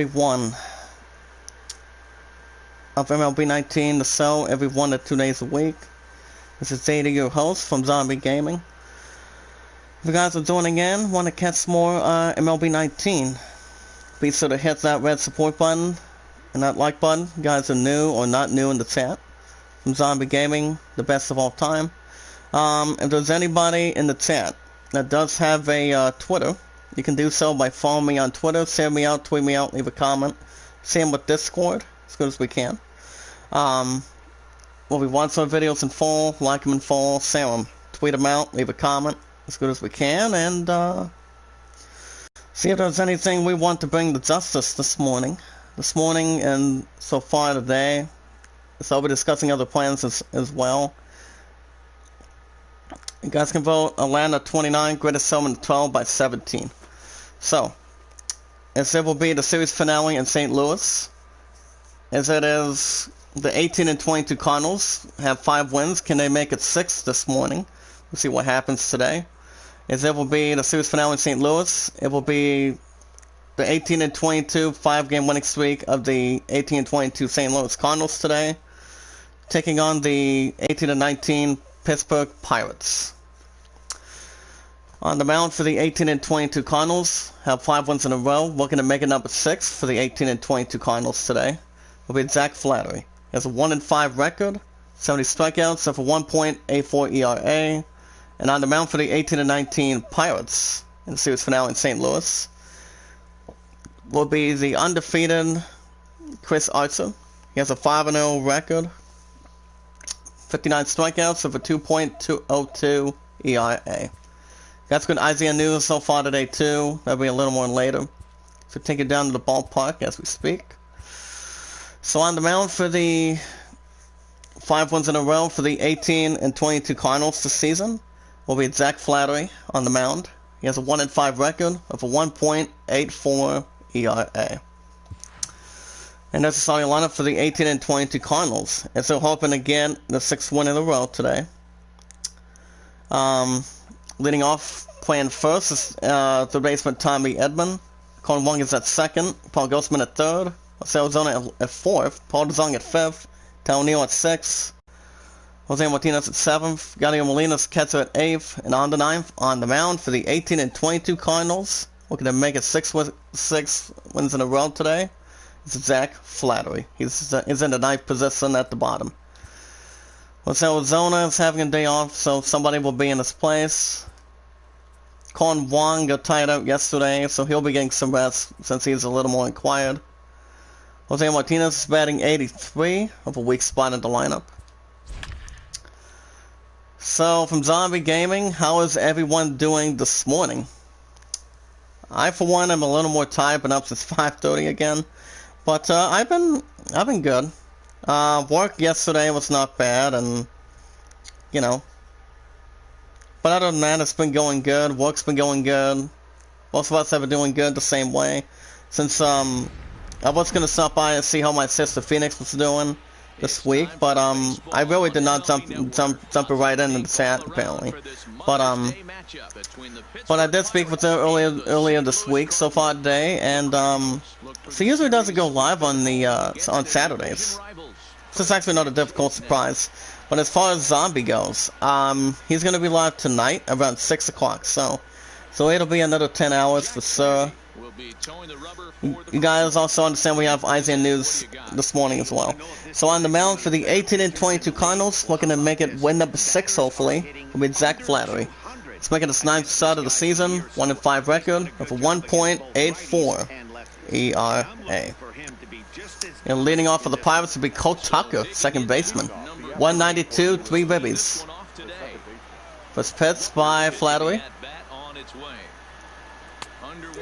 1 of MLB 19 to sell every 1 to 2 days a week. This is Zeta, your host from Zombie Gaming. If you guys are joining in, want to catch more MLB 19, be sure to hit that red support button and that like button. You guys are new or not new in the chat. From Zombie Gaming, the best of all time. If there's anybody in the chat that does have a Twitter, you can do so by following me on Twitter, share me out, tweet me out, leave a comment. Same with Discord, as good as we can. We'll be watching our videos in full, like them in full, share them, tweet them out, leave a comment, as good as we can, and see if there's anything we want to bring to justice this morning. And so far today. So I'll be discussing other plans as well. You guys can vote Atlanta 29, Greatest Showman 12 by 17. So, as it will be the series finale in St. Louis, as it is the 18 and 22 Cardinals have 5 wins. Can they make it 6 this morning? We'll see what happens today. As it will be the series finale in St. Louis, it will be the 18 and 22 5-game winning streak of the 18 and 22 St. Louis Cardinals today, taking on the 18 and 19 Pittsburgh Pirates. On the mound for the 18 and 22 Cardinals, have 5 wins in a row, looking to make it number 6 for the 18 and 22 Cardinals today, will be Zach Flattery. He has a 1-5 record, 70 strikeouts, have a 1.84 ERA, and on the mound for the 18 and 19 Pirates in the series finale in St. Louis will be the undefeated Chris Archer. He has a 5-0 record, 59 strikeouts, of a 2.202 ERA. That's good Isaiah news so far today too. That'll be a little more later. So take it down to the ballpark as we speak. So on the mound for the 5 wins in a row for the 18 and 22 Cardinals this season will be Zach Flattery on the mound. He has a 1-5 record of a 1.84 ERA. And that's the starting lineup for the 18 and 22 Cardinals. And so hoping again the 6th win in a row today. Leading off, playing first is the baseman Tommy Edman. Colin Wong is at second. Paul Ghostman at third. Jose Ozona at fourth. Paul DeZong at fifth. Tal Neal at sixth. Jose Martinez at seventh. Yadier Molina's catcher at eighth. And on the ninth, on the mound for the 18 and 22 Cardinals, looking to make it 6 wins in a row today, is Zach Flattery. He's in the ninth position at the bottom. Jose Ozona is having a day off, so somebody will be in his place. Colin Wong got tied out yesterday, so he'll be getting some rest since he's a little more inquired. Jose Martinez is batting 83, of a weak spot in the lineup. So, from Zombie Gaming, how is everyone doing this morning? I, for one, am a little more tired, been up since 5:30 again. But I've been good. Work yesterday was not bad, and you know. But other than that, it's been going good. Work's been going good. Most of us have been doing good the same way. Since I was gonna stop by and see how my sister Phoenix was doing this week, but I really did not jump right into the chat apparently. But I did speak with her earlier this week so far today, and she usually doesn't go live on the on Saturdays. So it's actually not a difficult surprise. But as far as Zombie goes, he's gonna be live tonight around 6 o'clock. So it'll be another 10 hours for sure. You guys also understand we have Isaiah news this morning as well. So on the mound for the 18 and 22 Cardinals, looking to make it win number 6 hopefully, will be Zach Flattery. He's making his 9th start of the season, 1-5 record of a 1.84 ERA. And leading off for the Pirates will be Cole Tucker, second baseman, 192, 3 ribbies. First pitch by Flattery.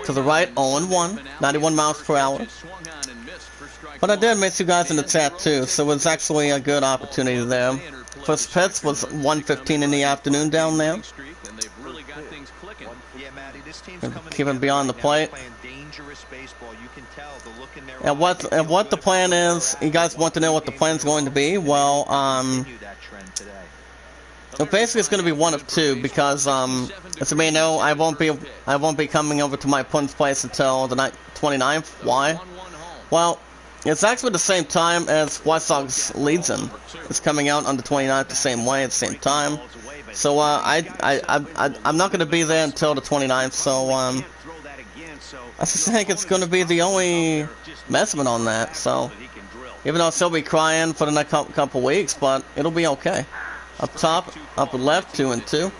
To the right, 0-1, 91 miles per hour. But I did miss you guys in the chat too, so it was actually a good opportunity there. First pitch was 1:15 in the afternoon down there. Keep him beyond the plate. And what the plan is, you guys want to know what the plan's going to be? Well, basically it's going to be one of two, because as you may know, I won't be coming over to my opponent's place until the 29th. Why? Well, it's actually the same time as White Sox Legion. It's coming out on the 29th the same way at the same time. So I'm not going to be there until the 29th. So I just think it's going to be the only measurement on that. So even though I'll still be crying for the next couple weeks, but it'll be okay. Up top, upper left, 2 and 2.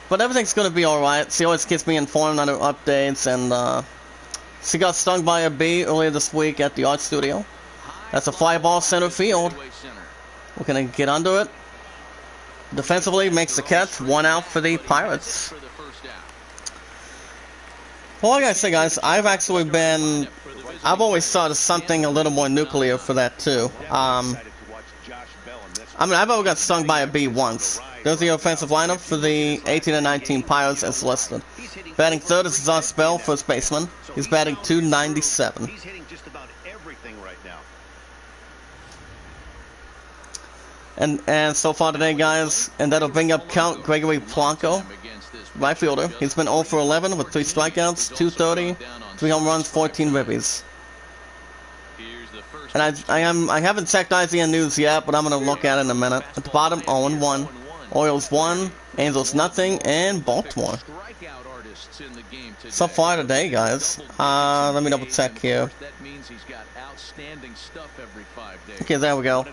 But everything's going to be alright. She always keeps me informed on her updates, and she got stung by a bee earlier this week at the art studio. That's a fly ball center field. We're going to get under it. Defensively, makes the catch. 1 out for the Pirates. Well, like I say, guys, I've always thought of something a little more nuclear for that, too. I mean, I've only got stung by a bee once. There's the offensive lineup for the 18 and 19 Pirates as listed. Batting third is Josh Bell, first baseman. He's batting .297. And so far today, guys, and that'll bring up Count Gregory Polanco, right fielder. He's been 0 for 11 with 3 strikeouts, 230, 3 home runs, 14 ribbies. And I haven't checked IGN News yet, but I'm going to look at it in a minute. At the bottom, 0-1. Orioles 1, Angels nothing, and Baltimore. So far today, guys. Let me double check here. Okay, there we go.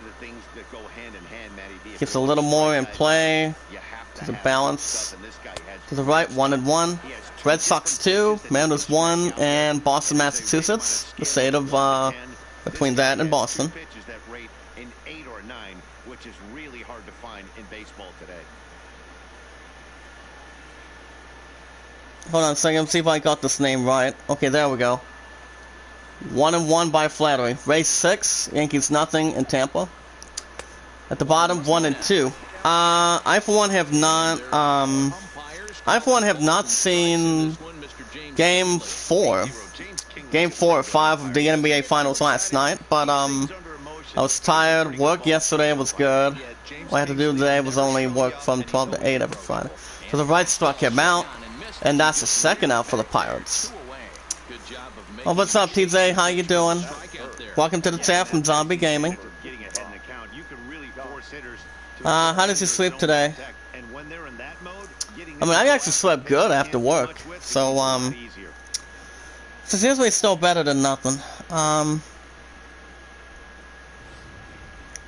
Gets a little more in play. To the balance. To the right, 1-1. Red Sox 2, Mariners 1, and Boston, Massachusetts. The state of between that and Boston. Hold on a second, see if I got this name right. Okay, there we go. 1-1 by Flattery. Rays 6, Yankees nothing in Tampa. At the bottom, 1-2. I for one have not seen Game 4 or 5 of the NBA Finals last night, but I was tired. Work yesterday was good. What I had to do today was only work from 12 to 8 every Friday. So the right struck him out, and that's the second out for the Pirates. Oh, what's up, TJ? How you doing? Welcome to the chat from Zombie Gaming. How did you sleep today? I mean, I actually slept good after work, so it's usually still better than nothing.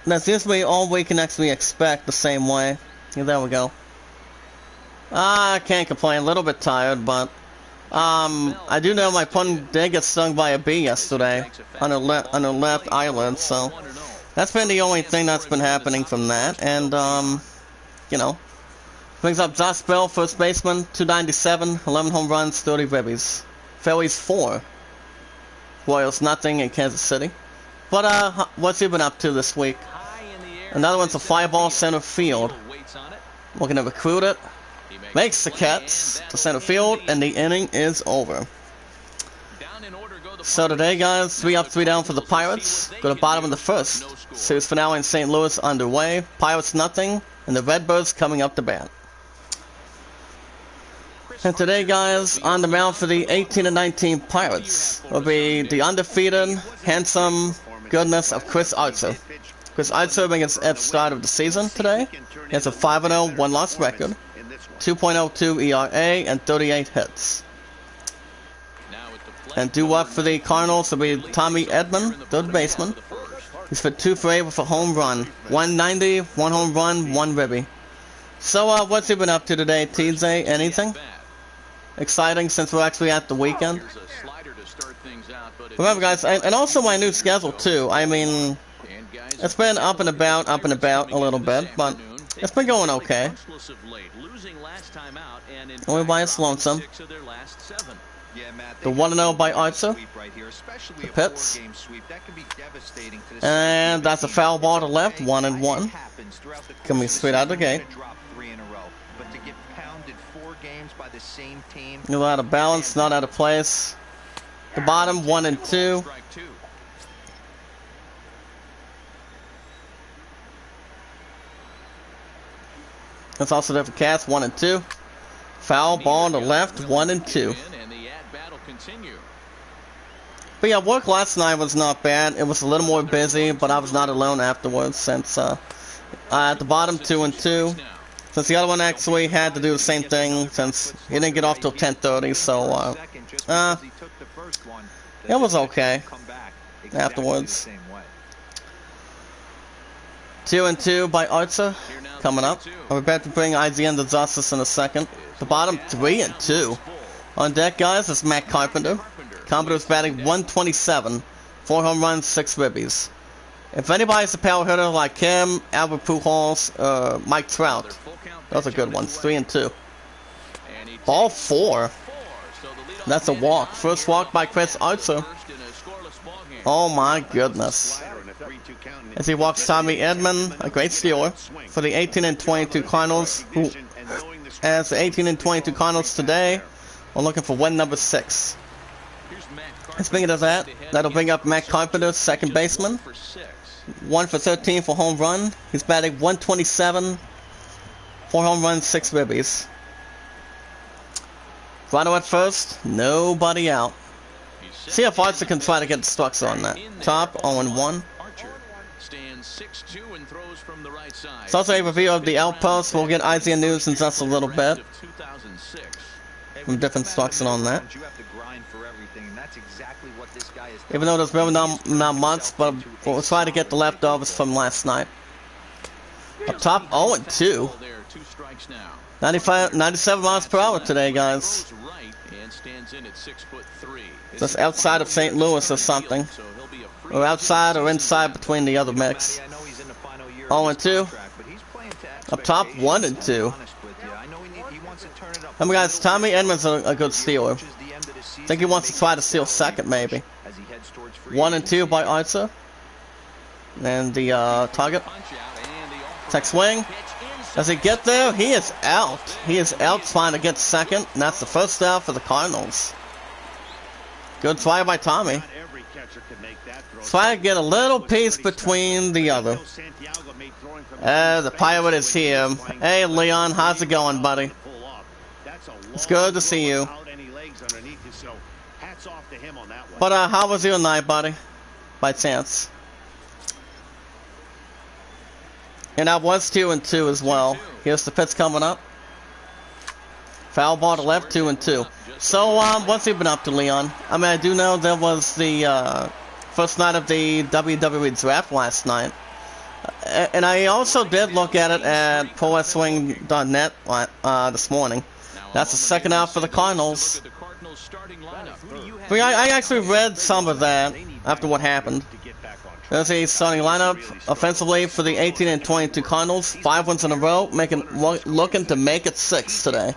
That's usually all we can actually expect the same way. Yeah, there we go. I can't complain, a little bit tired, but I do know my pun did get stung by a bee yesterday on her left eyelid, so that's been the only thing that's been happening from that. And you know, brings up Josh Bell, first baseman, .297, 11 home runs, 30 ribbies. Phillies 4, Royals nothing in Kansas City. But what's he been up to this week? Another one's a fly ball center field. Looking to recruit it. Makes the catch to center field, and the inning is over. So today, guys, 3 up, 3 down for the Pirates. Go to the bottom of the first. Series finale in St. Louis underway. Pirates nothing, and the Redbirds coming up to bat. And today, guys, on the mound for the 18 and 19 Pirates will be the undefeated, handsome goodness of Chris Archer. Chris Archer making his 8th start of the season today. He has a 5-0 one-loss record, 2.02 ERA, and 38 hits. And due up for the Cardinals will be Tommy Edman, third baseman. He's for 2 for 8 with a home run, 190, 1 home run, 1 ribby. So what's he been up to today, TJ? Anything exciting since we're actually at the weekend? Remember, guys, and also my new schedule too. I mean, it's been up and about a little bit, but it's been going okay. Only by its lonesome. The 1-0 by Archer. The Pitts. And that's a foul ball to left, 1-1. Coming straight out of the gate. A little out of balance, not out of place. The bottom, 1-2. That's also there for Cats, 1-2. Foul ball to left, 1-2. But yeah, work last night was not bad. It was a little more busy, but I was not alone afterwards since at the bottom 2-2. Since the other one actually had to do the same thing since he didn't get off till 10:30, so it was okay afterwards. 2-2 by Archer coming up. We're about to bring IZ into justice in a second. The bottom 3-2. On deck, guys, is Matt Carpenter. Carpenter's batting 127, 4 home runs, 6 ribbies. If anybody's a power hitter like him, Albert Pujols, Mike Trout, those are good ones. 3-2. Ball 4. That's a walk. First walk by Chris Archer. Oh my goodness. As he walks Tommy Edman, a great stealer for the 18-22 Cardinals, who, as the 18-22 Cardinals today, are looking for win number 6. And speaking of that, that'll bring up Matt Carpenter, second baseman. 1 for 13 for home run. He's batting 127, 4 home runs, 6 ribbies. Rhino at first, nobody out. See if Archer can try to get the structure on that. Top 0-1. It's also a review of the outpost. We'll get IZ news in just a little bit. Some different structure on that. Even though there's really not much, but we'll try to get the leftovers from last night. Up top, 0-2. 97 miles per hour today, guys. Just outside of St. Louis or something. Or outside or inside between the other mix. 0-2. Up top, 1-2. Remember, guys, Tommy Edman's a good stealer. I think he wants to try to steal second, maybe. 1-2 by Archer. And the target. Tech swing. Does he get there? He is out. He is out trying to get second. And that's the first out for the Cardinals. Good try by Tommy. Try to get a little piece between the other. The Pirate is here. Hey, Leon, how's it going, buddy? It's good to see you. But how was your night, buddy? By chance. And I was 2-2 as well. Here's the pitch coming up. Foul ball to left, 2-2. So, what's he been up to, Leon? I mean, I do know there was the first night of the WWE draft last night. And I also did look at it at ProWrestling.net this morning. That's the second out for the Cardinals. But I actually read some of that after what happened. There's a starting lineup offensively for the 18-22 Cardinals. 5 wins in a row, looking to make it 6 today.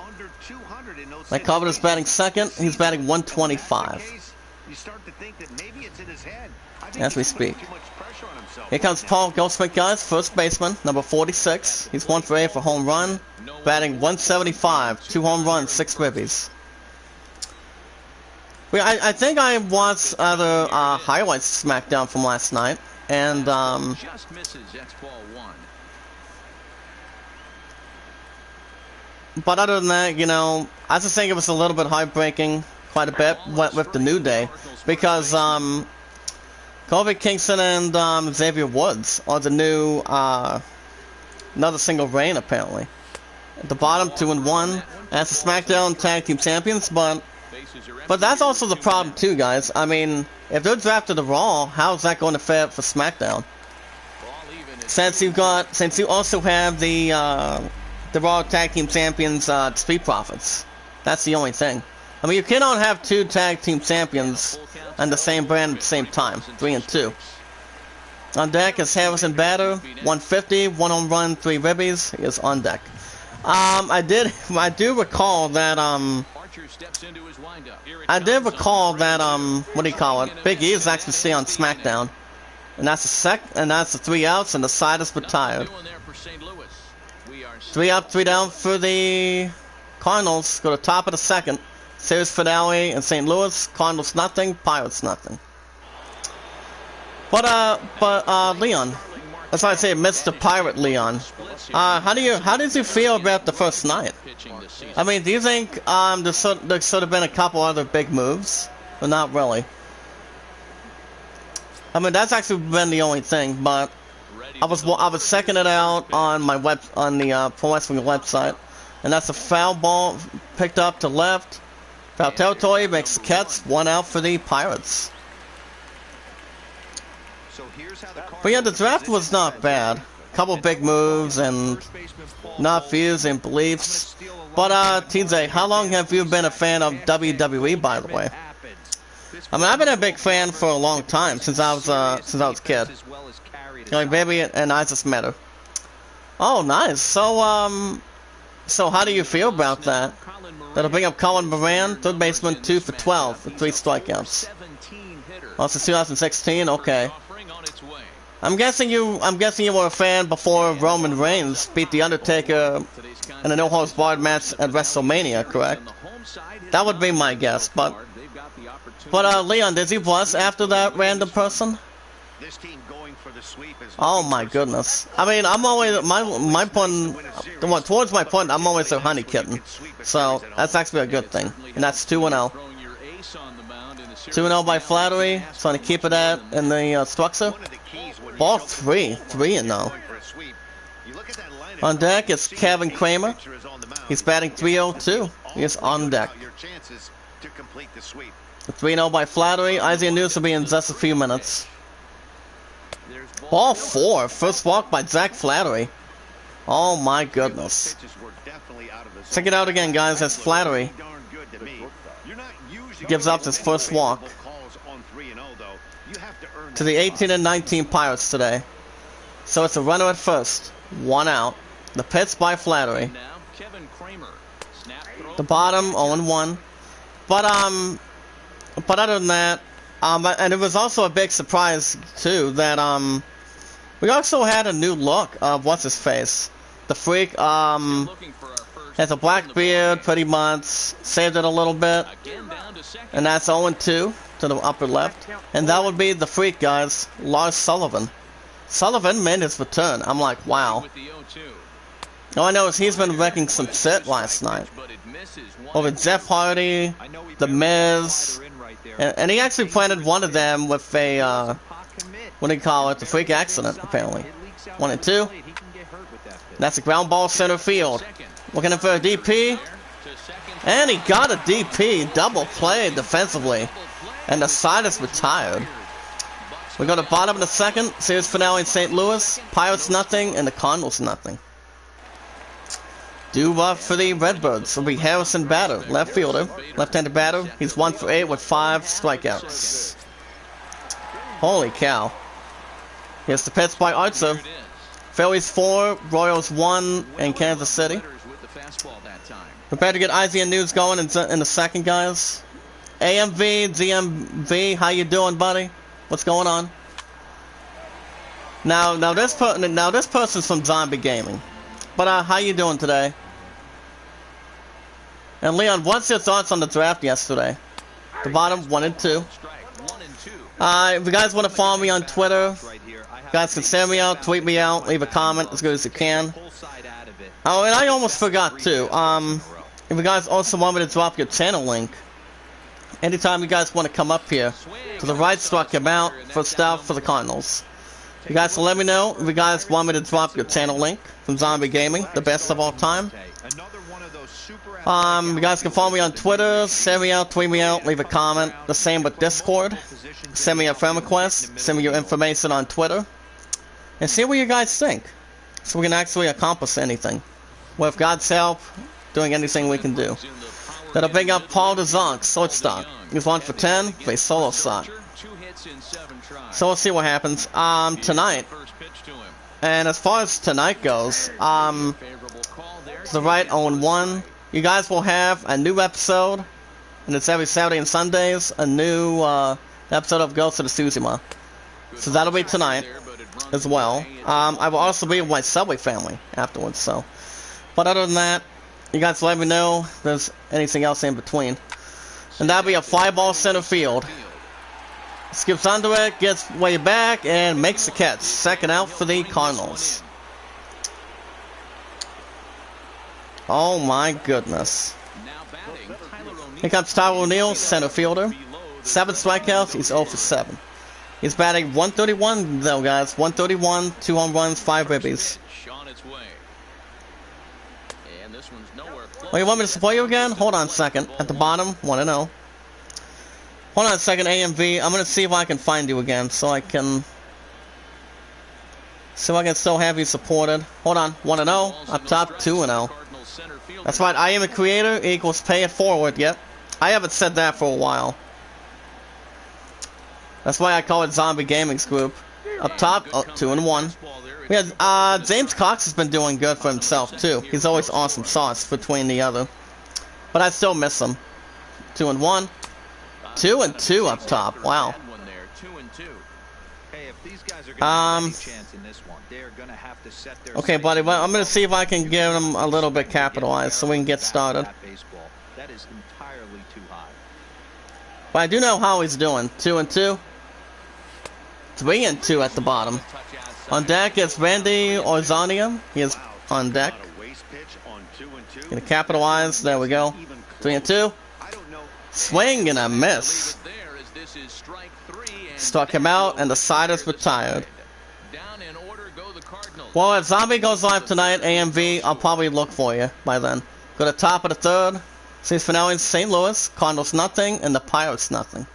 Mike Carpenter's batting second. He's batting 125. As we speak. Here comes Paul Goldschmidt, guys, first baseman, number 46. He's 1 for 8 for home run. Batting 175, 2 home runs, 6 ribbies. I think I watched other highlights of SmackDown from last night, and but other than that, you know, I just think it was a little bit heartbreaking, quite a bit, with the New Day, because Kofi Kingston and Xavier Woods are the new another single reign apparently. At the bottom, 2-1 as the SmackDown Tag Team Champions, but that's also the problem too, guys. I mean, if they're drafted to Raw, how is that going to fit for SmackDown? Since you also have the Raw Tag Team Champions, Street Profits. That's the only thing. I mean, you cannot have 2 Tag Team Champions on the same brand at the same time. 3-2. On deck is Harrison Bader, 150, 1 home run, 3 ribbies. He is on deck. I do recall that what do you call it? Big E is actually staying on SmackDown, and that's the 3 outs, and the side is retired. 3 up, 3 down for the Cardinals. Go to top of the second. Series finale in St. Louis. Cardinals nothing, Pirates nothing. But Leon, that's why I say Mr. Pirate Leon. How did you feel about the first night? I mean, do you think there's sort of been a couple other big moves, but not really? I mean, that's actually been the only thing, but I was checking it out on my the Pro Wrestling website, and that's a foul ball picked up to left. Foul territory makes the catch, 1 out for the Pirates. But yeah, the draft was not bad. Couple big moves and not views and beliefs. But TJ, how long have you been a fan of WWE, by the way? I mean, I've been a big fan for a long time, since I was a kid. Like baby and I just met her. Oh, nice. So how do you feel about that? That'll bring up Colin Moran, third baseman, 2 for 12 with 3 strikeouts. Oh, since 2016. Okay. I'm guessing you were a fan before Roman Reigns beat The Undertaker in a no-holds-barred match at WrestleMania, correct? That would be my guess, but Leon, did you bust after that random person? Oh my goodness. I mean, I'm always, my pun, towards my pun, I'm always a honey kitten. So, that's actually a good thing. And that's 2-0. 2-0 by Flattery, trying to keep it at in the structure. Ball 3-0. On deck is Kevin Kramer. He's batting 302. He is on deck. 3-0 by Flattery. Isaiah News will be in just a few minutes. Ball 4. First walk by Zach Flattery. Oh my goodness. Check it out again, guys. That's Flattery. Gives up his first walk to the 18 and 19 Pirates today. So it's a runner at first. 1 out. The pitch by Flattery. The bottom 0-1. But other than that, and it was also a big surprise too that we also had a new look of what's his face. The Freak has a black beard, pretty much saved it a little bit, and that's 0-2 to the upper left, and that would be the Freak, guys. Lars Sullivan. Sullivan made his return. I'm like, wow. All I know is he's been wrecking some shit last night over Jeff Hardy, The Miz, and he actually planted one of them with a what do you call it? The freak accident, apparently. 1-2. That's a ground ball center field. Looking for a DP. And he got a DP. Double play defensively. And the side is retired. We go to bottom of the second. Series finale in St. Louis. Pirates nothing and the Cardinals nothing. Due up for the Redbirds will be Harrison Batter, left fielder. Left-handed batter. He's 1 for 8 with 5 strikeouts. Holy cow. Here's the pitch by Archer. Phillies 4, Royals 1 in Kansas City. Prepare to get Isaiah News going in the second, guys. AMV, GMV, how you doing, buddy? What's going on? Now this person's from Zombie Gaming. But how you doing today? And Leon, what's your thoughts on the draft yesterday? The bottom 1-2. If you guys want to follow me on Twitter, you guys can send me out, tweet me out, leave a comment as good as you can. Oh, and I almost forgot too. If you guys also want me to drop your channel link, anytime you guys want to come up here to the right struck amount for stuff for the Cardinals. You guys can let me know if you guys want me to drop your channel link from Zombie Gaming, the best of all time. You guys can follow me on Twitter, send me out, tweet me out, leave a comment. The same with Discord. Send me a friend request, send me your information on Twitter, and see what you guys think, so we can actually accomplish anything. With God's help, doing anything we can do. That'll bring up Paul DeZonk, shortstop. He's 1 for 10 with a solo shot. So we'll see what happens tonight. And as far as tonight goes, to the right 0-1. You guys will have a new episode, and it's every Saturday and Sundays, a new episode of Ghost of Tsushima. So that'll be tonight as well. I will also be with my Subway family afterwards, so. But other than that, you guys let me know if there's anything else in between. And that'll be a fly ball center field. Skips under it, gets way back, and makes the catch. Second out for the Cardinals. Oh my goodness. Here comes Tyler O'Neill, center fielder. 7 strikeouts, he's 0 for 7. He's batting 131 though, guys. 131, 2 home runs, 5 ribbies. Oh, you want me to support you again? Hold on a second. At the bottom, 1-0. Hold on a second, AMV. I'm gonna see if I can find you again, so I can still have you supported. Hold on, 1-0. Up top, 2-0. That's right. Iamacreator equals Payitforward. Yep. I haven't said that for a while. That's why I call it Zombie Gaming's group. Up top, 2-1. We had, James Cox has been doing good for himself, too. He's always awesome sauce between the other. But I still miss him. 2-1. 2-2 up top. Wow. Okay, buddy, well, I'm going to see if I can get him a little bit capitalized so we can get started. But I do know how he's doing. 2-2. 3-2 at the bottom. On deck is Randy Orzania. He is on deck. Gonna capitalize. There we go. 3-2. Swing and a miss. Struck him out, and the side is retired. Well, if Zombie goes live tonight, AMV, I'll probably look for you by then. Go to the top of the third. Series finale in St. Louis. Cardinals nothing, and the Pirates nothing.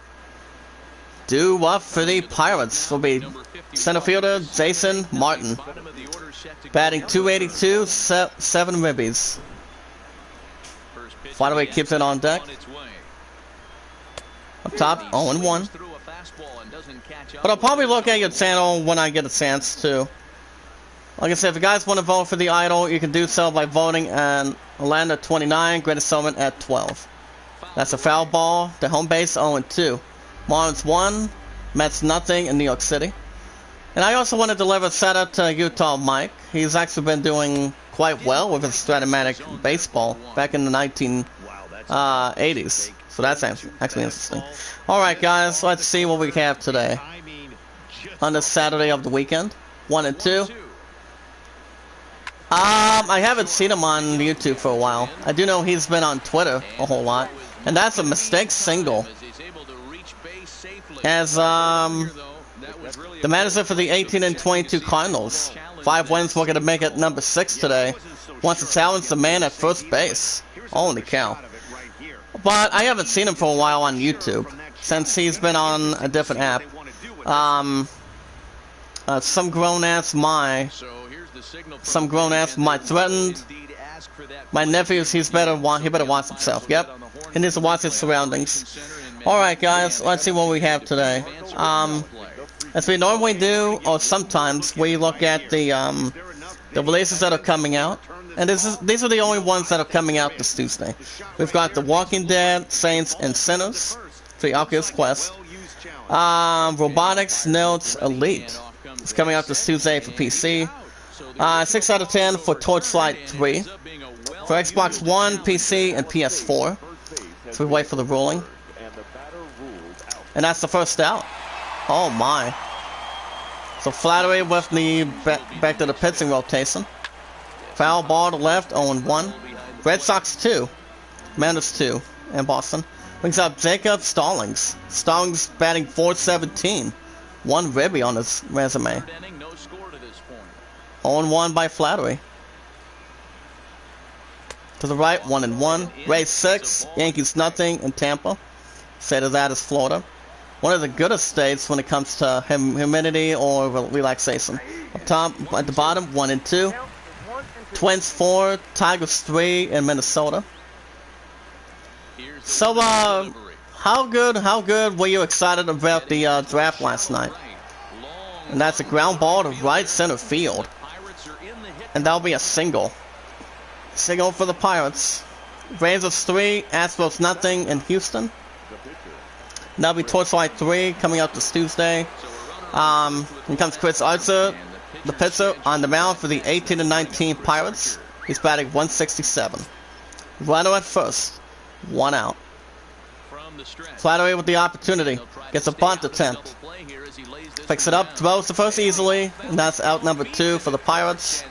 Due up for the Pirates will be center fielder Jason Martin. Batting 282, 7 ribbies. Flataway keeps it on deck. Up top, 0-1. But I'll probably look at your channel when I get a chance to. Like I said, if you guys want to vote for the idol, you can do so by voting at Atlanta 29, Greatest Summit at 12. That's a foul ball. The home base 0-2. Marlins 1, Mets nothing in New York City. And I also want to deliver a shout-out to Utah Mike. He's actually been doing quite well with his Stratomatic baseball back in the 1980s. So that's actually interesting. Alright guys, let's see what we have today. On this Saturday of the weekend. 1-2. I haven't seen him on YouTube for a while. I do know he's been on Twitter a whole lot. And that's a mistake single. As the manager for the 18-22 Cardinals. 5 wins, we're going to make it number 6 today. Wants to challenge the man at first base. Holy cow. But I haven't seen him for a while on YouTube, since he's been on a different app. Some grown-ass might threatened my nephews. He better watch himself. Yep, he needs to watch his surroundings. Alright guys, let's see what we have today. As we normally do, or sometimes, we look at the releases that are coming out. And these are the only ones that are coming out this Tuesday. We've got The Walking Dead, Saints, and Sinners for the Oculus Quest. Robotics Notes Elite is coming out this Tuesday for PC. 6 out of 10 for Torchlight 3. For Xbox One, PC, and PS4. So we wait for the ruling. And that's the first out. Oh my. So Flattery with the back to the pitching rotation. Foul ball to left, 0-1. Red Sox 2. Mariners 2. And Boston. Brings up Jacob Stallings. Stallings batting .417. 1 ribby on his resume. 0-1 by Flattery. To the right, 1-1. Rays 6. Yankees nothing in Tampa. State of that is Florida. One of the goodest states when it comes to humidity or relaxation. Up top, at the bottom, 1-2. Twins 4, Tigers 3 in Minnesota. So, how good were you excited about the draft last night? And that's a ground ball to right center field. And that'll be a single. Single for the Pirates. Rangers 3, Astros nothing in Houston. That'll be Torchlight 3 coming out this Tuesday. Here comes Chris Archer, the pitcher, on the mound for the 18-19 Pirates. He's batting .167. Runner at first. 1 out. Flattery with the opportunity. Gets a bunt attempt. Picks it up, throws the first easily, and that's out number 2 for the Pirates.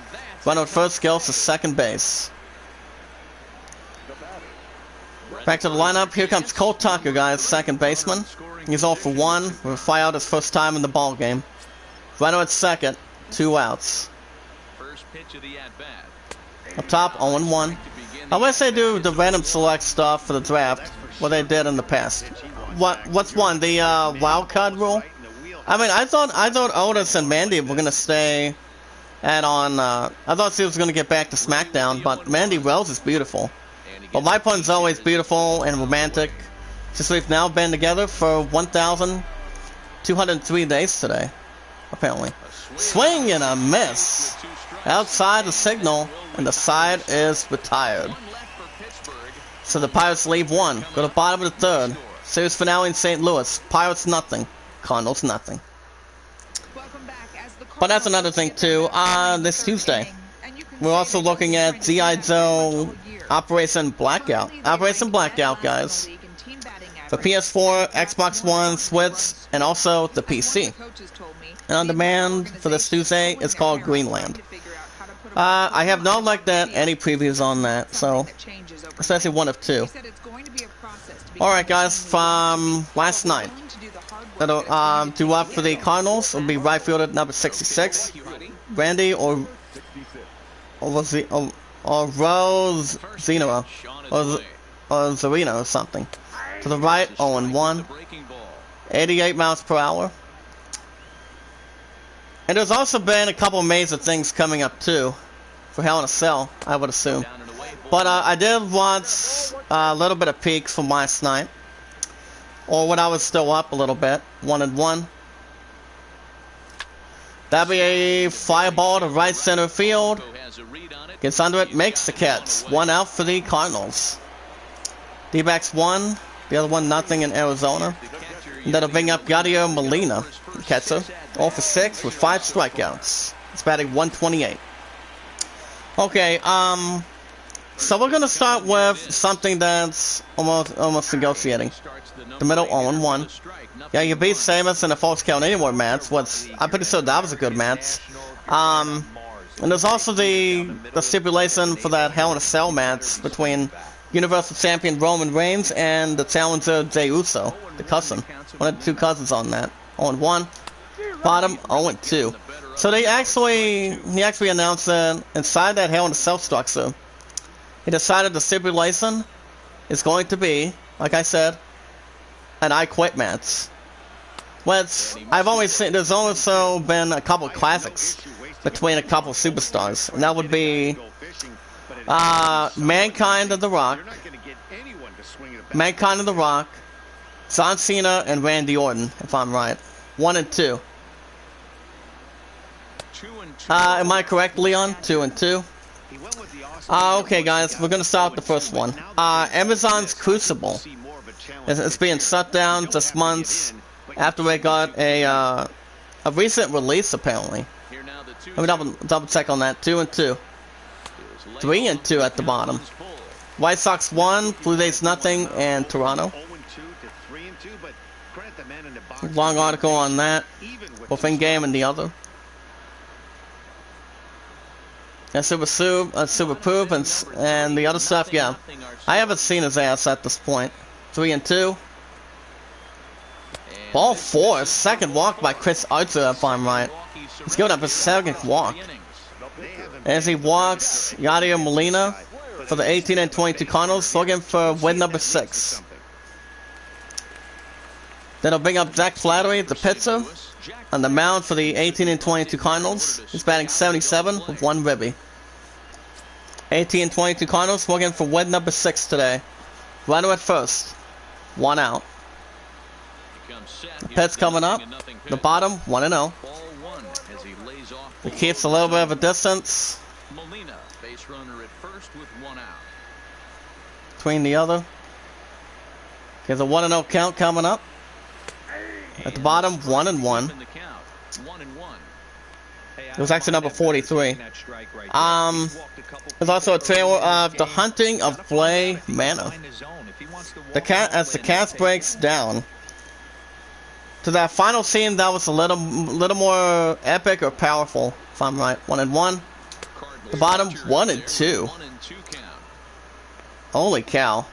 Runner at first goes to second base. Back to the lineup. Here comes Cole Tucker, guys, second baseman. He's all for 1 with a fly out his first time in the ball game. Rhino at second, 2 outs. First pitch of the at-bat. Up top, 0-1. Unless they do the random select stuff for the draft, what they did in the past. What's one? The wild card rule? I mean, I thought Otis and Mandy were gonna stay at I thought she was gonna get back to SmackDown, but Mandy Rose is beautiful. But my pun's always beautiful and romantic. Since we've now been together for 1,203 days today, apparently. Swing and a miss. Outside the signal, and the side is retired. So the Pirates leave 1. Go to bottom of the 3rd. Series finale in St. Louis. Pirates nothing. Cardinals nothing. But that's another thing too. This Tuesday, we're also looking at G.I. Joe Operation Blackout. Operation Blackout, guys. For PS4, Xbox One, Switch, and also the PC. And on demand for this Tuesday is called Greenland. I have not looked at any previews on that, so especially 1 of 2. Alright guys, from last night, due up for the Cardinals will be right fielder number 66, Randy or Rose Zeno or Zarino or something. To the right, 0-1, 88 miles per hour. And there's also been a couple major things coming up too, for Hell in a Cell, I would assume. But I did watch a little bit of peaks from last night, or when I was still up a little bit, 1-1. That'd be a fly ball to right center field. Gets under it, makes the catch. 1 out for the Cardinals. D-backs 1, the other one nothing in Arizona. And that'll bring up Yadier Molina, the catcher, all for 6 with 5 strikeouts. It's batting 128. Okay, so we're gonna start with something that's almost negotiating. The middle 0-1. Yeah, you beat Samus in the false count anywhere match. I'm pretty sure that was a good match. And there's also the stipulation for that Hell in a Cell match between Universal Champion Roman Reigns and the challenger Jey Uso, the cousin. One of the 2 cousins on that. 0-1. Bottom 0-2. So he actually announced that inside that Hell in a Cell structure, he decided the stipulation is going to be, like I said, an I Quit match. Which I've always seen. There's also been a couple of classics between a couple of superstars, and that would be Mankind and The Rock, John Cena and Randy Orton, if I'm right. 1-2. Am I correct, Leon? 2-2. Okay, guys, we're gonna start with the first one. Amazon's Crucible. It's being shut down just months after they got a recent release, apparently. Let me double check on that. 2-2. 3-2 at the bottom. White Sox 1, Blue Jays nothing, and Toronto. Long article on that, both in game and the other. And Super Poop, and the other stuff, yeah. I haven't seen his ass at this point. 3-2. Ball 4, second walk by Chris Archer, if I'm right. He's giving up his second walk. As he walks, Yadier Molina for the 18-22 Cardinals, looking for win number 6. Then he'll bring up Jack Flattery, the pitcher, on the mound for the 18-22 Cardinals. He's batting 77 with 1 ribby. 18-22 Cardinals looking for win number 6 today. Runner at first. 1 out. The pitch coming up. The bottom, 1-0. He keeps a little bit of a distance between the other. There's a 1-0 count coming up. At the bottom, 1-1. It was actually number 43. There's also a trailer of the hunting of Flay Manor. As the cast breaks down to that final scene, that was a little more epic or powerful, if I'm right. 1-1. The bottom, 1-2. Holy cow.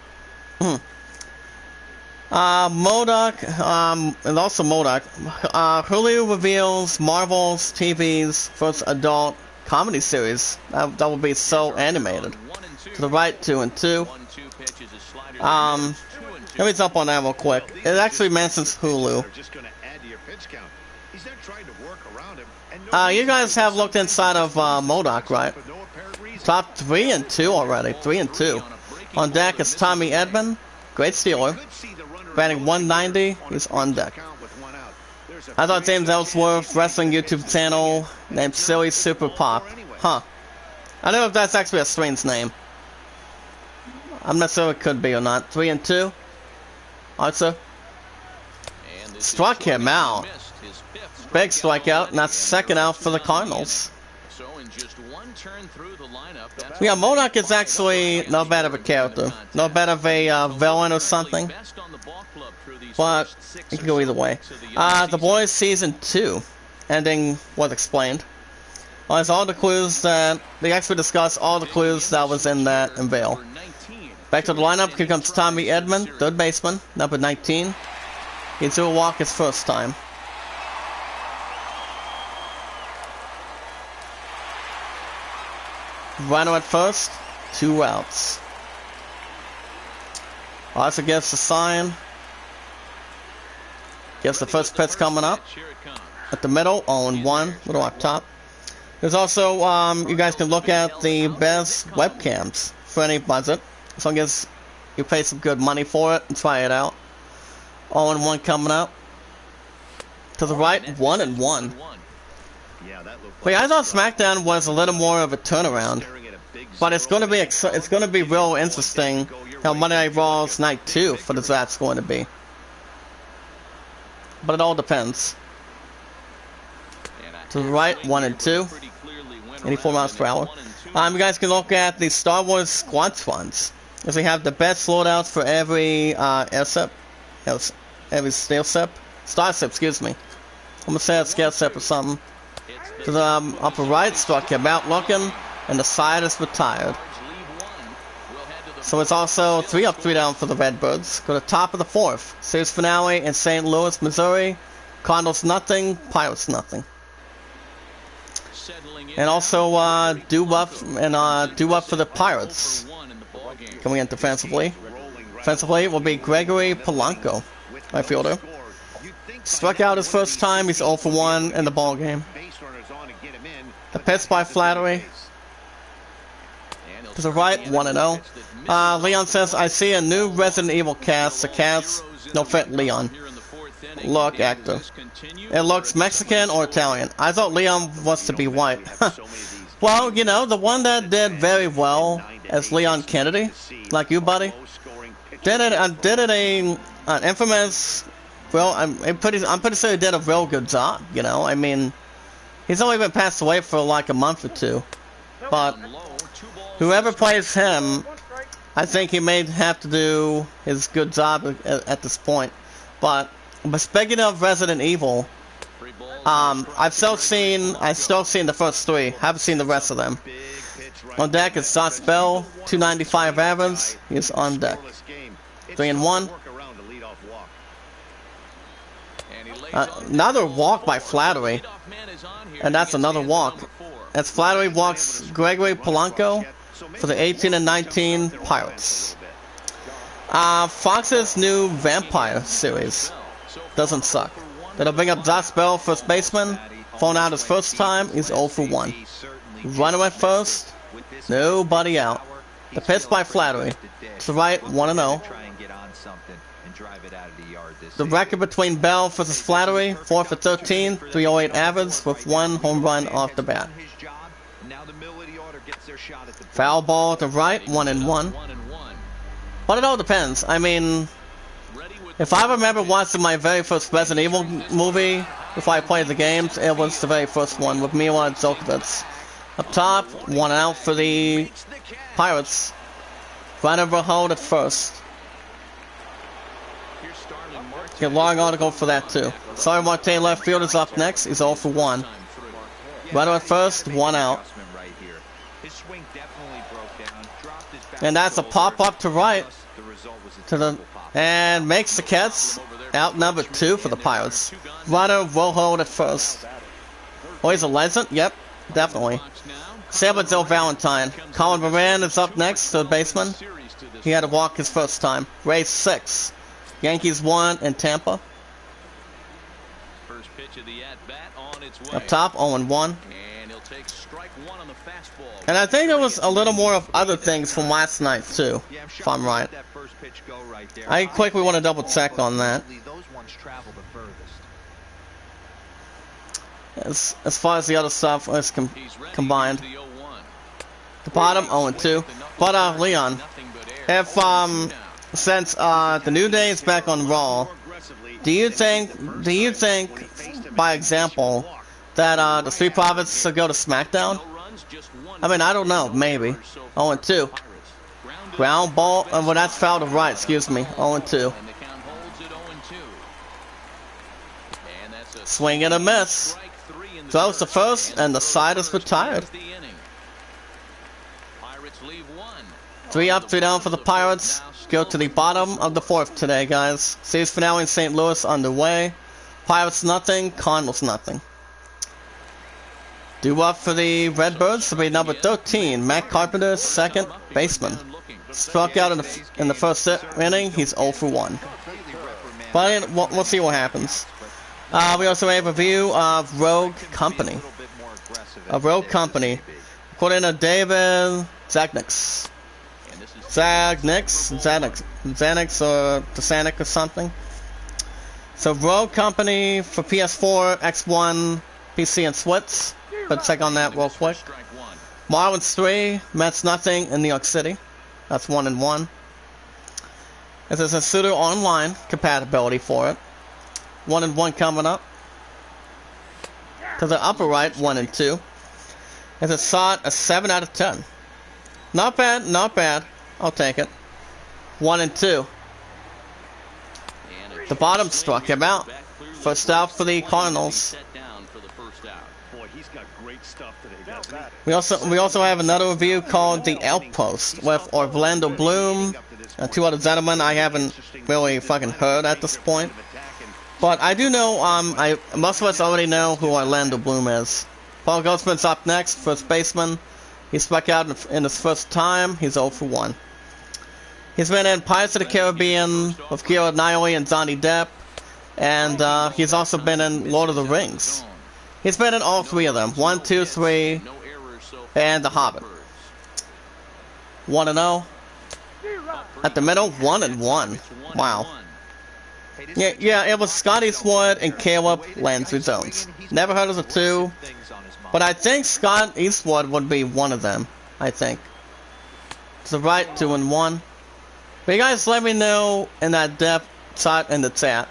Modoc, and also Modoc. Hulu reveals Marvel's TV's first adult comedy series. That will be so animated. To the right, 2 and 2. Let me jump on that real quick. It actually mentions Hulu. You guys have looked inside of Modoc, right? Top 3 and 2 already. 3 and 2. On deck is Tommy Edman, great stealer. Batting 190, he's on deck. I thought James Ellsworth, wrestling YouTube channel named Silly Super Pop. Huh. I don't know if that's actually a strange name. I'm not sure it could be or not. 3 and 2. Also, struck him out. Big strikeout, and that's second out for the Cardinals. Yeah, Modoc is actually not bad of a character. Not bad of a villain or something. But it can go either way. The Boys Season 2, ending was explained. There's all the clues that they actually discussed all the clues that was in that unveil. Back to the lineup, here comes Tommy Edman, third baseman, number 19. He drew a walk his first time. Runner at first, 2 outs. Also gives the sign. Gives the first pitch coming up. At the middle, 0-1, little up top. There's also, you guys can look at the best webcams for any budget. As long as you pay some good money for it and try it out. 0-1 coming up. To the right, 1-1. But yeah, I thought SmackDown was a little more of a turnaround. But it's going to be real interesting how Monday Night Raw's Night 2 for the draft's going to be. But it all depends. To the right, 1-2. 84 miles per hour. You guys can look at the Star Wars Squadrons. As we have the best loadouts for every airship, every starship, excuse me. I'm gonna say it's starship or something. To the upper right, struck him out looking, and the side is retired. So it's also 3 up, 3 down for the Redbirds. Go to top of the 4th. Series finale in St. Louis, Missouri. Cardinals nothing, Pirates nothing. And also due up for the Pirates. Coming in defensively. Defensively will be Gregory Polanco, right fielder. Struck out his first time. He's 0 for 1 in the ball game. The pitch by Flattery. To the right, 1-0. Leon says, I see a new Resident Evil cast. The cast no fit Leon. Look, actor. It looks Mexican or Italian. I thought Leon was to be white. Well, you know, the one that did very well as Leon Kennedy, like you, buddy, did it an infamous. Well, I'm pretty sure he did a real good job. You know, I mean, he's only been passed away for like a month or 2, but whoever plays him, I think he may have to do his good job at this point. But speaking of Resident Evil, I've still seen the first 3. Haven't seen the rest of them. On deck is Josh Bell, 295 average. He's on deck. 3-1. Another walk by Flattery, and that's another walk. As Flattery walks Gregory Polanco for the 18 and 19 Pirates. Fox's new Vampire series doesn't suck. That'll bring up Josh Bell, first baseman. Phone out his first time. He's 0 for 1. Runner at first. Nobody out. The pitch by Flattery. To the right, 1-0. The record between Bell versus Flattery, 4 for 13, 308 average with 1 home run off the bat. Foul ball to right, 1-1. But it all depends. I mean, if I remember watching my very first Resident Evil movie before I played the games, it was the very first one with Mila Djokovic. Up top, 1 out for the Pirates. Runner will hold at first. Get a long article for that too. Sorry, Marte left field is up next. He's 0 for 1. Runner at first, 1 out. And that's a pop up to right to the And makes the Cats out number 2 for the Pirates. Runner will hold at first. Oh, he's a legend? Yep, definitely. Salvador Valentine. Colin Moran is up next to the baseman. He had to walk his first time. Rays 6. Yankees 1 in Tampa. First pitch of the at-bat on its way. Up top, 0-1. And he'll take strike one on the fastball. And I think there was a little more of other things from last night too, if I'm right. I quickly want to double check on that. As far as the other stuff is combined. The bottom, 0-2. But Leon, if since the New Day is back on Raw, do you think, by example, that the Street Profits should go to SmackDown? I mean, I don't know, maybe. 0-2. Ground ball, well, that's foul to right, excuse me. 0-2. Swing and a miss. Throws the first, and the side is retired. 3 up, 3 down for the Pirates. Go to the bottom of the 4th today, guys. Series finale in St. Louis underway. Pirates nothing, Cardinals nothing. Due up for the Redbirds to be number 13, Matt Carpenter, second baseman. Struck out in the first inning, he's 0 for 1. But we'll see what happens. We also have a review of Rogue Company. According to David Zagnix. Xanax or Tasanic or something. So Rogue Company for PS4, X1, PC and Switch. But check on that real quick. Marlins 3, Mets nothing in New York City. That's 1-1. This is a pseudo online compatibility for it. 1-1 coming up. To the upper right, 1-2. As it sought a 7 out of 10. Not bad, not bad. I'll take it. 1-2. The bottom struck him out. First out for the Cardinals. We also have another review called The Outpost with Orlando Bloom and 2 other gentlemen I haven't really fucking heard at this point. But I do know, most of us already know who Orlando Bloom is. Paul Goldschmidt's up next, first baseman. He struck out in his first time. He's 0 for 1. He's been in Pirates of the Caribbean with Keira Knightley and Johnny Depp. And he's also been in Lord of the Rings. He's been in all 3 of them. 1, 2, 3, and The Hobbit. 1-0. At the middle, 1-1. Wow. Yeah, it was Scott Eastwood and Caleb Landry Jones. Never heard of the 2, but I think Scott Eastwood would be one of them. I think. To the right, 2-1. But you guys let me know in that depth shot in the chat.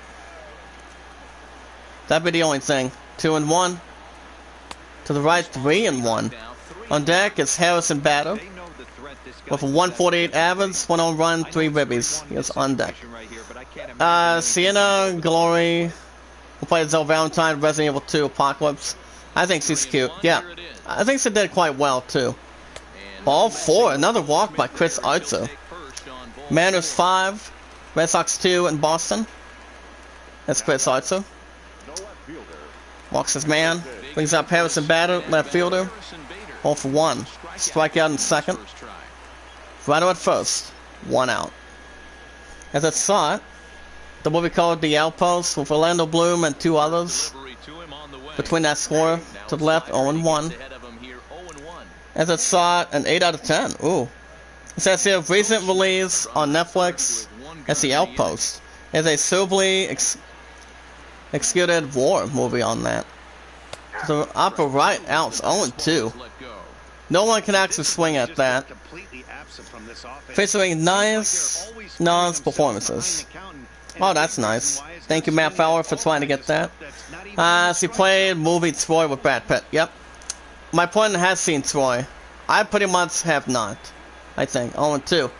That'd be the only thing. 2-1. To the right, 3-1. On deck is Harrison Bader. With a 148 average, 1 home run, 3 ribbies. He is on deck. Sienna Glory, who played Zell Valentine, Resident Evil 2 Apocalypse. I think she's cute. Yeah, I think she did quite well too. Ball 4, another walk by Chris Archer. Mariners 5, Red Sox 2 in Boston. That's Chris Archer. Walks his man, brings up Harrison Bader, left fielder. 0 for 1. Strikeout in second. Runner at first. 1 out. As I saw it, the movie called The Outpost with Orlando Bloom and 2 others. Between that score to the left, 0-1. As I saw it, an 8 out of 10. Ooh. It says here, recent release on Netflix as The Outpost. It's a suitably executed war movie on that. So upper right, outs, 0-2. No one can actually swing at that. Featuring nice performances. Oh, that's nice. Thank you, Matt Fowler, for trying to get that. She played movie Troy with Brad Pitt. Yep. My point has seen Troy. I pretty much have not. I think. 0-2.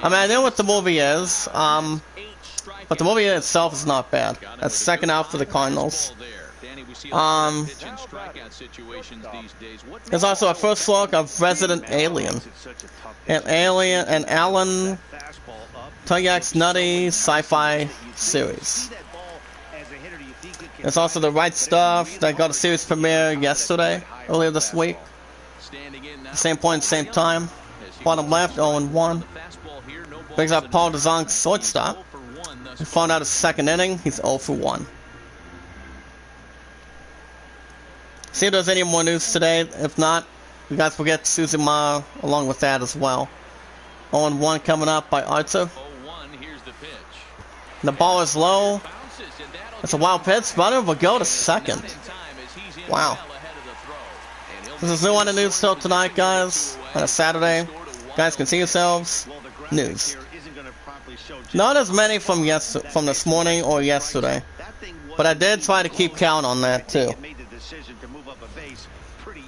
I mean, I know what the movie is. But the movie itself is not bad. That's second out for the Cardinals. pitch and strikeout situations these days. There's also a first look of Resident Alien. An Alien and Alan Tuyak's Nutty Sci-Fi series. There's also The Right Stuff that got a series premiere yesterday, earlier this week. Same point, same time. Bottom left, 0-1. Brings up Paul DeZong's shortstop. We found out his second inning, he's 0-1. See if there's any more news today. If not, you guys will get Suzuma along with that as well. 0-1 coming up by Arthur. The ball is low. It's a wild pitch. Runner will go to second. Wow. This is new on the news still tonight, guys. On a Saturday. Guys can see yourselves. News. Not as many from this morning or yesterday. But I did try to keep count on that too.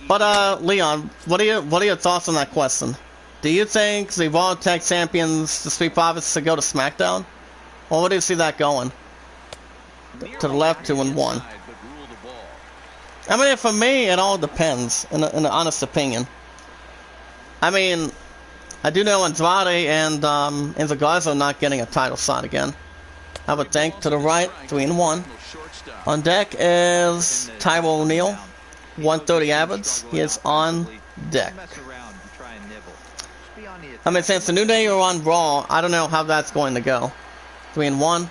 But Leon, what are your thoughts on that question? Do you think the Raw Tag Champions, the Street Profits, should go to SmackDown? Or where do you see that going? To the left, 2-1. I mean, for me, it all depends, in an honest opinion. I mean, I do know Andrade and Enzo Garza are not getting a title shot again. I would think. To the right, 3-1. On deck is Tyrell O'Neal, 130 average. He is on deck. I mean, since the New Day are on Raw, I don't know how that's going to go. 3-1.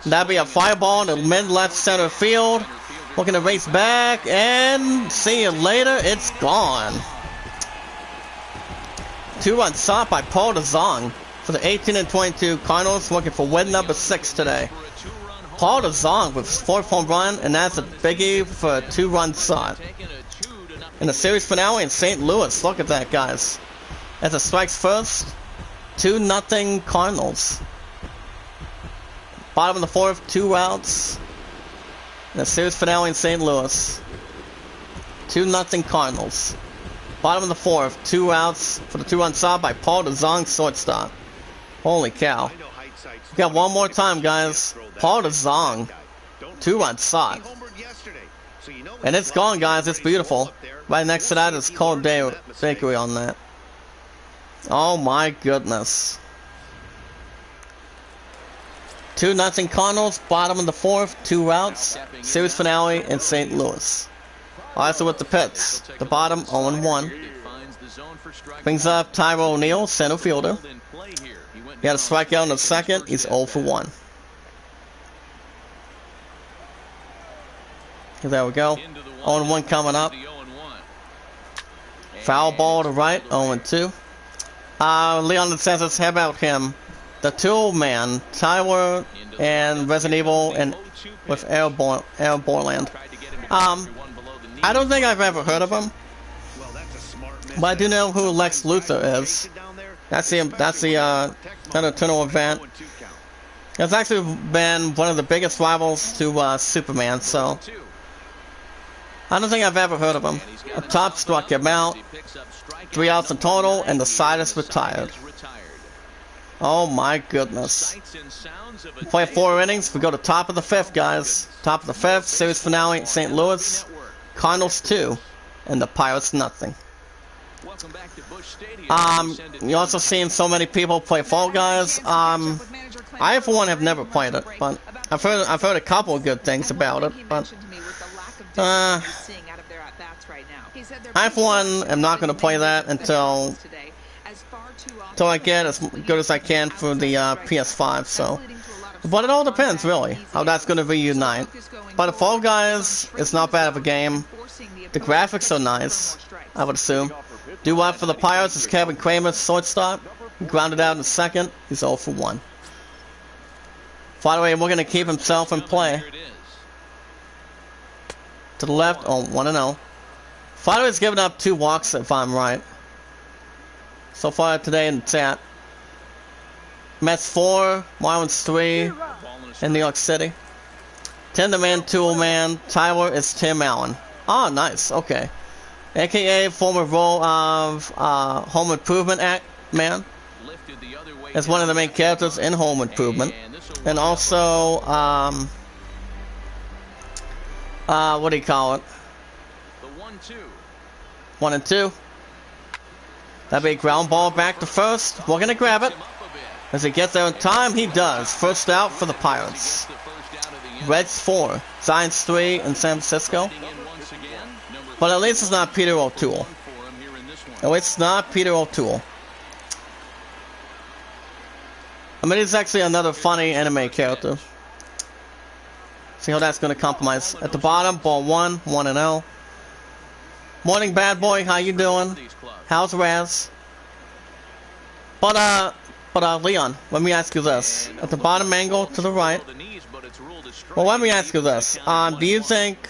That'd be a fireball in the mid-left center field. Looking to race back, and see you later. It's gone. 2-run shot by Paul DeZong for the 18-22 Cardinals, looking for win number 6 today. Paul DeZong with his 4th home run, and that's a biggie for a 2-run shot. In the series finale in St. Louis, look at that, guys. As it strikes first, 2-0 Cardinals. Bottom of the 4th, 2 outs. In the series finale in St. Louis. 2-0 Cardinals. Bottom of the 4th, 2 outs for the 2-run shot by Paul DeZong, shortstop. Holy cow. We got one more time, guys. Paul DeZong, 2-run shot. And it's gone, guys. It's beautiful. Right next to that is Cold Day Bakery on that. Oh my goodness. 2-0 Cardinals, bottom of the 4th, 2 outs. Series finale in St. Louis. Also with the Pits, the bottom 0-1. Brings up Tyrell O'Neal, center fielder. He had a strikeout in the second, he's 0-1. There we go. 0-1 coming up. Foul ball to right, 0-2. Leon DeSantis, how about him? The Tool Man, Tyler, and Resident Evil, and with Air Borland. I don't think I've ever heard of him, but I do know who Lex Luthor is. That's the eternal event. It's actually been one of the biggest rivals to Superman, so I don't think I've ever heard of him. A top struck him out, 3 outs in total, and the side is retired. Oh my goodness. We play 4 innings. We go to top of the 5th, guys. Top of the 5th, series finale, St. Louis. Cardinals 2, and the Pirates nothing. You're also seeing so many people play Fall Guys. I for one have never played it, but I've heard a couple of good things about it. But I for one am not going to play that until I get as good as I can for the PS5. So, but it all depends really how that's going to reunite. But the Fall Guys is not bad of a game. The graphics are nice, I would assume. Due up for the Pirates is Kevin Kramer's shortstop. He grounded out in the second. He's 0-1. By the way, we're going to keep himself in play. To the left, 1-0. Father's given up 2 walks, if I'm right. So far today in the chat. Mets 4, Marlins 3 in New York City. 10-man, 2-man. Tyler is Tim Allen. Ah, nice. Okay. AKA former role of Home Improvement man. As one of the main characters in Home Improvement. And also what do you call it? The 1-2. 1 and 2. That'd be a ground ball back to first. We're gonna grab it. As he gets there in time, he does. First out for the Pirates. Reds 4, Giants 3 in San Francisco. But at least it's not Peter O'Toole. At least it's not Peter O'Toole. I mean, he's actually another funny anime character. See how that's going to compromise. At the bottom, ball 1, 1-0. Morning, bad boy. How you doing? How's Raz? But Leon, let me ask you this. At the bottom angle to the right. Well, let me ask you this. Do you think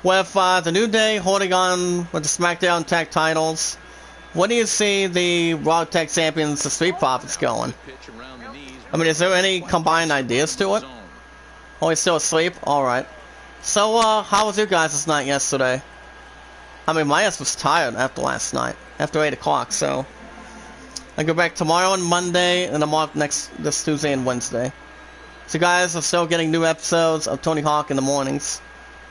with the New Day holding on with the SmackDown Tag titles, what do you see the Raw Tag Champions, the Street Profits, going? I mean, is there any combined ideas to it? Oh, he's still asleep? Alright. So, how was your guys' night yesterday? I mean, my ass was tired after last night. After 8 o'clock, so... I go back tomorrow and Monday, and I'm off this Tuesday and Wednesday. So guys, I'm still getting new episodes of Tony Hawk in the mornings.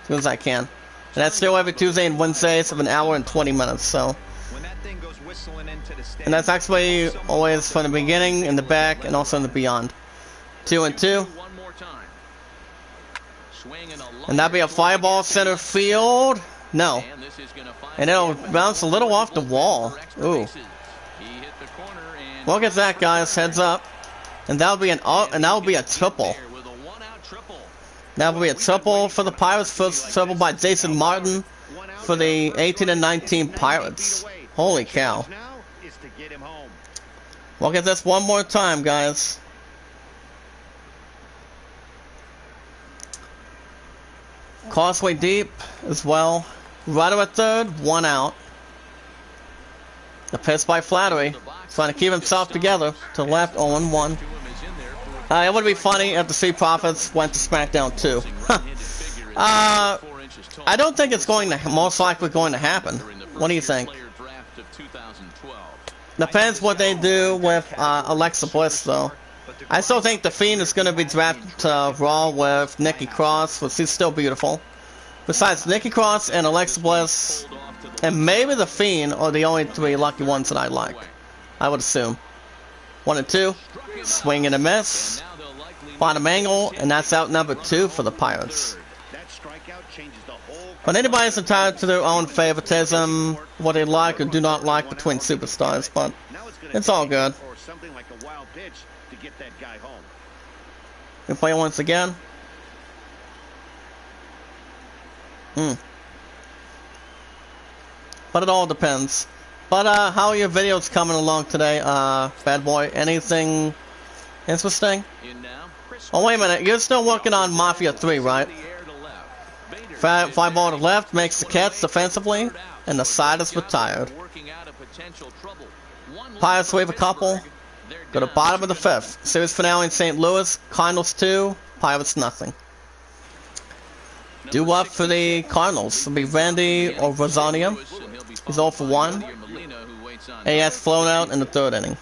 As soon as I can. And that's still every Tuesday and Wednesdays of an hour and 20 minutes, so... And that's actually always from the beginning, in the back, and also in the beyond. 2 and 2. And that'd be a fireball center field. No. And it'll bounce a little off the wall. Ooh. Look at that, guys. Heads up. And that'll be a triple. That'll be a triple for the Pirates. First triple by Jason Martin for the 18 and 19 Pirates. Holy cow. Look at this one more time, guys. Causeway deep as well. Right at third, 1 out. The pitch by Flattery. Trying to keep himself together. To the left, 0-1. It would be funny if the Street Profits went to SmackDown too. I don't think it's most likely going to happen. What do you think? Depends what they do with Alexa Bliss, though. I still think The Fiend is going to be drafted to Raw with Nikki Cross, which is still beautiful. Besides Nikki Cross and Alexa Bliss, and maybe The Fiend are the only 3 lucky ones that I like. I would assume. 1 and 2. Swing and a miss. Bottom angle, and that's out number 2 for the Pirates. But anybody's entitled to their own favoritism, what they like or do not like between superstars, but it's all good. You play once again. But it all depends. But how are your videos coming along today, bad boy? Anything interesting? Oh, wait a minute. You're still working on Mafia 3, right? Fly ball to left makes the catch defensively, and the side is retired. Pirates wave a couple. Go to bottom of the 5th. Series finale in St. Louis. Cardinals 2. Pirates nothing. Due up for the Cardinals. It'll be Randy or Rosario. He's 0 for 1. AS flown out in the 3rd inning.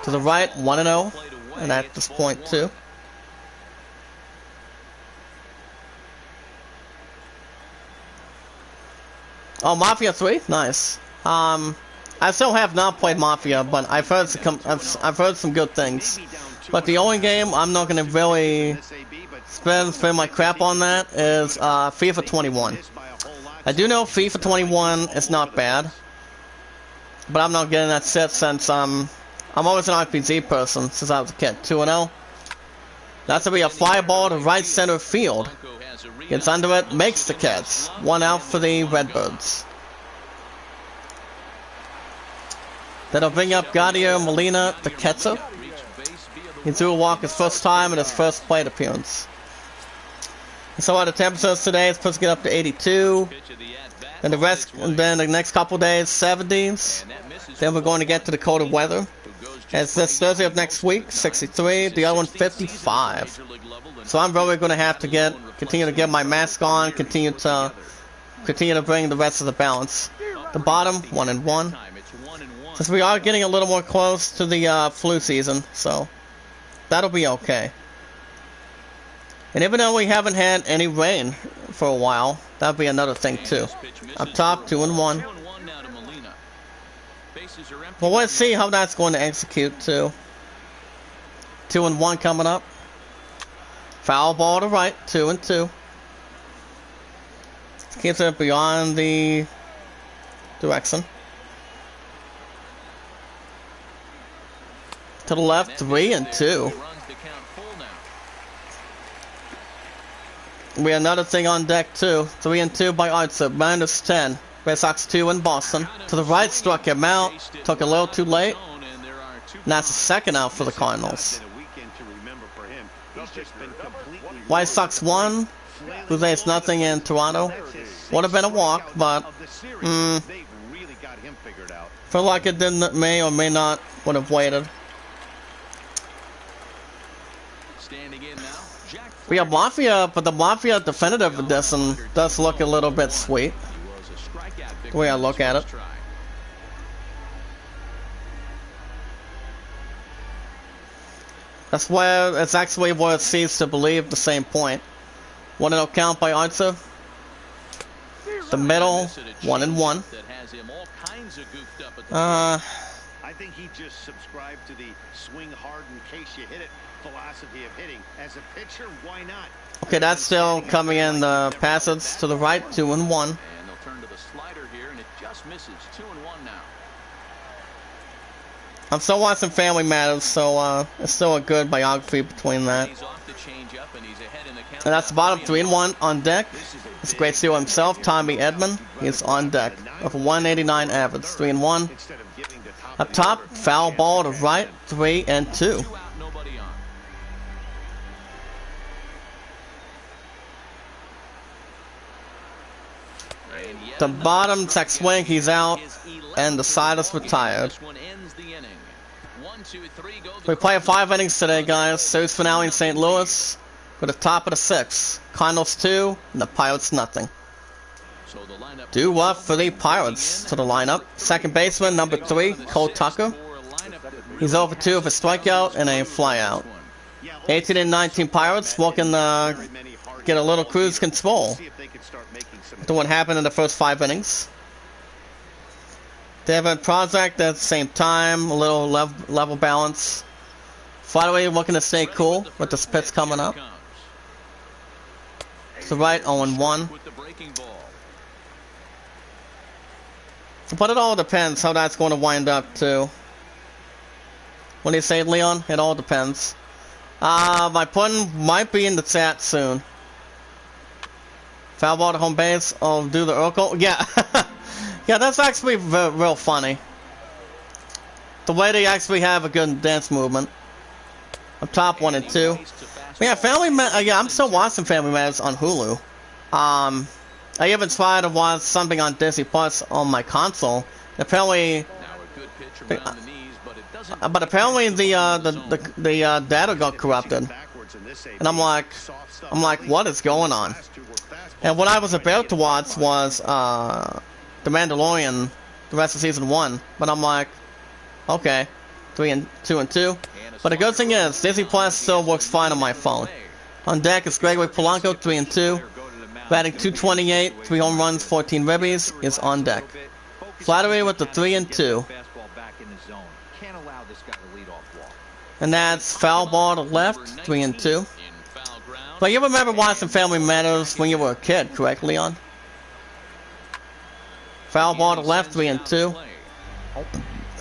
To the right, 1-0. And at this point, 2. Oh, Mafia 3? Nice. I still have not played Mafia, but I've heard some good things. But the only game I'm not going to really spend my crap on that is FIFA 21. I do know FIFA 21 is not bad, but I'm not getting that set since I'm always an RPG person since I was a kid. 2-0. That's going to be a fly ball to right center field. Gets under it, makes the catch. 1 out for the Redbirds. That'll bring up Gadier Molina, the catcher. He drew a walk his first time in his first plate appearance. And so the temperatures today is supposed to get up to 82. And then the next couple days, 70s. Then we're going to get to the colder weather. As this Thursday of next week, 63. The other one, 55. So I'm really going to have to continue to get my mask on, continue to bring the rest of the balance. The bottom, 1 and 1. Since we are getting a little more close to the flu season, so that'll be okay. And even though we haven't had any rain for a while, that'd be another thing too. Up top, 2-1. Well, let's see how that's going to execute too. 2-1 coming up. Foul ball to right, 2-2. Keeps it beyond the direction. To the left, 3-2. We have another thing on deck too. 3-2 by Artsup, -10. Red Sox 2 in Boston. To the right, struck him out. Took a little too late. And that's the second out for the Cardinals. White Sox 1. Blue Jays nothing in Toronto. Would have been a walk, but feel like it didn't, may or may not would have waited. We have Mafia, but the Mafia definitive edition does look a little bit sweet. The way I look at it. That's where it's actually where it seems to believe the same point. 1-0 count by Artsup. The middle, 1-1. I think he just subscribed to the swing hard in case you hit it philosophy of hitting. As a pitcher, why not? Okay, that's still coming in the passes to the right, 2-1. And they'll turn to the slider here, and it just misses. 2-1 now. I'm still watching Family Matters, so it's still a good biography between that. And that's the bottom, 3-1 on deck. It's a great steal himself, Tommy Edman. He's on deck with a 189 average, 3-1. Up top, foul ball to right, 3-2. The bottom, check swing, he's out, and the side is retired. We play 5 innings today, guys. Series finale in St. Louis. For the top of the 6th. Cardinals 2, and the Pirates nothing. Due up for the Pirates to the lineup. Second baseman, number 3, Cole Tucker. He's over 2 with a strikeout and a flyout. 18 and 19 Pirates looking to get a little cruise control to what happened in the first 5 innings. David Prozac at the same time, a little level balance. Finally looking to stay cool with the spits coming up. To the right, 0-1. But it all depends how that's going to wind up too. What do you say, Leon? It all depends. My pun might be in the chat soon. Foul ball to home base. I'll do the Urkel. Yeah. Yeah, that's actually real funny. The way they actually have a good dance movement. Up top, 1 and 2. Yeah, I'm still watching Family Matters on Hulu. I even tried to watch something on Disney Plus on my console. Apparently, but apparently the data got corrupted, and I'm like, what is going on? And what I was about to watch was The Mandalorian, the rest of season 1. But I'm like, okay, 2-2. But the good thing is, Disney Plus still works fine on my phone. On deck is Gregory Polanco, 3-2. Batting .228, 3 home runs, 14 ribbies, is on deck. Flattery with the 3-2. And that's foul ball to left, 3-2. But you remember watching Family Matters when you were a kid, correct, Leon? Foul ball to left, 3-2.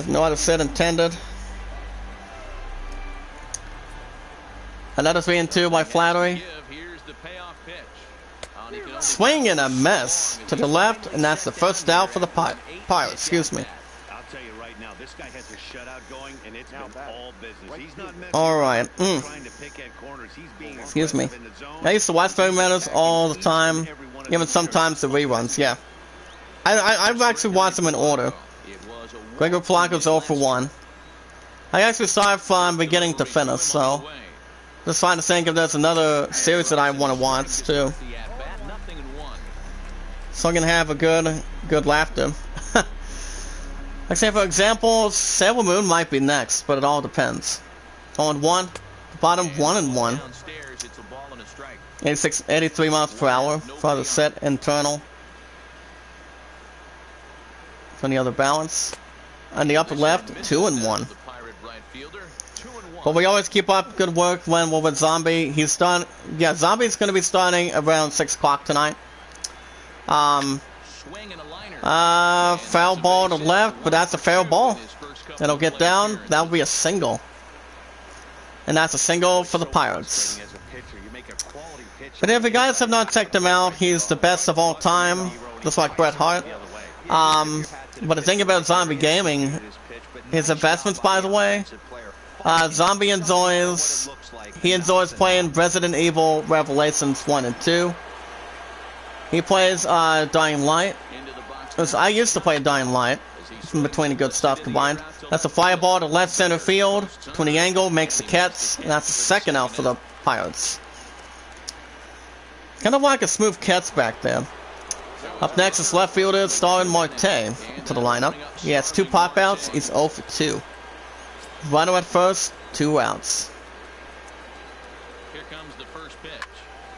No other set intended. Another 3-2 by Flattery. Swing and a miss to the left, and that's the first out for the Pirates. Excuse me. I'll tell you right now, this guy has a shutout going, and it's been all business. He's not all right. trying to pick at corners. He's being excuse me. I used to watch Family Matters all the time, even sometimes the reruns. Yeah, I've actually watched them in order. Gregory Polanco's 0 for 1. I actually started from beginning to finish, so just trying to think if there's another series that I want to watch too. So I'm gonna have a good laughter. Like say for example, Sailor Moon might be next, but it all depends. 0-1, the bottom 1-1. and a strike. 83 miles per hour for the set internal. From the other balance. On the upper left, 2-1. The Pirate right fielder, 2-1. But we always keep up good work when we're with Zombie. He's done. Yeah, Zombie's going to be starting around 6 o'clock tonight. Swing and a liner. Foul ball to left, but that's a fair ball. It'll get down. That'll be a single. And that's a single for the Pirates. But if you guys have not checked him out, he's the best of all time, just like Bret Hart. But the thing about Zombie Gaming, his investments, by the way, Zombie enjoys playing Resident Evil Revelations 1 and 2. He plays Dying Light. I used to play Dying Light, in between the good stuff combined. That's a fly ball to left center field, between the angle, makes the catch, and that's the second out for the Pirates. Kind of like a smooth catch back there. Up next is left fielder Starlin Marte to the lineup. He has 2 pop outs. He's 0 for 2. Runner at first, 2 outs. Here comes the first pitch.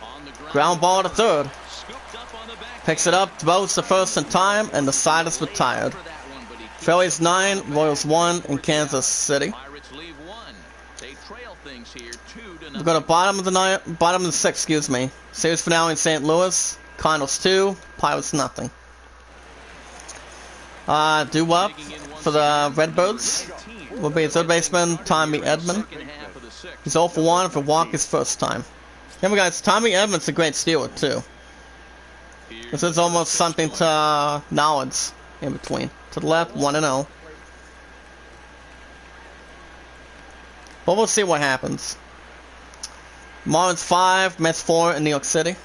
On the Ground ball to third. Scooped up on the back. Picks it up, throws the first in time, and the side is retired. Phillies 9, Royals 1 in Kansas City. Pirates leave 1. They trail things here 2-0. We go to bottom of the 6th, excuse me. Series finale in St. Louis. Cardinals 2, Pirates nothing. Due up for the Redbirds will be third baseman Tommy Edman. He's 0 for 1 for Walker's first time. Remember guys, Tommy Edman's a great stealer too. This is almost something to knowledge in between. To the left, 1-0. But we'll see what happens. Marlins 5, Mets 4 in New York City.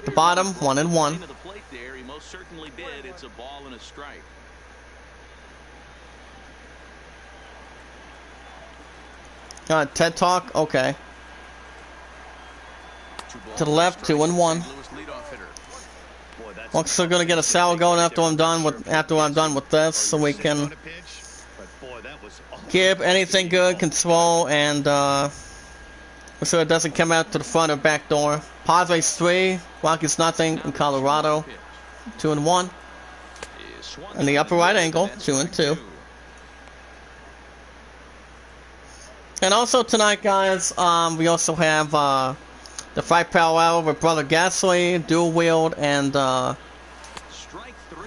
The bottom, 1-1. The plate there, he most certainly did. It's a ball and a strike. TED Talk, okay. To the left, 2-1. Looks like we're gonna get a sour going after I'm done with this, so we can give anything good control and so it doesn't come out to the front or back door. Padres 3, Rockies nothing in Colorado, 2-1. In the upper right angle, 2-2. And also tonight, guys, we also have the Fight Power Hour with Brother Gasly, dual wield, and the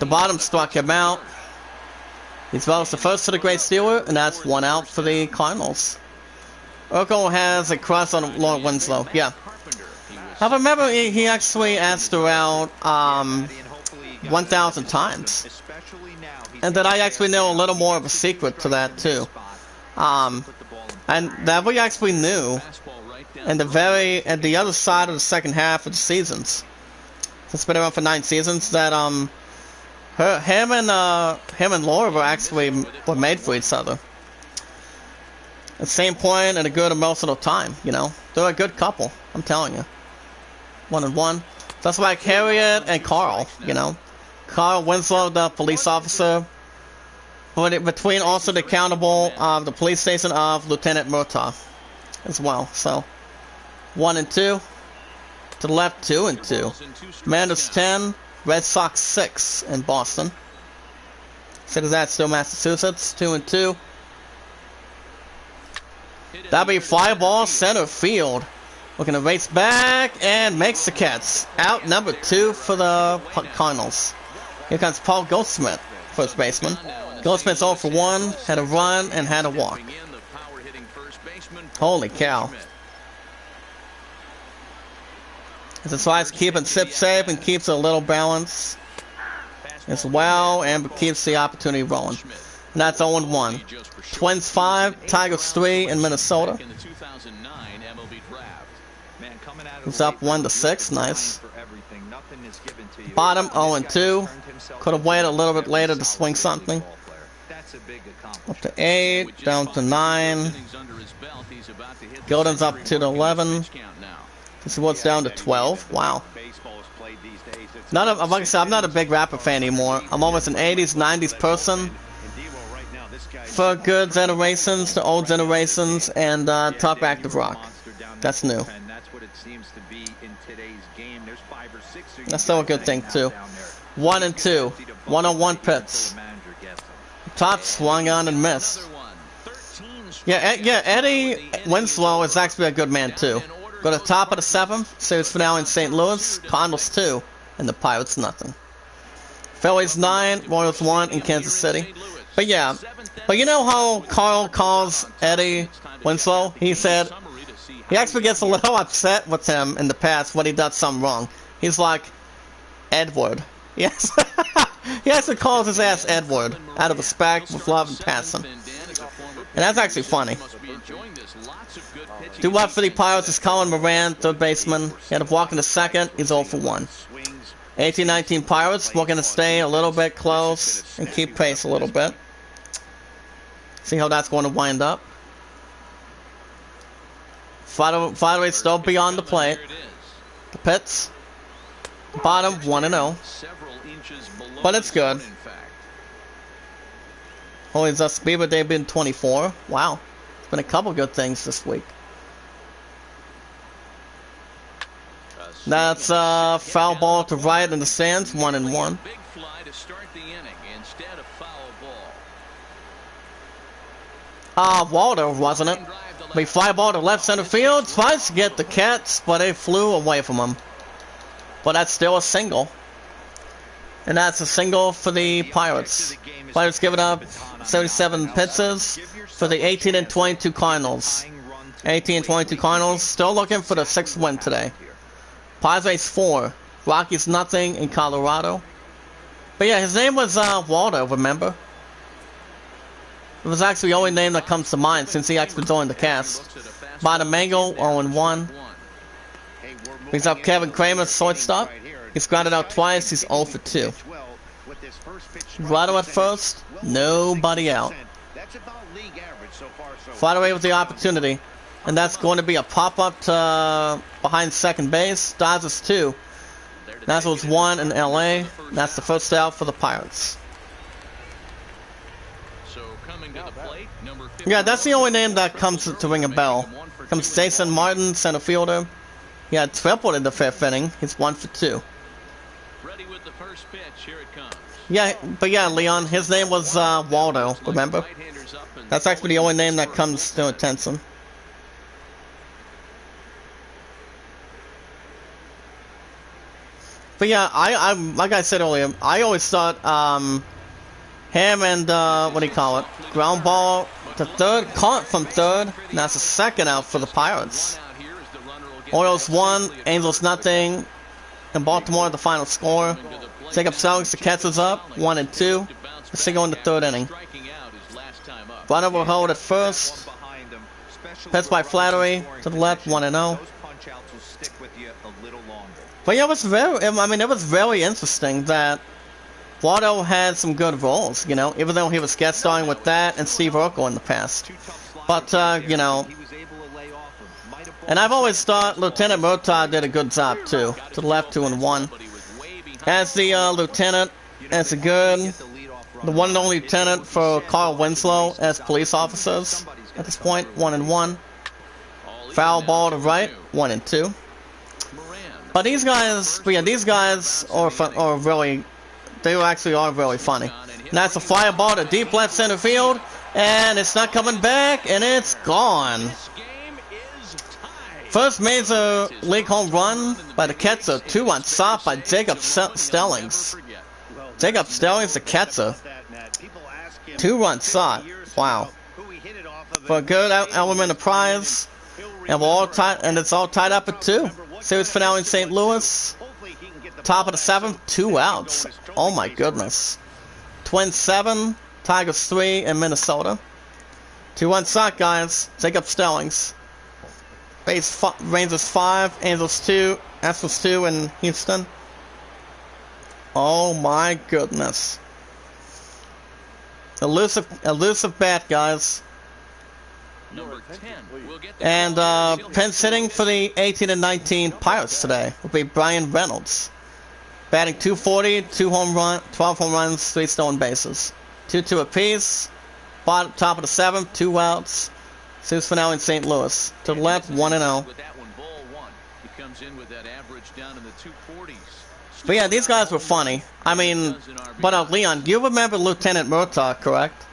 bottom struck him out. He's well the first to the Great Stealer, and that's 1 out for the Cardinals. Urkel has a crush on Lord Winslow, yeah. I remember he actually asked her out 1,000 times. And that I actually know a little more of a secret to that too. And that we actually knew at the other side of the second half of the seasons. It's been around for 9 seasons that him and Laura were made for each other. At the same point and a good emotional time, you know. They're a good couple, I'm telling you. 1-1. That's like Harriet and Carl, you know. Carl Winslow, the police officer, between also the accountable of the police station of Lieutenant Murtaugh as well. So 1-2. To the left, 2-2. Commanders 10, Red Sox 6 in Boston. City that's still Massachusetts, 2-2. That'll be fly ball center field. Looking to race back and makes the catch. Out number 2 for the Cardinals. Here comes Paul Goldschmidt, first baseman. Goldschmidt's 0 for 1, had a run and had a walk. Holy cow. As it tries to keep it safe and keeps a little balance as well and keeps the opportunity rolling. And that's 0-1. Twins 5, Tigers 3 in Minnesota. It's up 1-6, nice. Bottom 0-2. Could have waited a little bit later to swing something. Up to 8, down to 9. Gilden's up to 11. This is what's down to 12. Wow. Like I said, I'm not a big rapper fan anymore. I'm almost an 80s, 90s person. For good generations to old generations and top active rock. That's new. And that's what it seems to be in today's game. There's 5 or 6. That's still a good thing too. 1 and 2. 1-on-1 pits. Top swung on and missed. Yeah, Eddie Winslow is actually a good man too. Go to the top of the 7th, series finale in St. Louis, Cardinals 2, and the Pirates nothing. Phillies 9, Royals 1 in Kansas City. But yeah, but you know how Carl calls Eddie Winslow? He said he actually gets a little upset with him in the past when he does something wrong. He's like, Edward. Yes. He actually calls his ass Edward out of respect, with love, and passion. And that's actually funny. Due left for the Pirates is Colin Moran, third baseman. He had to walk in the second. He's 0 for 1. 18-19 Pirates looking to stay a little bit close and keep pace a little bit. See how that's going to wind up. Flaherty still beyond the plate. The pits. Bottom 1-0. But it's good. Holy Zus Beaver debuted in 24. Wow. It's been a couple good things this week. That's foul ball to right in the stands, 1-1. Walter, wasn't it? We fly ball to left center field, tries to get the Cats, but they flew away from him. But that's still a single. And that's a single for the Pirates. Pirates giving up 77 pitches for the 18-22 Cardinals. 18-22 Cardinals still looking for the 6th win today. Padres 4, Rockies nothing in Colorado. But yeah, his name was Walter, remember? It was actually the only name that comes to mind since he actually joined the cast. Bottom angle, 0-1. Brings up Kevin Kramer, shortstop. He's grounded out twice, he's 0 for 2. Rado at first, nobody out. Flat away with the opportunity. And that's going to be a pop-up to behind second base. Dodgers 2. Nationals 1 in LA. That's the first out for the Pirates. Yeah, that's the only name that comes to ring a bell. Comes Jason Martin, center fielder. He had tripled in the 5th inning. He's 1 for 2. Yeah, but yeah, Leon, his name was Waldo, remember? That's actually the only name that comes to attention. But yeah, I like I said earlier, I always thought him and what do you call it? Ground ball to third, caught from third, and that's the 2nd out for the Pirates. Orioles 1, Angels nothing, and Baltimore the final score. Jacob Stallings, the catcher's up, 1-2. The single in the 3rd inning. Runner will hold at first. Pitch by Flaherty to the left, 1-0. But yeah, it was very interesting that Waldo had some good roles, you know, even though he was guest starring with that and Steve Urkel in the past. But, you know, and I've always thought Lieutenant Murtaugh did a good job, too. To the left, 2-1. As the lieutenant, as a good, the one and only lieutenant for Carl Winslow as police officers. At this point, 1-1. Foul ball to right, 1-2. But these guys, are really, they actually are really funny. And that's a fly ball to deep left center field, and it's not coming back, and it's gone. First major league home run by the catcher, 2-1 stop by Jacob Stallings. Jacob Stallings, the catcher. 2-run shot. Wow. For a good element of prize, and it's all tied up at 2. Series finale in St. Louis. Top of the 7th, 2 outs. Oh my goodness. Twins 7, Tigers 3 in Minnesota. 2-1 shot, guys. Jacob Stallings. Rangers 5, Angels 2, Astros 2 in Houston. Oh my goodness. Elusive bat, guys. And pin sitting for the 18-19 Pirates today will be Brian Reynolds. Batting .240, 12 home runs, 3 stolen bases. 2-2 apiece. Top of the 7th, 2 outs. Series finale in St. Louis. To the left, 1-0. comes in with that average down in the 240s. But yeah, these guys were funny. I mean, but Leon, you remember Lieutenant Murtaugh, correct?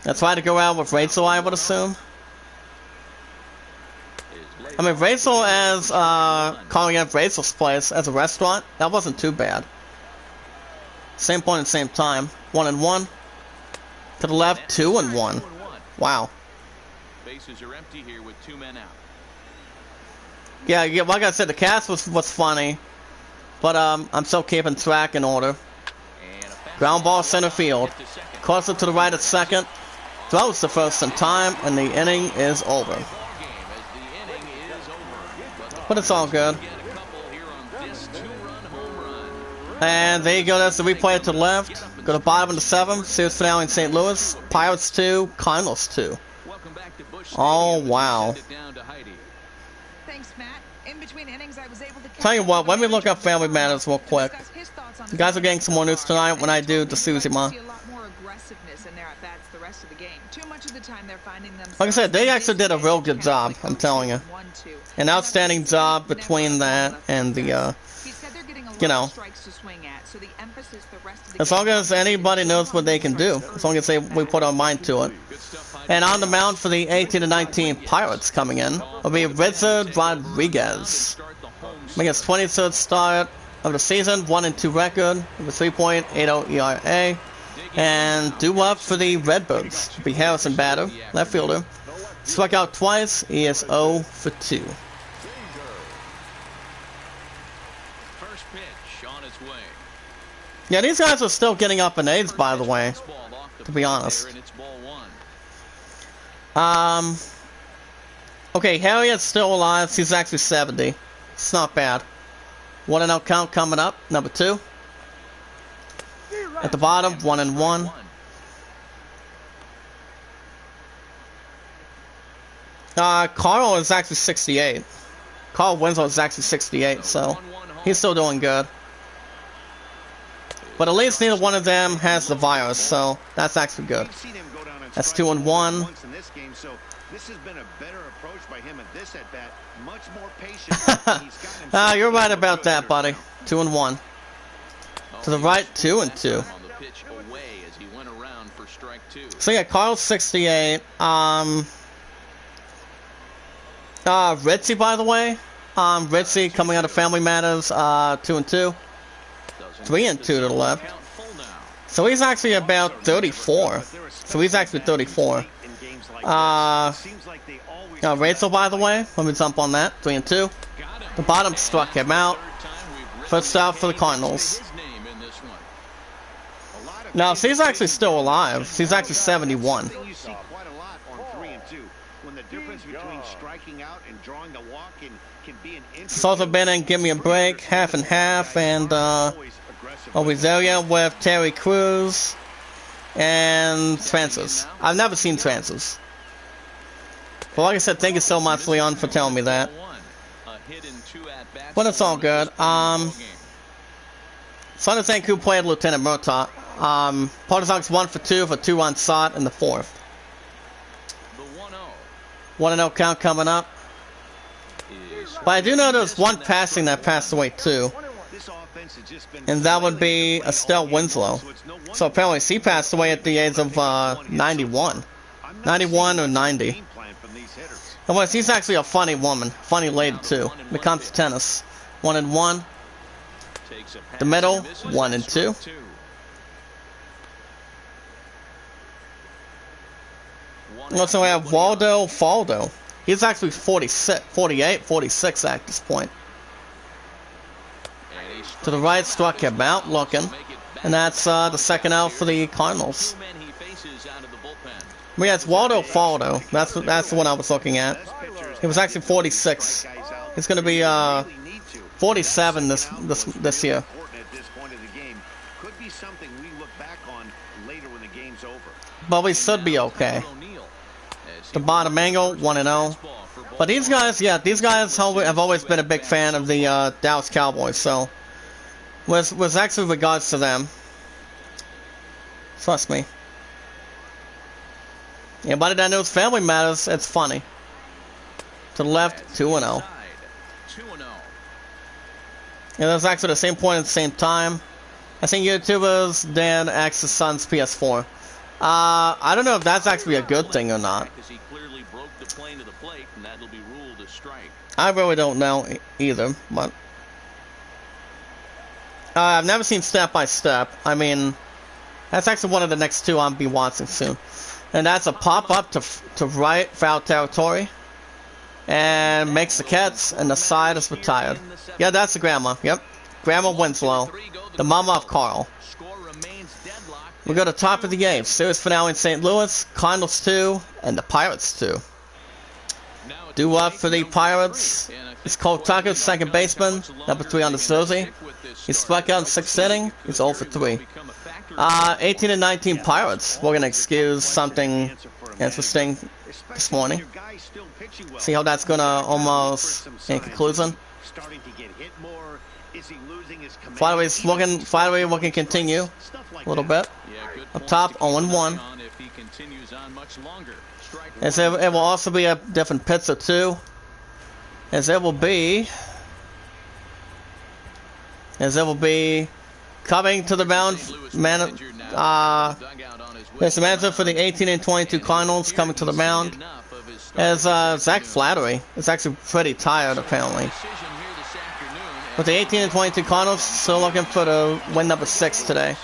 That's why to go out with Rachel, I would assume. I mean, Rachel as, calling out Rachel's place as a restaurant, that wasn't too bad. Same point at same time. 1-1. To the left, 2-1. Wow. Bases are empty here with 2 men out. Yeah, like I said, the cast was funny. But, I'm still keeping track in order. Ground ball center field. Closer to the right at second. Throws the first in time, and the inning is over. But it's all good. And there you go, that's the replay to the left. Go to bottom of the 7th, series finale in St. Louis. Pirates 2, Cardinals 2. Oh, wow. Thanks, Matt. In between innings, I was able to Tell you what, let me look up Family Matters real quick. You guys are getting some more news tonight when I do the Susie Ma. Like I said, they actually did a real good job, I'm telling you. An outstanding job between that and the, you know, as long as anybody knows what they can do, as long as we put our mind to it. And on the mound for the 18-19 Pirates coming in will be Richard Rodriguez. Making his 23rd start of the season, 1-2 record with 3.80 ERA. And due up for the Redbirds will be Harrison Bader, left fielder. Struck out twice, he is 0 for 2. First pitch on its way. Yeah, these guys are still getting up in age, by the way, to be honest. Okay, Harriet's still alive. He's actually 70. It's not bad. 1-0 count coming up, number 2. At the bottom, 1-1. Carl is actually 68. Carl Winslow is actually 68, so he's still doing good. But at least neither one of them has the virus, so that's actually good. That's 2-1. This has been a better approach by him at this at bat. Much more patient. You're right about that, buddy. 2-1. To the right, 2-2. So yeah, Carl's 68. Ritzy, by the way. Ritzy coming out of Family Matters, 2-2. 3-2 to the left. So he's actually about 34. So he's actually 34. Rachel, by the way, let me jump on that. 3-2. The bottom struck him out. First out for the Cardinals. Now, she's actually still alive. She's actually 71. She's also been in Give Me a Break, Half and Half, and Ovizelia with Terry Crews, and Francis. I've never seen Francis. But like I said, thank you so much, Leon, for telling me that. But it's all good. So to thank who played Lieutenant Murtaugh. Partizans 1 for 2 for 2-run shot in the 4th. 1-0 count coming up. But I do know there's one passing that passed away too. And that would be Estelle Winslow. So apparently she passed away at the age of 91. 91 or 90. Anyways, she's actually a funny woman. Funny lady too. When it comes to tennis. 1-1. The middle, 1-2. We also have Waldo Faldo. He's actually 46, 48, 46 at this point. To the right, struck him out, looking. And that's the second out for the Cardinals. Yeah, it's Waldo Faldo. That's the one I was looking at. He was actually 46. He's going to be 47 this year. But we should be okay. The bottom angle, 1-0. But these guys, yeah, these guys have always been a big fan of the Dallas Cowboys, so was actually regards to them. Trust me. Anybody that knows Family Matters, it's funny. To the left, 2-0. 2-0. Yeah, that's actually the same point at the same time. I think YouTubers then X's son's PS4. I don't know if that's actually a good thing or not. He clearly broke the plane to the plate, and that'll be ruled a strike. I really don't know either, but I've never seen Step by Step. I mean, that's actually one of the next two I'll be watching soon. And that's a pop-up to right, foul territory. And makes the catch, and the side is retired. Yeah, that's the grandma. Yep. Grandma Winslow, the mama of Carl. We go to top of the game. Series finale in St. Louis, Cardinals 2, and the Pirates 2. Due up for the Pirates. It's Cole Tucker, second baseman, number 3 on the jersey. He struck out in 6th inning. He's 0 for 3. 18 and 19 Pirates. We're gonna excuse something interesting this morning. See how that's gonna almost in conclusion. Finally, we can continue a little bit. Up top, 0-1. As it will also be a different pitcher too. As it will be coming to the mound, there's the manager for the 18 and 22 Cardinals coming to the mound. As Zach Flattery is actually pretty tired apparently. But the 18 and 22 Cardinals still looking for the win number 6 today.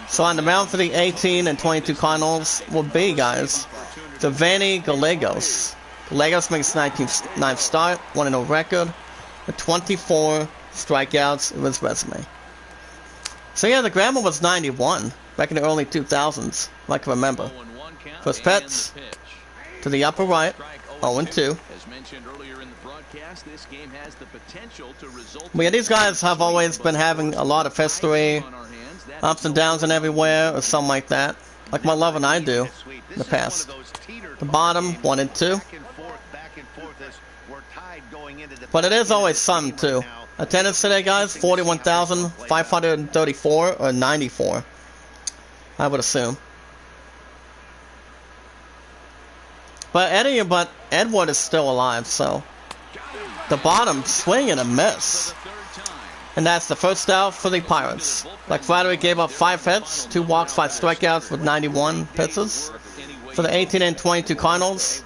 So on the mound for the 18 and 22 Cardinals will be, guys, Giovanni Gallegos. Gallegos makes 9th start, 1-0 record, with 24 strikeouts in his resume. So yeah, the grandma was 91 back in the early 2000s, if I can remember. First pitch to the upper right, 0-2. But yeah, these guys have always been having a lot of history, ups and downs and everywhere, or something like that. Like my love and I do in the past. The bottom, 1-2. But it is always something too. Attendance today, guys, 41,534 or 94. I would assume. But Edward is still alive, so the bottom, swing and a miss. And that's the first out for the Pirates. Like Flattery gave up 5 hits, 2 walks, 5 strikeouts with 91 pitches. For the 18 and 22 Cardinals,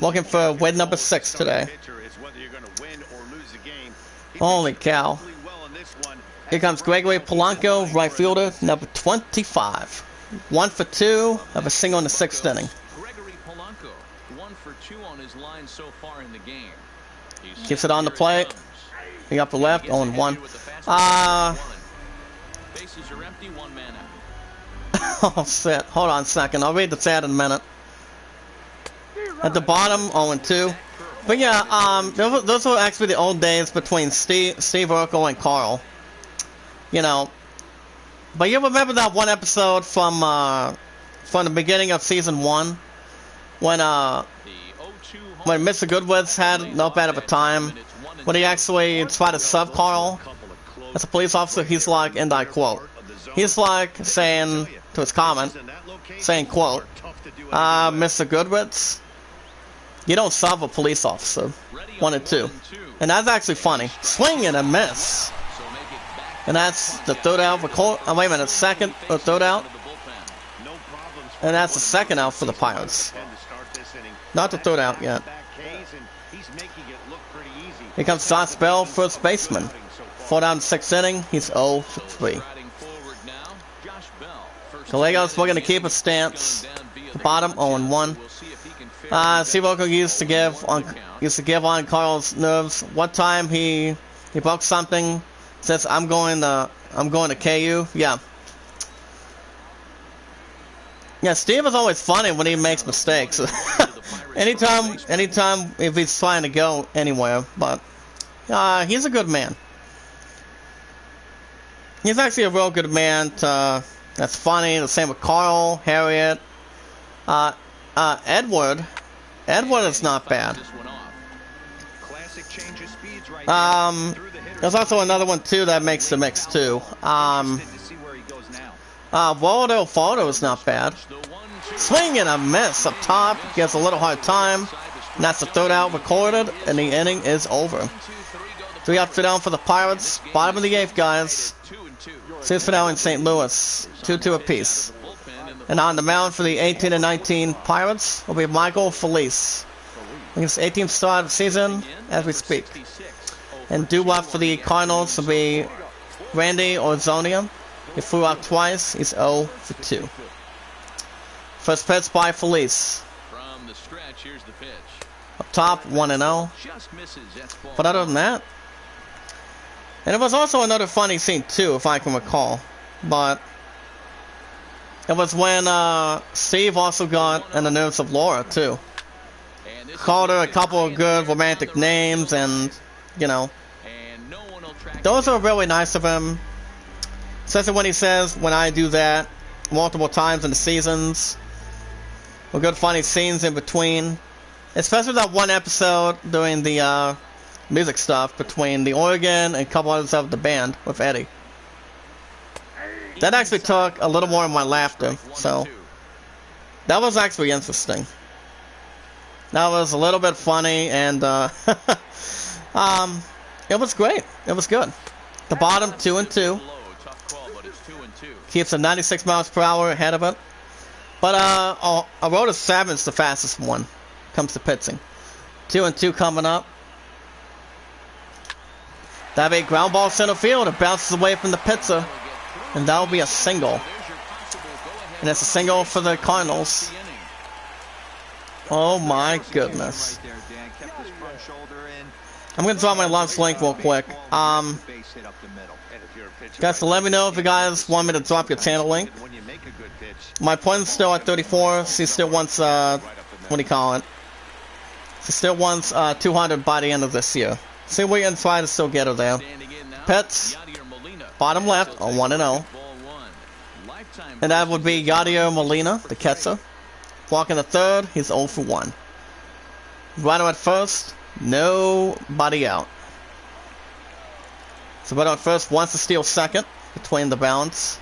looking for win number 6 today. Holy cow. Here comes Gregory Polanco, right fielder, number 25. 1 for 2 of a single in the 6th inning. Gregory Polanco, 1 for 2 on his line so far in the game. Keeps it on the plate. The upper left, 0-1. Bases are empty, 1 man out. Oh shit, hold on a second, I'll read the chat in a minute. At the bottom, 0-2. But yeah, those were actually the old days between Steve Urkel and Carl. You know. But you remember that one episode from the beginning of season 1? When Mr. Goodwitz had no bad of a time. When he actually tried to sub Carl as a police officer, he's like, and I quote, he's like saying to his comment, saying, quote, Mr. Goodwitz, you don't sub a police officer. 1-2. And that's actually funny. Swing and a miss. And that's the third out for Cole. Oh, wait a minute, second or third out. And that's the second out for the Pirates. Not the third out yet. Here comes Josh Bell, first baseman. 4 down, 6th inning. He's 0 for 3. Gallegos, we're going to keep a stance. Bottom, 0-1. Steve Urkel used to give on Carl's nerves. One time he broke something. Says I'm going to KU. Yeah. Yeah, Steve is always funny when he makes mistakes. anytime if he's trying to go anywhere, but he's a good man. He's actually a real good man. That's funny. The same with Carl, Harriet, Edward. Edward is not bad. There's also another one too that makes the mix too. Waldo Faldo is not bad. Swing and a miss up top. Gets a little hard time. And that's the third out recorded, and the inning is over. 3 up, 2 down for the Pirates. Bottom of the 8th, guys. Series finale in St. Louis. 2-2 apiece. And on the mound for the 18 and 19 Pirates will be Michael Felice. Against 18th start of the season as we speak. And due up for the Cardinals will be Randy Orzonia. He flew out twice. He's 0 for 2. First pitch by Felice. From the stretch, here's the pitch. Up top, 1-0. But other than that, and it was also another funny scene too, if I can recall. But it was when Steve also got on the nerves of Laura too. Called her a couple of good romantic names, and you know, those are really nice of him. Especially when he says, "When I do that," multiple times in the seasons. With good funny scenes in between. Especially that one episode during the music stuff between the organ and a couple others of the band with Eddie. That actually took a little more of my laughter, so that was actually interesting. That was a little bit funny, and it was great. It was good. The bottom, 2-2. Keeps a 96 miles per hour ahead of it. But a road of 7 is the fastest one. Comes to pitching. 2-2 coming up. That'll be a ground ball center field. It bounces away from the pitcher. And that'll be a single. And it's a single for the Cardinals. Oh my goodness. I'm going to draw my launch link real quick. Guys, so let me know if you guys want me to drop your channel link. My point's still at 34. She still wants, what do you call it? She still wants 200 by the end of this year. See if we can try to still get her there. Pets, bottom left, a 1-0. And that would be Yadier Molina, the catcher. Walking the third, he's 0 for 1. Runner at first, nobody out. So runner at first wants to steal second between the bounds.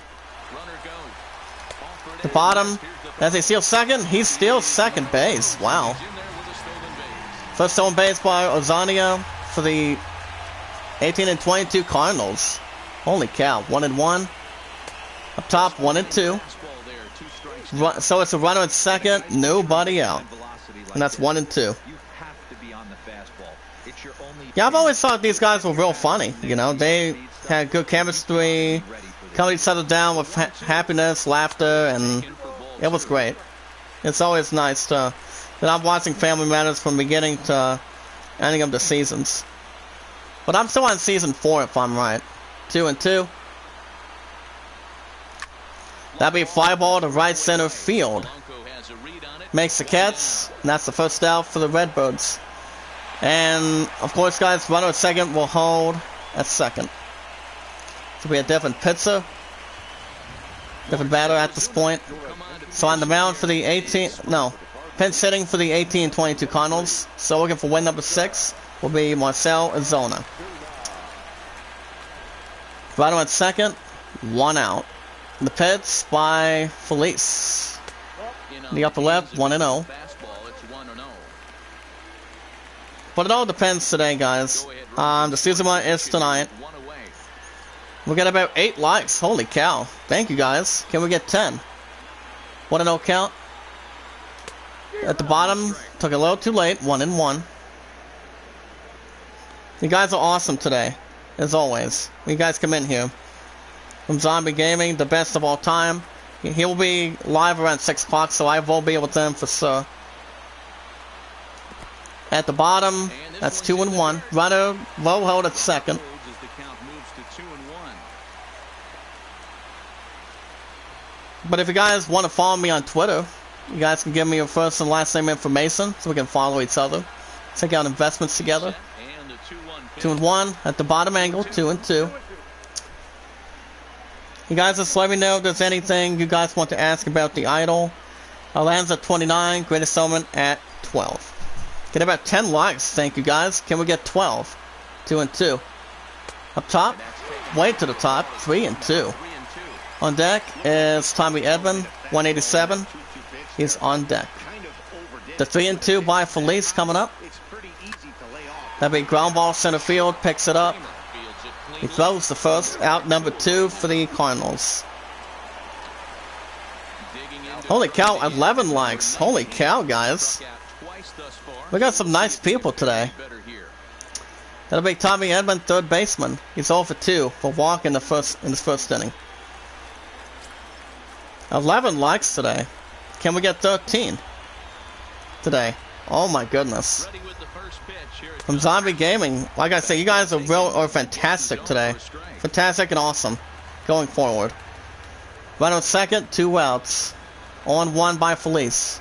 The bottom, as he steals second, he steals second base. Wow. First stolen base by Ozania for the 18 and 22 Cardinals. Holy cow, 1-1. Up top, 1-2. So it's a runner at second, nobody out. And that's 1-2. Yeah, I've always thought these guys were real funny. You know, they had good chemistry, calmed each other down with happiness, laughter, and it was great. It's always nice that I'm watching Family Matters from beginning to ending of the seasons. But I'm still on season 4 if I'm right. 2-2. That'd be a fly ball to right center field. Makes the catch, and that's the first out for the Redbirds. And, of course, guys, runner at second will hold at second. So we have different pitcher, different batter at this point. So on the mound for the 18, no, pinch hitting for the 18-22 Cardinals. So looking for win number 6 will be Marcel Azona. Runner at second, 1 out. The pitch by Felice. In the upper left, 1-0. But it all depends today, guys. The season one is tonight. We'll get about 8 likes. Holy cow. Thank you, guys. Can we get 10? 1-0 count. At the bottom, took a little too late. 1-1. You guys are awesome today, as always. You guys come in here. From Zombie Gaming, the best of all time. He'll be live around 6 o'clock, so I will be with them for sure. At the bottom, that's 2-1. Runner low held at second. But if you guys want to follow me on Twitter, you guys can give me your first and last name information so we can follow each other. Check out investments together. 2-1 at the bottom angle, 2-2. You guys just let me know if there's anything you guys want to ask about the idol. Lands at 29, greatest summon at 12. Get about 10 likes, thank you guys. Can we get 12? 2-2. Up top, way to the top, 3-2. On deck is Tommy Edmond, 187. He's on deck. The 3-2 by Felice coming up. That'd be ground ball center field, picks it up. He throws the first, out number 2 for the Cardinals. Holy cow, 11 likes. Holy cow, guys. We got some nice people today. That'll be Tommy Edman, third baseman. He's 0 for 2 for walk in his first inning. 11 likes today. Can we get 13 today? Oh my goodness. From Zombie Gaming, like I say, you guys are fantastic today. Fantastic and awesome going forward. Runner second, 2 outs. On 1 by Felice.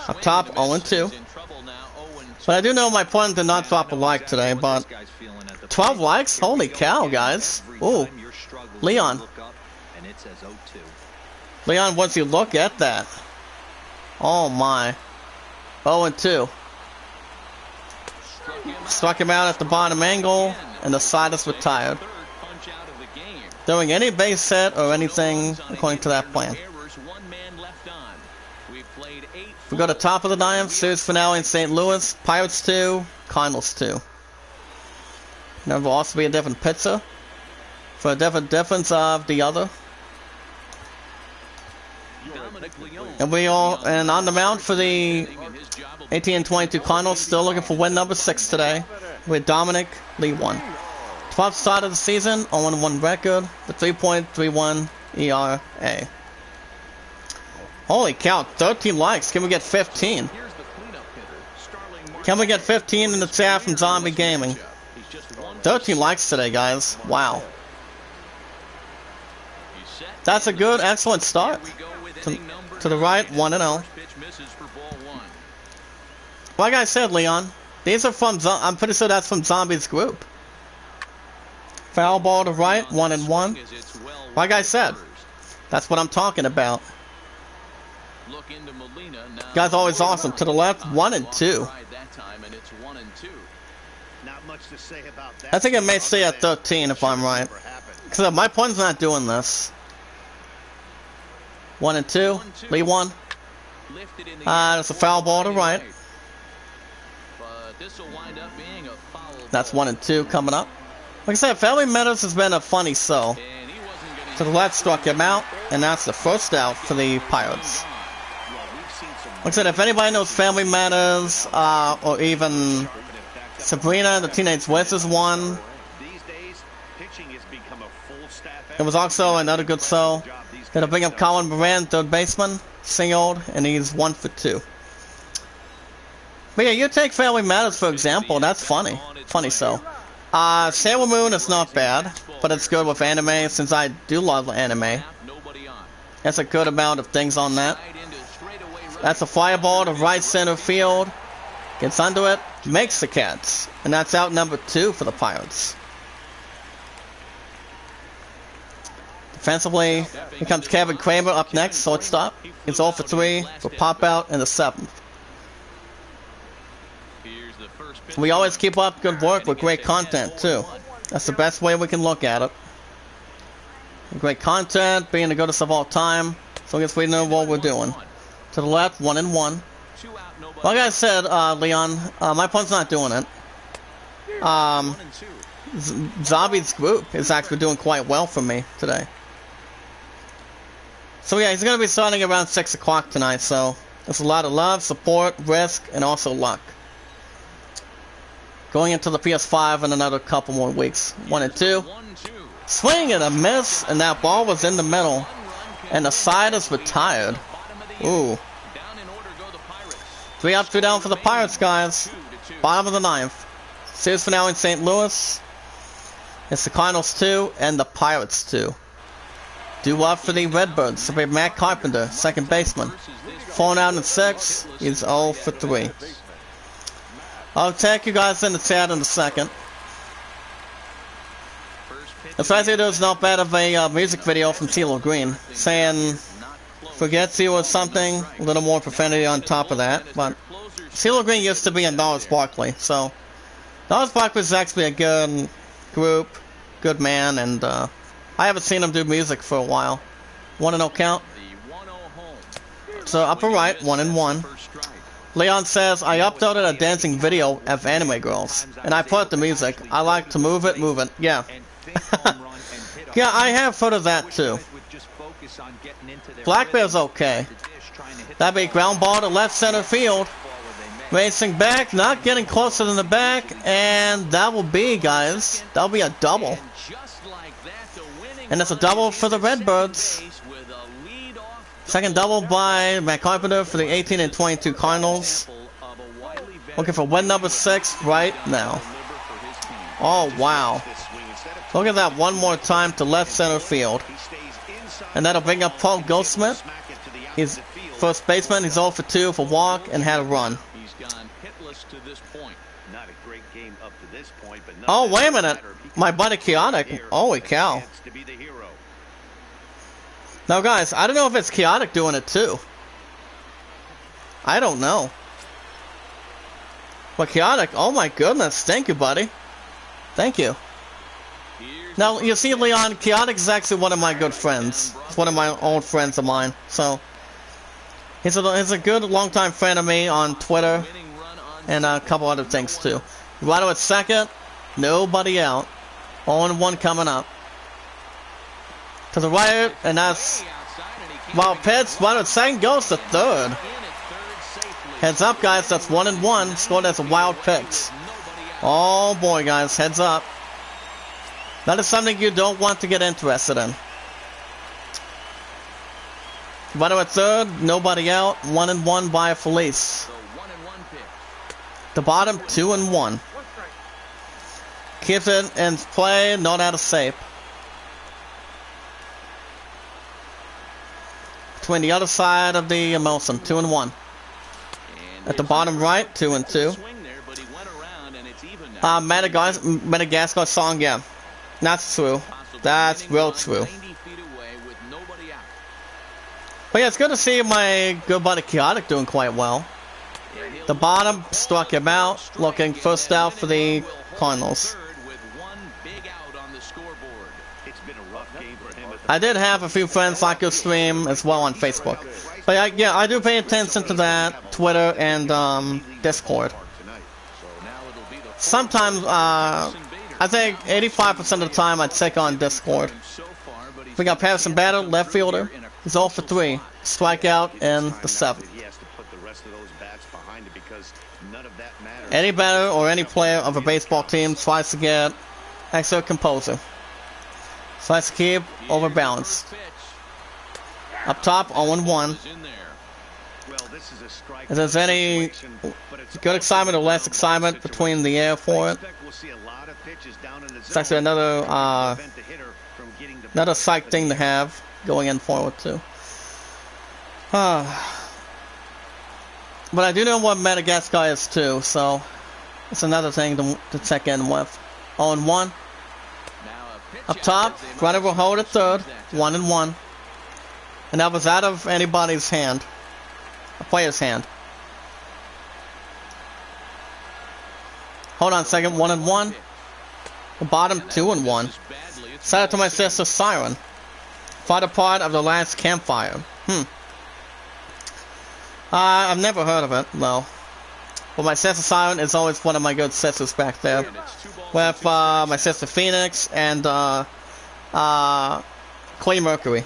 Up top, 0-2. But I do know my opponent did not drop a like today, but 12 likes? Holy cow, guys. Ooh. Leon. Leon, once you look at that. Oh my. 0-2. Struck him out at the bottom angle, and the side is retired. Doing any base set or anything according to that plan. We go to top of the 9th, series finale in St. Louis, Pirates 2, Cardinals 2. There will also be a different pitcher for a different difference of the other. And on the mound for the 18-22 Cardinals, still looking for win number 6 today with Dominic Lee 1. 12th start of the season, 0-1 record, the 3.31 ERA. Holy cow, 13 likes. Can we get 15? Can we get 15 in the chat from Zombie Gaming? 13 likes today, guys. Wow. That's a good, excellent start. To the right, 1-0. Like I said, Leon, these are from, I'm pretty sure that's from Zombie's group. Foul ball to right, 1-1. Like I said, that's what I'm talking about. Guy's always awesome. To the left, 1-2. I think it may stay at 13 if I'm right. Because my pun's not doing this. 1-2. Lee 1. That's a foul ball to right. That's 1-2 coming up. Like I said, Family Meadows has been a funny so. To the left, struck him out, and that's the first out for the Pirates. Like I said, if anybody knows Family Matters, or even Sabrina, the Teenage Wizards one, it was also another good so. Gonna bring up Colin Moran, third baseman, singled, and he's 1 for 2. But yeah, you take Family Matters for example, that's funny. Funny so. Sailor Moon is not bad, but it's good with anime since I do love anime. That's a good amount of things on that. That's a fly ball to right center field. Gets under it, makes the catch. And that's out number 2 for the Pirates. Defensively, here comes Kevin Kramer up next, shortstop. He's 0 for 3 for pop out in the 7th. We always keep up good work with great content too. That's the best way we can look at it. Great content, being the greatest of all time. So I guess we know what we're doing. To the left, 1-1. Like I said, Leon, my pun's not doing it. Zombie's group is actually doing quite well for me today. So yeah, he's going to be starting around 6 o'clock tonight, so there's a lot of love, support, risk, and also luck. Going into the PS5 in another couple more weeks. 1-2. Swing and a miss, and that ball was in the middle. And the side is retired. Ooh. 3 up, 2 down for the Pirates, guys. Bottom of the 9th. Series finale in St. Louis. It's the Cardinals 2 and the Pirates 2. Due up for the Redbirds. So we have Matt Carpenter, second baseman. 4 out in 6. He's 0 for 3. I'll take you guys in the chat in a second. As I say, there's not bad of a music video from CeeLo Green saying forgets you or something, a little more profanity on top of that. But CeeLo Green used to be in Gnarls Barkley, so Gnarls Barkley is actually a good group, good man, and I haven't seen him do music for a while. 1-0 count. So upper right, 1-1. Leon says, I uploaded a dancing video of anime girls, and I put the music. I like to move it. Yeah. Yeah, I have heard of that too. Black Bear's okay. That'd be ground ball to left center field. Racing back, not getting closer than the back, and that will be, guys, that'll be a double. And it's a double for the Redbirds. Second double by Matt Carpenter for the 18 and 22 Cardinals. Looking for win number 6 right now. Oh, wow. Look at that one more time to left center field. And that'll bring up Paul Goldsmith. He's first baseman. He's 0 for 2 for walk and had a run. Oh, wait a minute. My buddy Chaotic. Holy cow. Now, guys, I don't know if it's Chaotic doing it too. I don't know. But Chaotic, oh my goodness. Thank you, buddy. Thank you. Now, you see, Leon, Chaotic is actually one of my good friends. It's one of my old friends of mine. So, he's a good longtime friend of me on Twitter. And a couple other things, too. Right at second. Nobody out. 0-1 coming up. To the right, and that's wild pitch. Right at second, goes to third. Heads up, guys. That's 1-1. Scored as a wild pitch. Oh boy, guys. Heads up. That is something you don't want to get interested in. Right at third, nobody out. 1-1 by Felice. The bottom, 2-1. Keeps it in play, not out of shape. Between the other side of the Emulsion, 2-1. At the bottom right, 2-2. Madagascar song, yeah. That's true. That's real true. But yeah, it's good to see my good buddy Chaotic doing quite well. The bottom struck him out, looking first out for the Cardinals. I did have a few friends like your stream as well on Facebook. But yeah, I do pay attention to that, Twitter and Discord. Sometimes, I think 85% of the time I check on Discord. We got Patterson Batter, left fielder. He's 0 for 3. Strikeout in the 7th. Any batter or any player of a baseball team tries to get extra composure. Tries to keep overbalanced. Up top, 0-1. If there's any good excitement or less excitement between the air for it, it's actually another psych thing to have going in forward too. But I do know what Madagascar is too, so it's another thing to check in with. 0-1. Up top, runner will hold at third, 1-1. And that was out of anybody's hand. A player's hand. Hold on a second, 1-1. The bottom, 2-1. Shout out to my sister Siren. Fought a part of the last campfire. I've never heard of it, though. But my sister Siren is always one of my good sisters back there. With my sister Phoenix and Clay Mercury.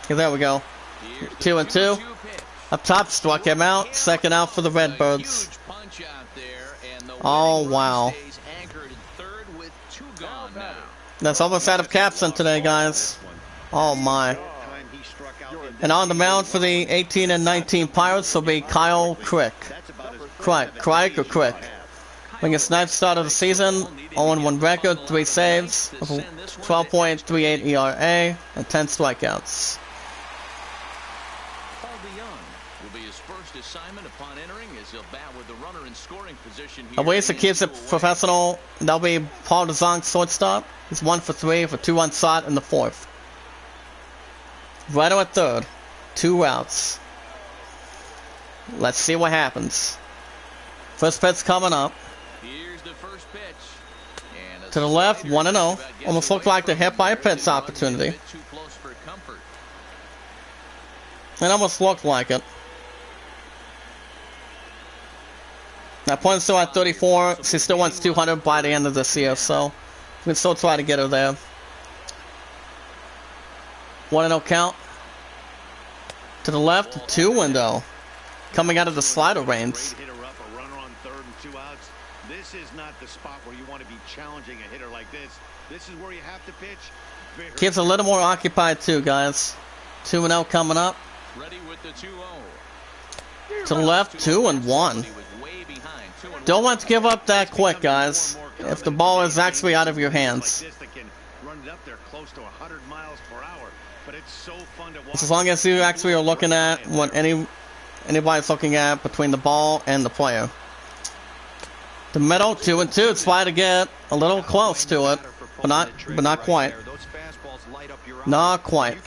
Okay, there we go. 2-2. Up top, struck him out. Second out for the Redbirds. Oh, wow. That's almost out of Capson today, guys. Oh, my. And on the mound for the 18 and 19 Pirates will be Kyle Crick. Crick or Crick. When his ninth start of the season, 0-1 record, 3 saves, 12.38 ERA, and 10 strikeouts. A ways that keeps it professional, that'll be Paul DeZong, shortstop. He's 1 for 3 for 2 shot in the 4th. Righto at third. 2 outs. Let's see what happens. First pitch coming up. Here's the first pitch. And To the left, 1-0. Almost looked like the hit by a pitch opportunity. It almost looked like it. Now, points still at 34. She still wants 200 by the end of this year, so we can still try to get her there. 1-0 count. To the left, 2-0. Coming out of the slider range. This is not the spot where you want to be challenging a hitter like this. This is where you have to pitch. Keeps a little more occupied too, guys. 2-0 coming up. Ready with the 2-0. To the left, 2-1. Don't want to give up that quick, guys. If the ball is actually out of your hands. As long as you actually are looking at what anybody's looking at between the ball and the player. The middle, 2-2. It's try to get a little close to it, but not quite. Not quite.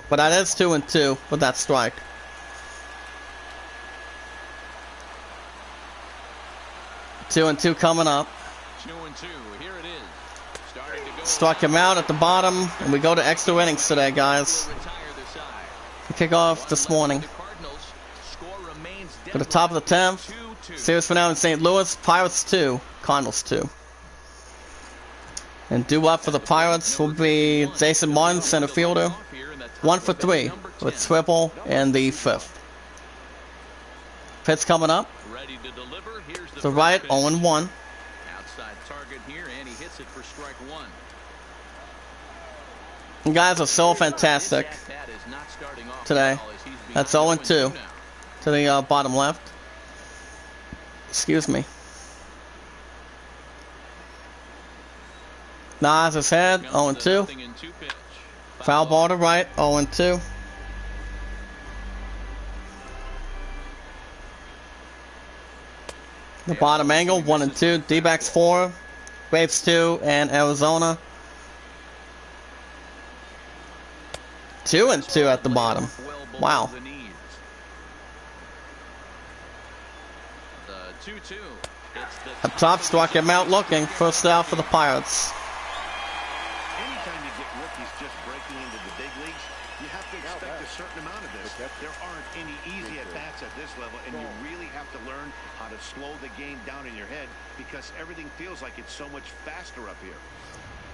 But that is 2-2 with that strike. 2-2 coming up. 2-2. Here it is. Starting to go. Struck him out at the bottom, and we go to extra innings today, guys. We kick off this morning. To the top of the 10th. Series finale in St. Louis. Pirates 2, Cardinals 2. And due up for the Pirates will be Jason Martin, center fielder. 1 for 3 with triple in the 5th. Pitch coming up. To right, 0-1. Outside target here, and he hits it for strike 1. You guys are so fantastic today. That's 0-2 to the bottom left. Excuse me. Nas his head, 0-2. Foul ball to right, 0-2. The bottom angle, 1-2. D-backs 4. Braves 2, and Arizona. 2-2 at the bottom. Wow. Up top, struck him out looking. First out for the Pirates. Anytime you get rookies just breaking into the big leagues, you have to expect a certain amount of this. There aren't any easy at-bats at this level, and you really have to learn how to slow the game down in your head because everything feels like it's so much faster up here.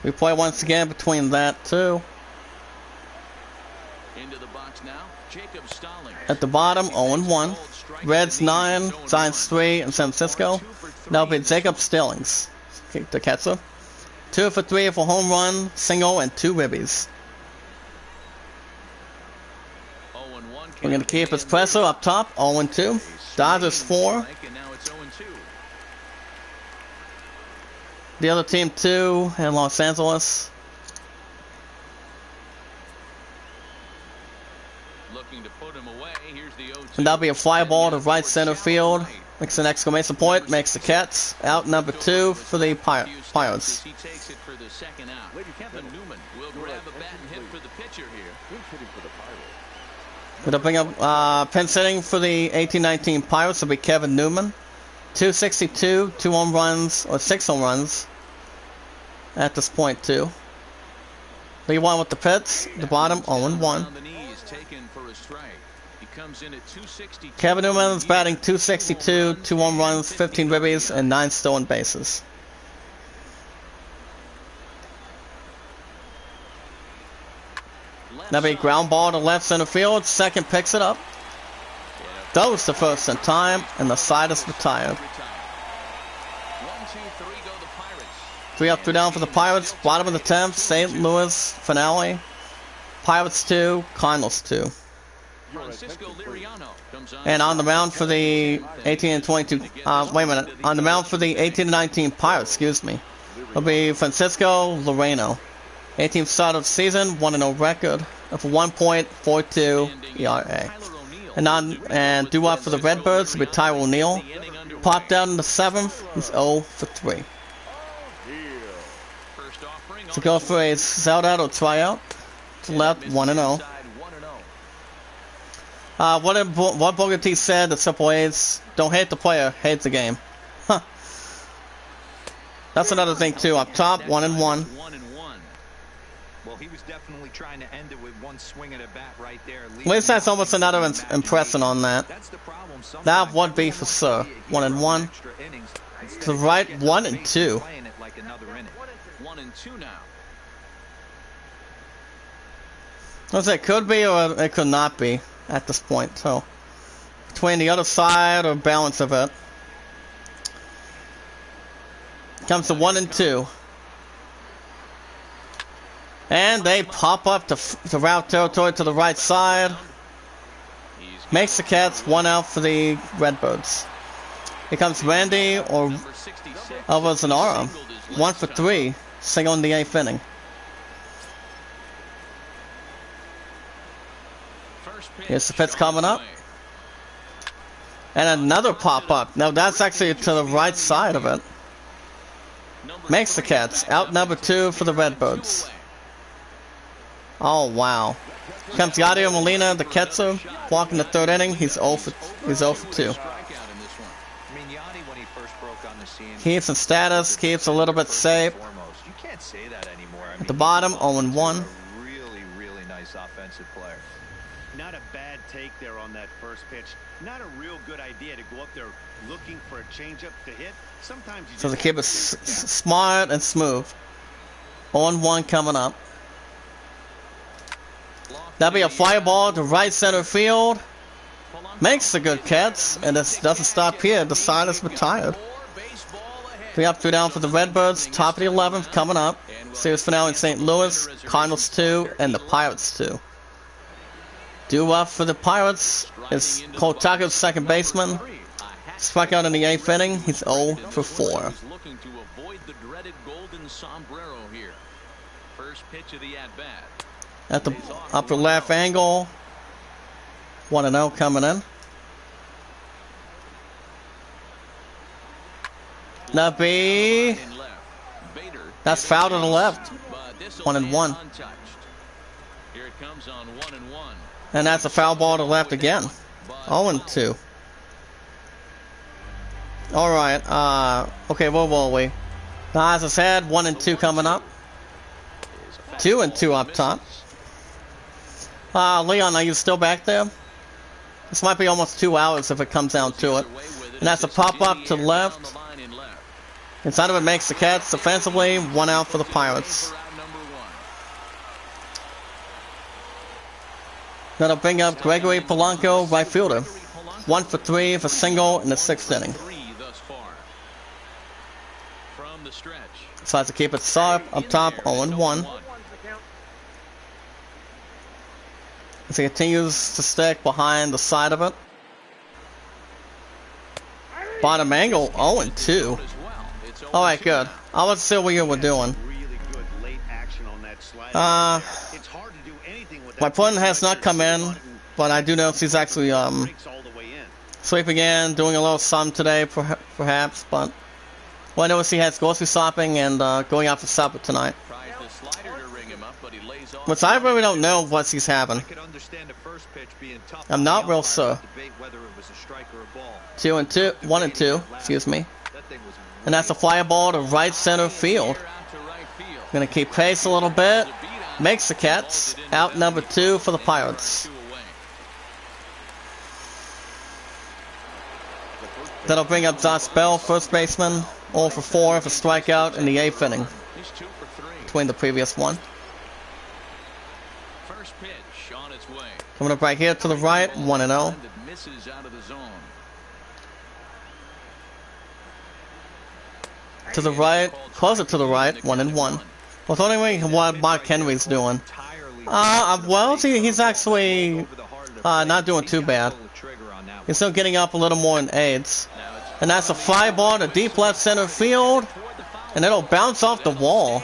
We play once again between that too. Into the box now. Jacob Stalling. At the bottom, 0-1. Reds 9, Giants 3 in San Francisco. That'll be Jacob Stillings, the catcher. 2 for 3 for home run, single, and 2 ribbies. We're going to keep his presser up top, 0-2. Dodgers 4. The other team 2 in Los Angeles. Looking to put him away. Here's the 0-2. And that'll be a fly ball to right center field. Makes an exclamation point, makes the catch. Out number 2 for the Pirates. He takes it for the second out. Kevin Newman will grab a bat and hit for the pitcher here. We're going to bring up pin sitting for the 18-19 Pirates. Will be Kevin Newman. 262, 2 home runs, or 6 home runs at this point too. Lee one with the pitch, the bottom 0-1. Kevin Newman is batting 262, 2 home runs, 15 ribbies, and 9 stolen bases. That'll be ground ball to left center field. Second picks it up. Throws to first in time, and the side is retired. 3 up, 3 down for the Pirates. Bottom of the 10th, St. Louis finale. Pirates 2, Cardinals 2. And on the mound for the 18 and 22. Wait a minute. On the mound for the 18 and 19 Pirates, excuse me, will be Francisco Loreno. 18th start of the season, 1-0 record of 1.42 ERA. And due up for the Redbirds will be Ty O'Neill. Popped out in the 7th, he's 0 for 3. So go for a sellout or tryout. To left, 1-0. What Booker T said, the Triple A's, don't hate the player, hate the game. Huh. That's another thing too. Up top, 1-1. 1-1. Well, he was definitely trying to end it with one swing of the bat right there. At least that's almost another impression on that. That's the problem. That would be for sure. 1-1. To the right, 1-2. 1-2 now. It could be or it could not be at this point. So between the other side or balance of it. Comes to 1-2. And they pop up to route territory to the right side. Makes the Cats 1 out for the Redbirds. Here comes Randy or Alvarez-Zanara. 1 for 3. Single in the 8th inning. Here's the pitch coming up. And another pop up. Now that's actually to the right side of it. Makes the Cats out number 2 for the Redbirds. Oh wow. Comes Yadier Molina, the catcher, walking the 3rd inning. He's 0 for 2. Keeps in status, keeps a little bit safe. At the bottom, 0-1. Really nice offensive player. Not a bad take there on that first pitch. Not a real good idea to go up there looking for a changeup to hit. Sometimes you So the just kid is smart and smooth. 0-1 coming up. That'll be a fly ball to right center field. Makes the good Cats, and this doesn't stop here. The side is retired. 3 up, 3 down for the Redbirds. Top of the 11th coming up. Series finale in St. Louis. Cardinals 2 and the Pirates 2. Due up for the Pirates is Cole Tucker's second baseman. Struck out in the 8th inning. He's 0 for 4. Looking to avoid the dreaded golden sombrero here. First pitch of the at-bat. At the upper left angle. 1-0 coming in. That'll be... That's foul to the left. 1-1. Here it comes on 1-1. And that's a foul ball to the left again. 0-2. Alright, okay, where were we? Now, as I said, 1-2 coming up. 2-2 up top. Leon, are you still back there? This might be almost 2 hours if it comes down to it. And that's a pop-up to the left. Inside of it makes the Cats defensively. 1 out for the Pirates. That'll bring up Gregory Polanco, right fielder. 1 for 3 for single in the 6th inning. Decides to keep it sharp up top, 0-1. As he continues to stick behind the side of it. Bottom angle, 0-2. Alright, good. I was see what you were doing. My opponent has not come in, but I do know he's actually sleeping in, doing a little sun today, perhaps. But well, I know he has grocery shopping and going out for supper tonight. Which I really don't know what he's having. I'm not real sure. 1-2, excuse me. And that's a fly ball to right center field. Gonna keep pace a little bit. Makes the Cats out number 2 for the Pirates. That'll bring up Josh Bell, first baseman. 0 for 4 for strikeout in the 8th inning. Between the previous one. Coming up right here to the right, 1-0. To the right, closer to the right, 1-1. Well, it's only what Mark Henry's doing. Well, he's actually not doing too bad. He's still getting up a little more in aids. And that's a fly ball to deep left center field. And it'll bounce off the wall.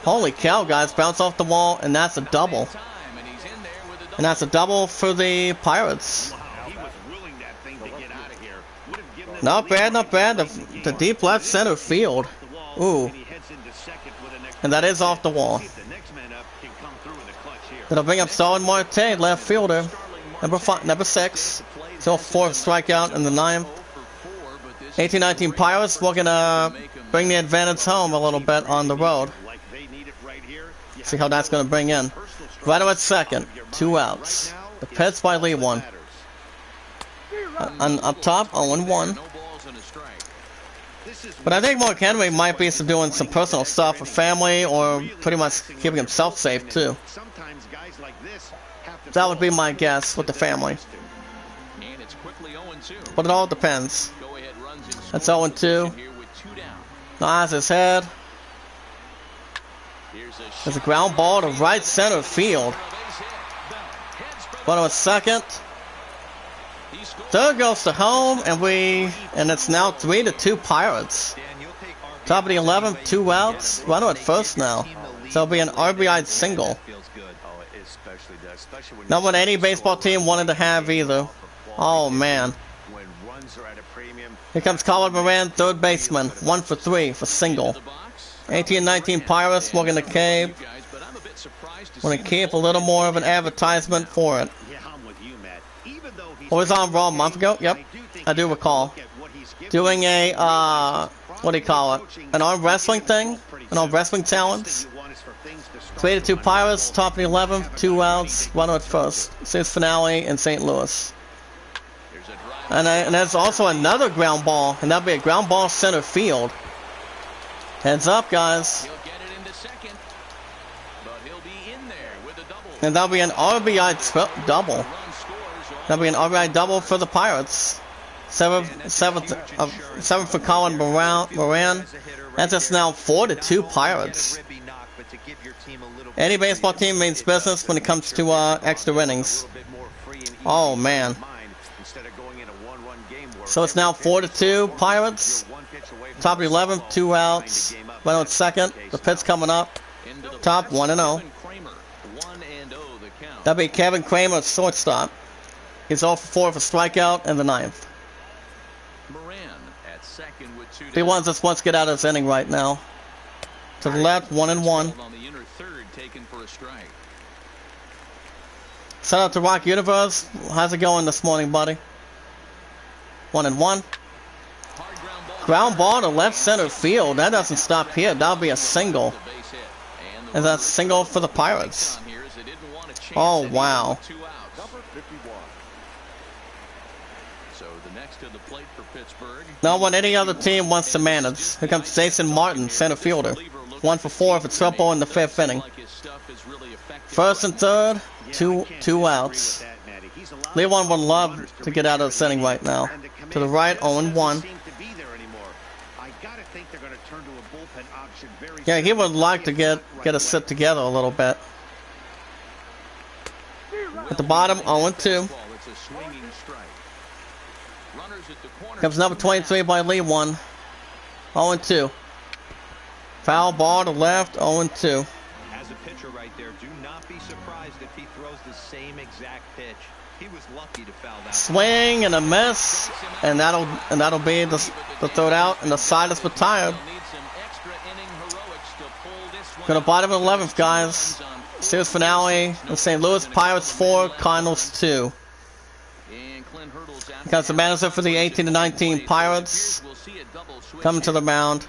Holy cow, guys, bounce off the wall, and that's a double. And that's a double for the Pirates. Not bad, not bad. The deep left center field. Ooh. And that is off the wall. That'll bring up Starlin Marte, left fielder. Number 6. Still 4th strikeout in the 9th. 18-19 Pirates looking to bring the advantage home a little bit on the road. See how that's going to bring in. Right at second, 2 outs. The pitch by Lee 1. And up top, 0-1. But I think Mark Henry might be doing some personal stuff for family, or pretty much keeping himself safe too. That would be my guess with the family. But it all depends. That's 0-2. Nice his head. There's a ground ball to right center field. Runner at second. Third goes to home, and it's now 3-2 Pirates. Top of the 11th, 2 outs. Runner at first now. So it'll be an RBI single. Not what any baseball team wanted to have either. Oh man. Here comes Colin Moran, third baseman. 1 for 3 for single. 18-19 Pirates, we're going to keep. We're going to keep a little more of an advertisement for it. It was on Raw a month ago? Yep, I do recall. Doing a, what do you call it? An arm wrestling thing? An arm wrestling talents? 3-2 Pirates, top of the 11th, 2 outs, runner at first. Series finale in St. Louis. And there's also another ground ball, and that'll be a ground ball center field. Heads up, guys. And that'll be an RBI double. That'll be an RBI double for the Pirates. 7 for Colin Moran. That's just now 4-2 Pirates. Any baseball team means business when it comes to extra innings. Oh man. So it's now 4-2 Pirates. Top of the 11th, 2 outs. Runner at second. The pitch coming up. Top 1-0. That'll be Kevin Kramer at shortstop. He's 0 for 4 for strikeout in the 9th. He wants us to get out of this inning right now. To the left, 1-1. Shout out to Rock Universe. How's it going this morning, buddy? 1-1. Ground ball to left center field. That doesn't stop here. That'll be a single. And that's a single for the Pirates. Oh, wow. Not what any other team wants to manage. Here comes Jason Martin, center fielder. 1 for 4 for triple in the 5th inning. First and third, two outs. Leon would love to get out of this inning right now. To the right, 0-1. Yeah, he would like to get us sit together a little bit. At the bottom, 0-2. Comes number 23 by Lee 1. 0-2. Foul ball to left, 0-2. As a pitcher right there, do not be surprised if he throws the same exact pitch. He was lucky to foul that. Swing and a miss, and that'll be the third out, and the side is retired. Go to bottom of the 11th, guys. Series finale. The St. Louis Pirates 4, Cardinals 2. Comes the manager for the 18-19 Pirates. Coming to the mound.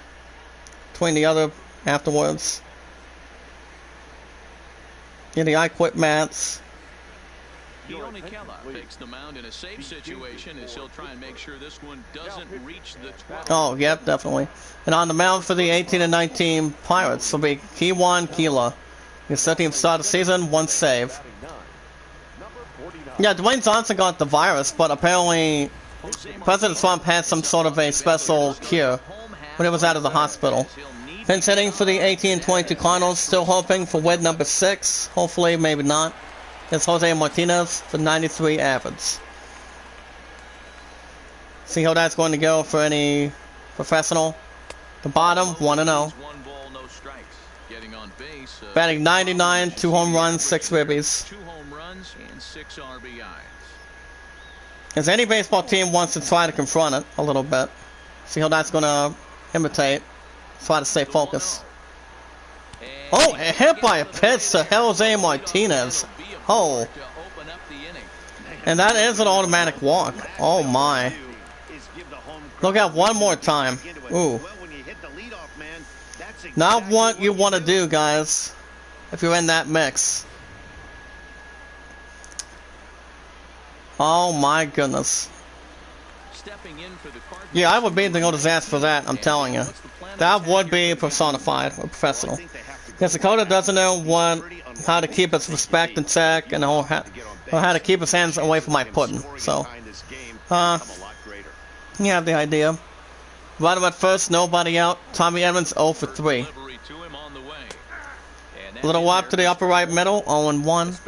Between the other afterwards. Yeah, the I quit mats. Takes the mound in a safe situation as he'll try and make sure this one doesn't reach the 12. Oh, yep, definitely. And on the mound for the 18-19 Pirates will be Kiwan Kila. His 13th start of the season, 1 save. Yeah, Dwayne Johnson got the virus, but apparently President Trump had some sort of a special cure when he was out of the hospital. Pinch hitting for the 18-22 Cardinals, still hoping for win number 6. Hopefully, maybe not. It's Jose Martinez for 93 average. See how that's going to go for any professional. The bottom, 1-0. Batting 99, 2 home runs, 6 ribbies. 2 home runs and 6 RBIs. As any baseball team wants to try to confront it a little bit. See how that's going to imitate. Try to stay focused. Oh, a hit by a pitch to Jose Martinez. Oh. And that is an automatic walk. Oh my. Look out one more time. Ooh. Not what you want to do, guys, if you're in that mix. Oh my goodness. Yeah, I would be the go disaster for that, I'm telling you. That would be personified or professional. Because Dakota doesn't know how to keep his respect in check and or how to keep his hands away from my pudding. So, you have the idea. Right about first, nobody out. Tommy Edmonds 0 for 3. A little walk to the upper right middle, 0-1.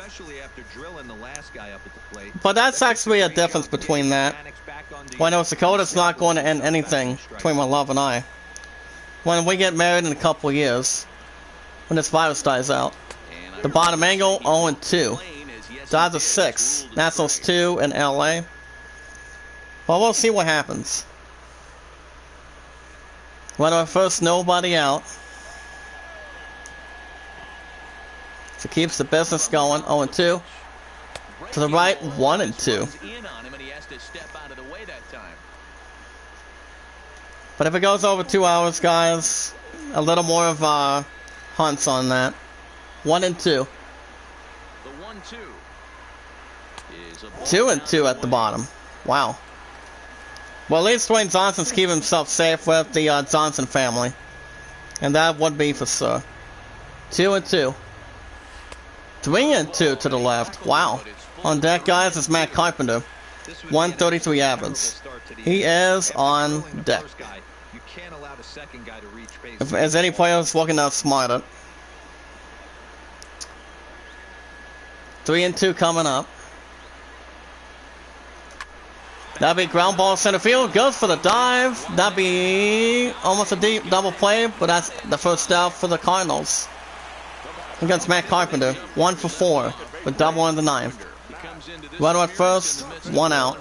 But that's actually a difference between that. When North Dakota's not going to end anything between my love and I. When we get married in a couple of years, when this virus dies out. The bottom angle, 0-2. Dodgers 6, Nationals 2 in LA. Well, we'll see what happens. When our first nobody out. So keeps the business going, 0-2. To the right, 1-2. But if it goes over 2 hours, guys, a little more of hunts on that. 1-2. 2-2 at the bottom. Wow. Well, at least Dwayne Johnson's keeping himself safe with the Johnson family. And that would be for sure. 2-2. 3-2 to the left. Wow. On deck, guys, is Matt Carpenter. 133 average. He is on deck. If there's any players looking to outsmart it. 3-2 coming up. That'd be ground ball center field. Goes for the dive. That'd be almost a deep double play, but that's the first out for the Cardinals. Against Matt Carpenter. 1 for 4 with double in the ninth. Runner at first, 1 out.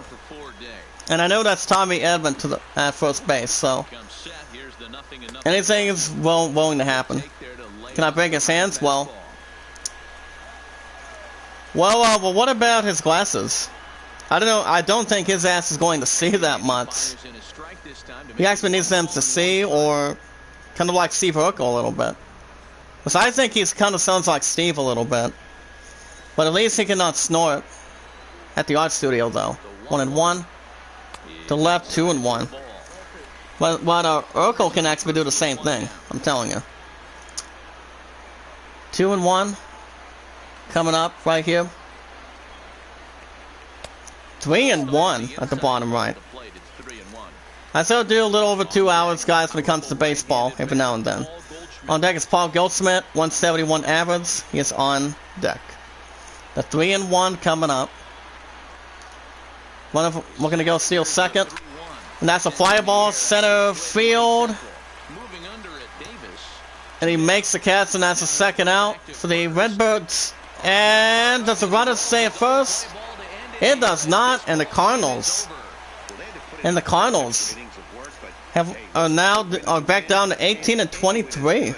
And I know that's Tommy Edman at first base, so anything is willing to happen. Can I break his hands? Well, what about his glasses? I don't know. I don't think his ass is going to see that much. He actually needs them to see, or kind of like Steve Urkel a little bit. Because I think he kind of sounds like Steve a little bit. But at least he cannot snort at the art studio, though. 1-1. To left, 2-1. But Urkel can actually do the same thing. I'm telling you. 2-1. Coming up right here. 3-1 at the bottom right. I still do a little over 2 hours, guys, when it comes to baseball, every now and then. On deck is Paul Goldschmidt, 171 average. He is on deck. The 3-1 coming up. We're going to go steal second. And that's a fly ball, center field. And he makes the catch, and that's a second out for the Redbirds. And does the runner stay at first? It does not, and the Cardinals. Are back down to 18-23.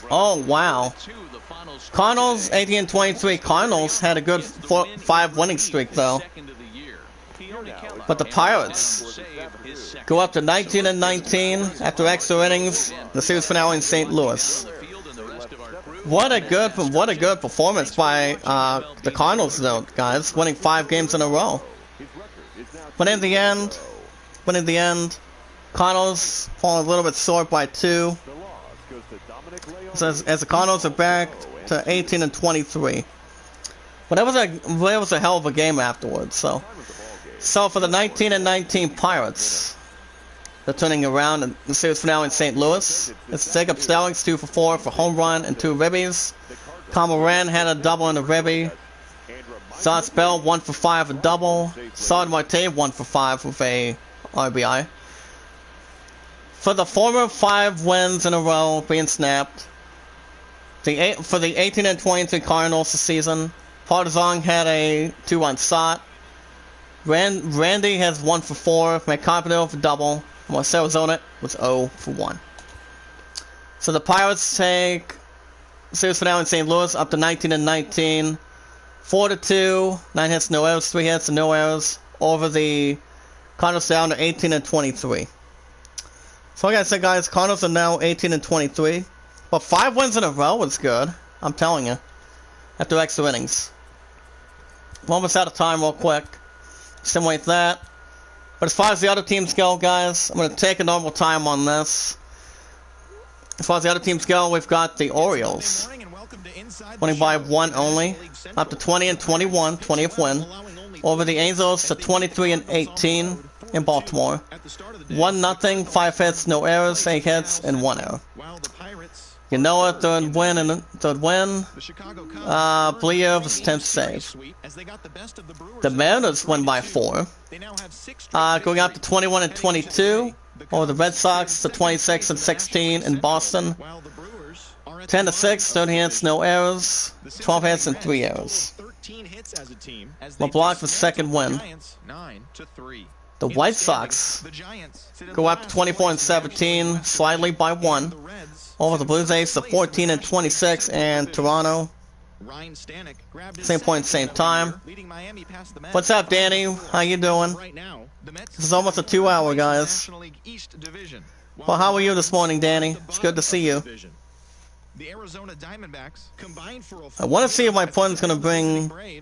Oh wow. Cardinals 18-23. Cardinals had a good 5 winning streak though. But the Pirates go up to 19-19 after extra innings. The series finale in St. Louis. What a good performance by the Cardinals though, guys, winning 5 games in a row. But in the end, Cardinals fall a little bit short by 2. So as the Cardinals are back to 18-23. But it was a hell of a game afterwards. So for the 19-19 Pirates, they're turning around in the series finale in St. Louis. It's Jacob Stelling's 2 for 4 for home run and 2 ribbies. Tom Moran had a double and a ribby. Zod Bell 1 for 5 a double. Sard Marte 1 for 5 with a RBI. For the former 5 wins in a row being snapped, for the 18-23 Cardinals this season, Partizan had a 2-run shot. Randy has 1 for 4. Matt Carpenter for double. Marcelo Zona was 0 for 1. So the Pirates take series finale in St. Louis up to 19-19. 4-2, 9 hits, no errors, 3 hits, and no errors over the Cardinals down to 18-23. So like I said, guys, Cardinals are now 18-23. But 5 wins in a row is good. I'm telling you. After extra innings. I'm almost out of time real quick. Simulate that. But as far as the other teams go, guys, I'm going to take a normal time on this. As far as the other teams go, we've got the Orioles. Winning by 1 only. Up to 20-21, 20th win. Over the Angels to 23-18 in Baltimore. 1-0, 5 hits, no errors, 8 hits, and 1 error. You know it, third win. Bleo was 10th save. The Mariners win by 4. Going up to 21-22. Over the Red Sox to 26-16 in Boston. 10-6, 30 hits, no errors, 12 hits and 3 errors. LeBlanc for second win. The White Sox go up to 24-17, slightly by 1. Over the Blue Jays to 14-26, and Toronto. Same point, same time. What's up, Danny? How you doing? This is almost a 2-hour, guys. Well, how are you this morning, Danny? It's good to see you. The Arizona Diamondbacks combined for I want to see if my opponent's going to bring... I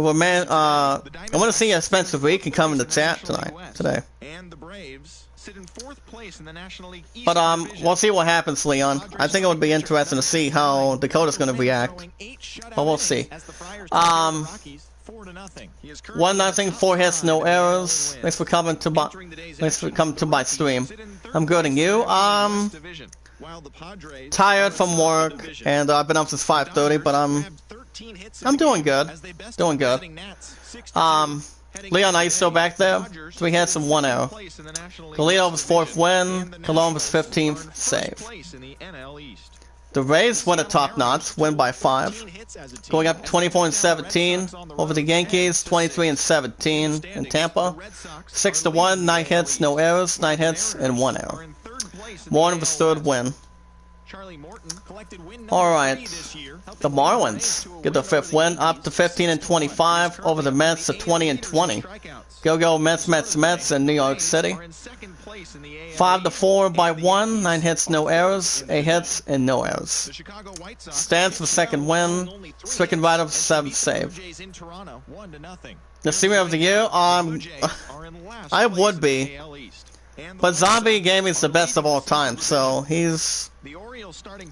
want to see if Spencer Reed can come in the chat today. And the Braves sit in 4th place in the National League East But we'll see what happens, Leon. I think it would be interesting to see how Dakota's going to react. But we'll see. 1-0, 4 hits, no errors. Thanks for coming to my stream. I'm good, and you? Tired from work, and I've been up since 5:30, but I'm doing good. Doing good. Leon, are you still back there? 3 hits and 1 error. Galito was 4th win. Colon was 15th save. The Rays win a top notch, win by 5. Going up 24-17 over the Yankees, 23-17 in Tampa. 6-1, 9 hits, no errors, 9 hits, and 1 error. Morton was 3rd win. Alright, the Marlins get their 5th win, up to 15-25 over the Mets to 20-20. Go Mets in New York City. 5-4 by 1, 9 hits, no errors, 8 hits, and no errors. Stands for 2nd win, Stricken right up 7th save. The Senior of the Year, I would be. But Zombie Gaming's the best of all time, so he's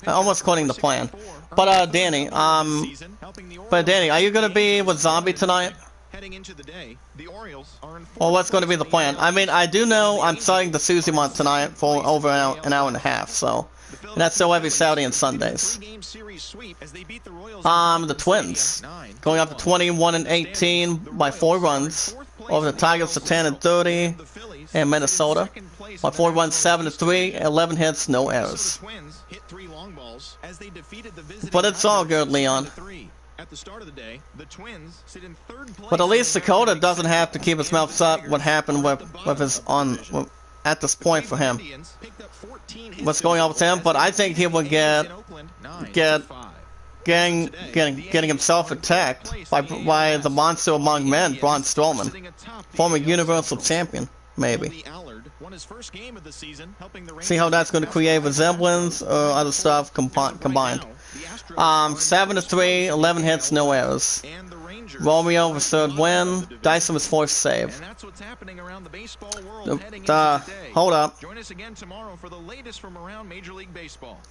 almost according to plan. But Danny, are you gonna be with Zombie tonight? Or what's going to be the plan? I mean, I do know I'm starting the Suzimon tonight for over an hour and a half, so. And that's still every Saturday and Sundays. The Twins going up to 21-18 by 4 runs over the Tigers to 10-30 in Minnesota. By 4 runs, 7-3, 11 hits, no errors. But it's all good, Leon. But at least Dakota doesn't have to keep his mouth shut. What happened with his at this point for him? What's going on with him? But I think he will getting himself attacked by the monster among men, Braun Strowman, former Universal Champion, maybe. See how that's going to create resemblance or other stuff combined. 7-3, 11 hits, no errors. Romeo was 3rd win. Dyson was 4th save. Hold up.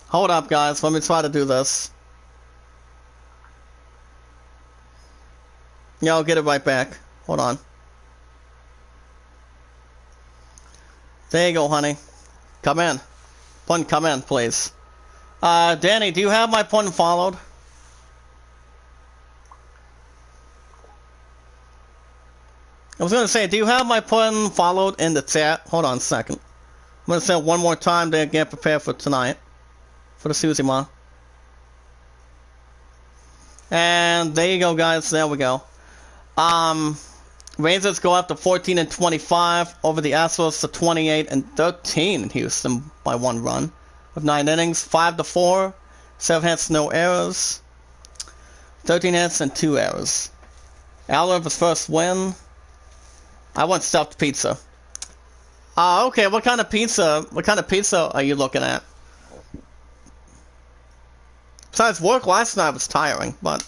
Hold up, guys. Let me try to do this. Yeah, I'll get it right back. Hold on. There you go, honey. Come in. Pun, come in, please. Danny, do you have my pun followed? I was going to say, do you have my pun followed in the chat? Hold on a second. I'm going to say it one more time to get prepared for tonight. For the Suzimon. And there you go, guys. There we go. Rangers go up to 14-25 over the Astros to 28-13 in Houston by 1 run. With 9 innings, 5-4, 7 hits, no errors, 13 hits and 2 errors. Allen was 1st win. I want stuffed pizza. Okay, what kind of pizza are you looking at? Besides, work last night was tiring, but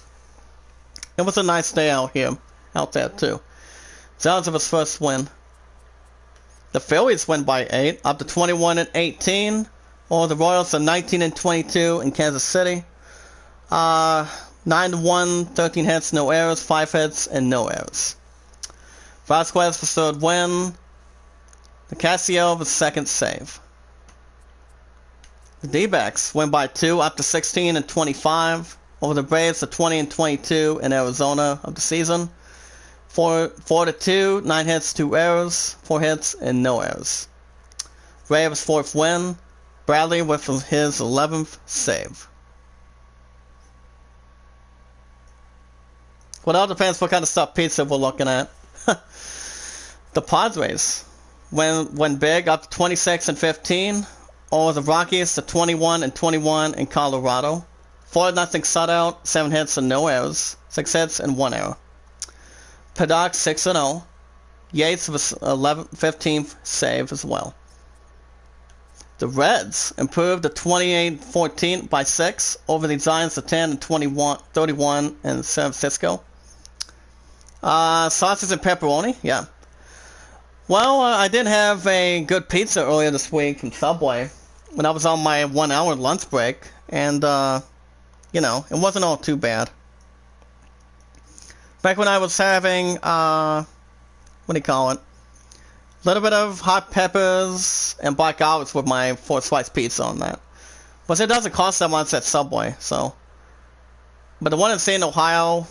it was a nice day out there too. Sounds of his first win. The Phillies win by 8, up to 21-18. Or the Royals are 19-22 in Kansas City. 9-1, 13 hits, no errors, 5 hits, and no errors. Vasquez for third win. The Casio for second save. The D-backs win by 2, up to 16-25. Over the Braves are 20-22 in Arizona of the season. 4-2, 9 hits, 2 errors, 4 hits, and no errors. Braves fourth win. Bradley with his 11th save. Well, it all depends what kind of stuffed pizza we're looking at. The Padres win big, up to 26-15. Over the Rockies to 21-21 in Colorado. 4-0 shutout, 7 hits and no errors, 6 hits and 1 error. Paddock 6-0. Yates was 15th save as well. The Reds improved to 28-14 by 6 over the Giants to 10-31 in San Francisco. Sausage and pepperoni, yeah. Well, I did have a good pizza earlier this week from Subway when I was on my 1-hour lunch break, and you know, it wasn't all too bad. Back when I was having, what do you call it? A little bit of hot peppers and black olives with my 4-slice pizza on that. But it doesn't cost that much at Subway, so. But the one in St. Ohio,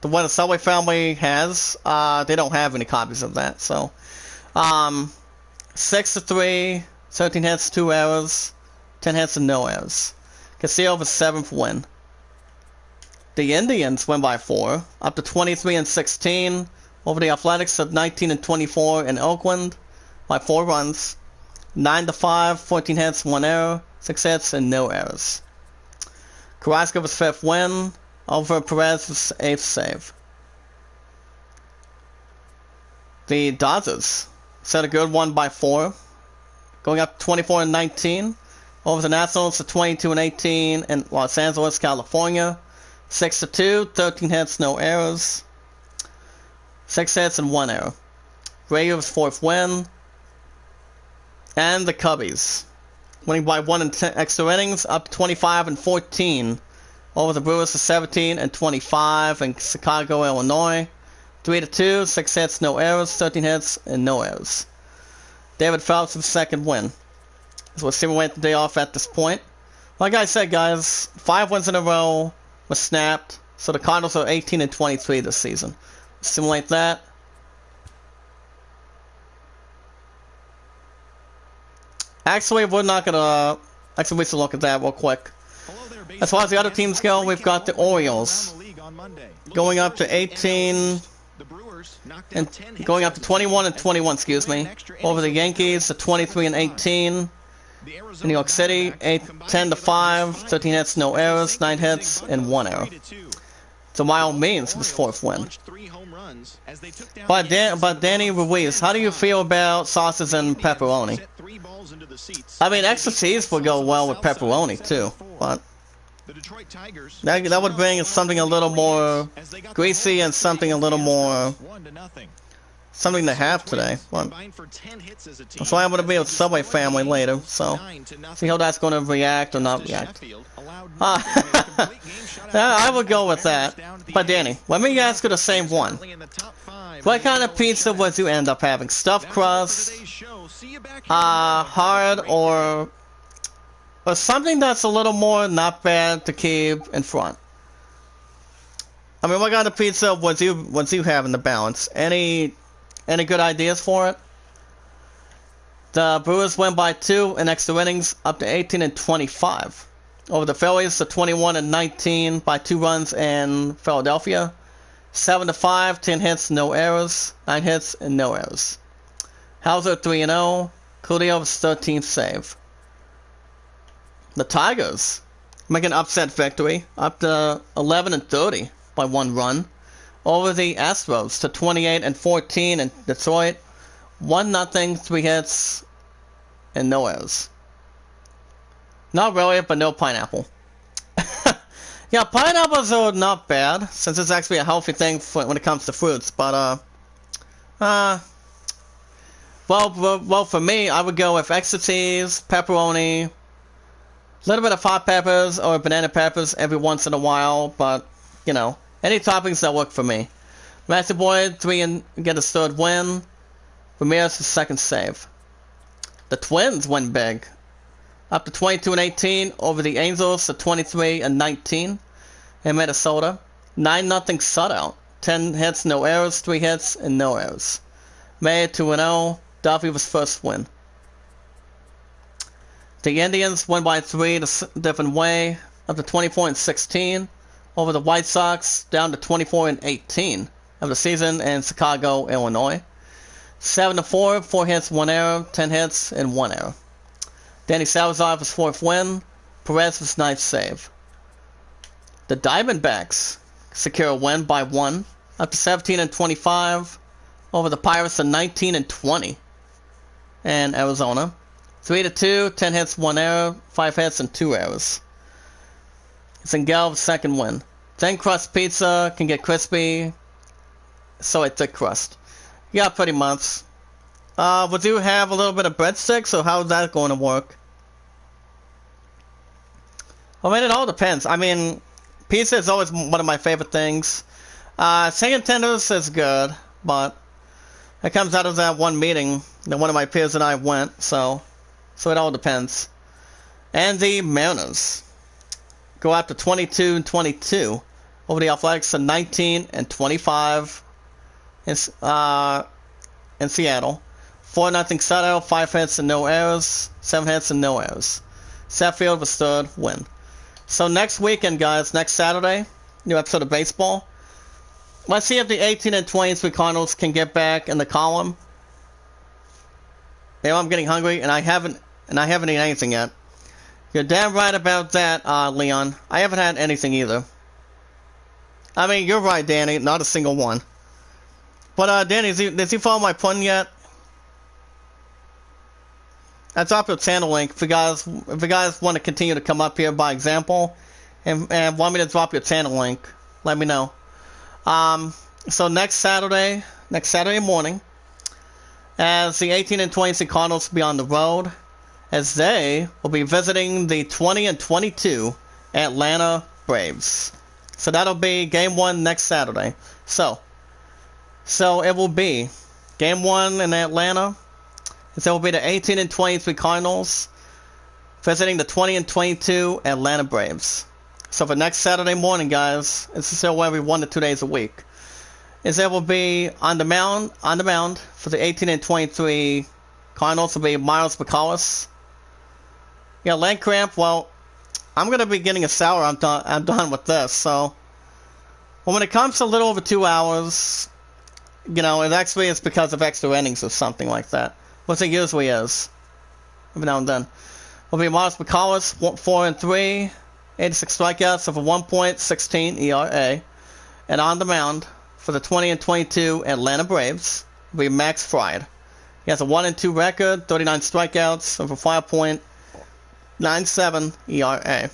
the one the Subway family has, they don't have any copies of that, so. 6-3, 13 hits, 2 errors, 10 hits and no errors. Castillo was 7th win. The Indians win by 4, up to 23-16 over the Athletics of 19-24 in Oakland by 4 runs. 9-5, 14 hits, 1 error, 6 hits and no errors. Carrasco was 5th win. Over Perez was 8th save. The Dodgers set a good one by 4, going up 24-19 over the Nationals to 22-18 in Los Angeles, California. 6-2, 13 hits, no errors, 6 hits and 1 error. Braves 4th win. And the Cubbies winning by 1 in 10 extra innings, up 25-14 over the Brewers to 17-25 in Chicago, Illinois. 3-2, 6 hits, no errors, 13 hits, and no errors. David Phelps with 2nd win. So we'll simulate the day off at this point. Like I said, guys, 5 wins in a row was snapped. So the Cardinals are 18-23 this season. Simulate that. Actually, we're not gonna. Actually, we should look at that real quick. As far as the other teams go, we've got the Orioles going up to 18 and going up to 21-21, excuse me, over the Yankees to 23-18. In New York City, 10-5, 13 hits, no errors, 9 hits, and 1 error. So by all means, was 4th win. But Danny Ruiz, how do you feel about sauces and pepperoni? I mean, extra cheese would go well with pepperoni too, but that would bring something a little more greasy and something a little more something to have today. Well, that's why I'm going to be with Subway family later, so see how that's going to react or not react. I would go with that. But Danny, let me ask you the same one. What kind of pizza would you end up having? Stuffed crust, hard, or something that's a little more not bad to keep in front? I mean, what kind of pizza would you have in the balance? Any good ideas for it? The Brewers win by 2 in extra innings, up to 18-25. Over the Phillies to 21-19 by 2 runs in Philadelphia. 7-5, 10 hits, no errors, 9 hits and no errors. Hauser 3-0, Coolio's 13th save. The Tigers make an upset victory, up to 11-30 by 1 run. Over the Astros to 28-14 in Detroit. 1-0, 3 hits, and no errors. Not really, but no pineapple. Yeah, pineapples are not bad, since it's actually a healthy thing when it comes to fruits, but, well, for me, I would go with extra cheese, pepperoni, a little bit of hot peppers or banana peppers every once in a while, but, you know, any toppings that work for me. Matthew Boyd, 3 and get his 3rd win. Ramirez, his 2nd save. The Twins win big. Up to 22-18 over the Angels to 23-19 in Minnesota. 9-0 shutout. 10 hits, no errors, 3 hits, and no errors. May 2-0. Duffy was 1st win. The Indians won by 3 the different way. Up to 24-16 over the White Sox, down to 24-18 of the season in Chicago, Illinois. 7-4, 4 hits, 1 error, 10 hits, and 1 error. Danny Salazar was 4th win. Perez was 9th save. The Diamondbacks secure a win by 1, up to 17-25 over the Pirates to 19-20 in Arizona. 3-2, 10 hits, 1 error, 5 hits, and 2 errors. Zengel's 2nd win. Thin crust pizza can get crispy, so a thick crust. Yeah, pretty much. Would you have a little bit of breadsticks, or how's that going to work? I mean, it all depends. I mean, pizza is always one of my favorite things. Chicken tenders is good, but it comes out of that one meeting that one of my peers and I went, so it all depends. And the Mariners go up to 22-22 over the Athletics to 19-25 in Seattle. 4-0 shutout, 5 hits and no errors, 7 hits and no errors. Sheffield was 3rd win. So next weekend, guys, next Saturday, new episode of baseball. Let's see if the 18-23 Cardinals can get back in the column. You know, I'm getting hungry, and I haven't eaten anything yet. You're damn right about that, Leon. I haven't had anything either. I mean, you're right, Danny. Not a single one. But, Danny, did you follow my pun yet? I dropped a channel link if you guys want to continue to come up here by example and want me to drop your channel link, let me know. So next Saturday morning, as the 18-22 Cardinals will be on the road, as they will be visiting the 20-22 Atlanta Braves. So that'll be game 1 next Saturday. So it will be game 1 in Atlanta. So it will be the 18-23 Cardinals visiting the 20-22 Atlanta Braves. So for next Saturday morning, guys, it's still every 1 to 2 days a week. Is there will be on the mound for the 18-23 Cardinals will be Miles McCullis. Yeah, leg cramp. Well, I'm gonna be getting a shower. I'm done with this. So, well, when it comes to a little over 2 hours, you know, it's because of extra innings or something like that. Which it usually is. Every now and then. Will be Miles McCullis, 4-3, 86 strikeouts of a 1.16 ERA. And on the mound for the 20-22 Atlanta Braves will be Max Fried. He has a 1-2 record, 39 strikeouts of a 5.97 ERA.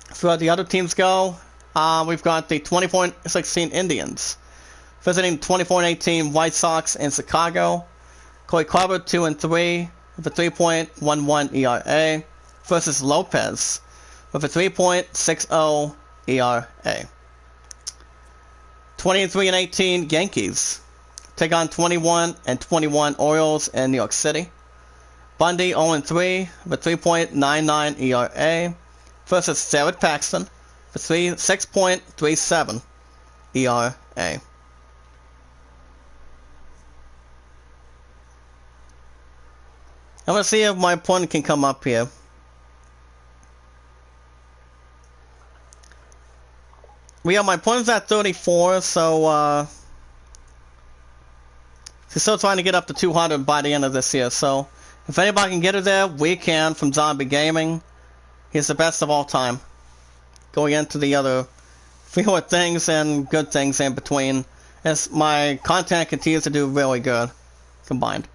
As far as the other teams go, we've got the 24-16 Indians visiting 24-18 White Sox in Chicago. Corey Carver, 2-3 with a 3.11 ERA versus Lopez with a 3.60 ERA. 23-18 Yankees take on 21-21 Orioles in New York City. Bundy, 0-3 with 3.99 ERA versus Jared Paxton with 6.37 ERA. I'm going to see if my opponent can come up here. My opponent's at 34, so, he's still trying to get up to 200 by the end of this year, so if anybody can get it there, we can from Zombie Gaming. He's the best of all time. Going into the other fewer things and good things in between, as my content continues to do really good. combined.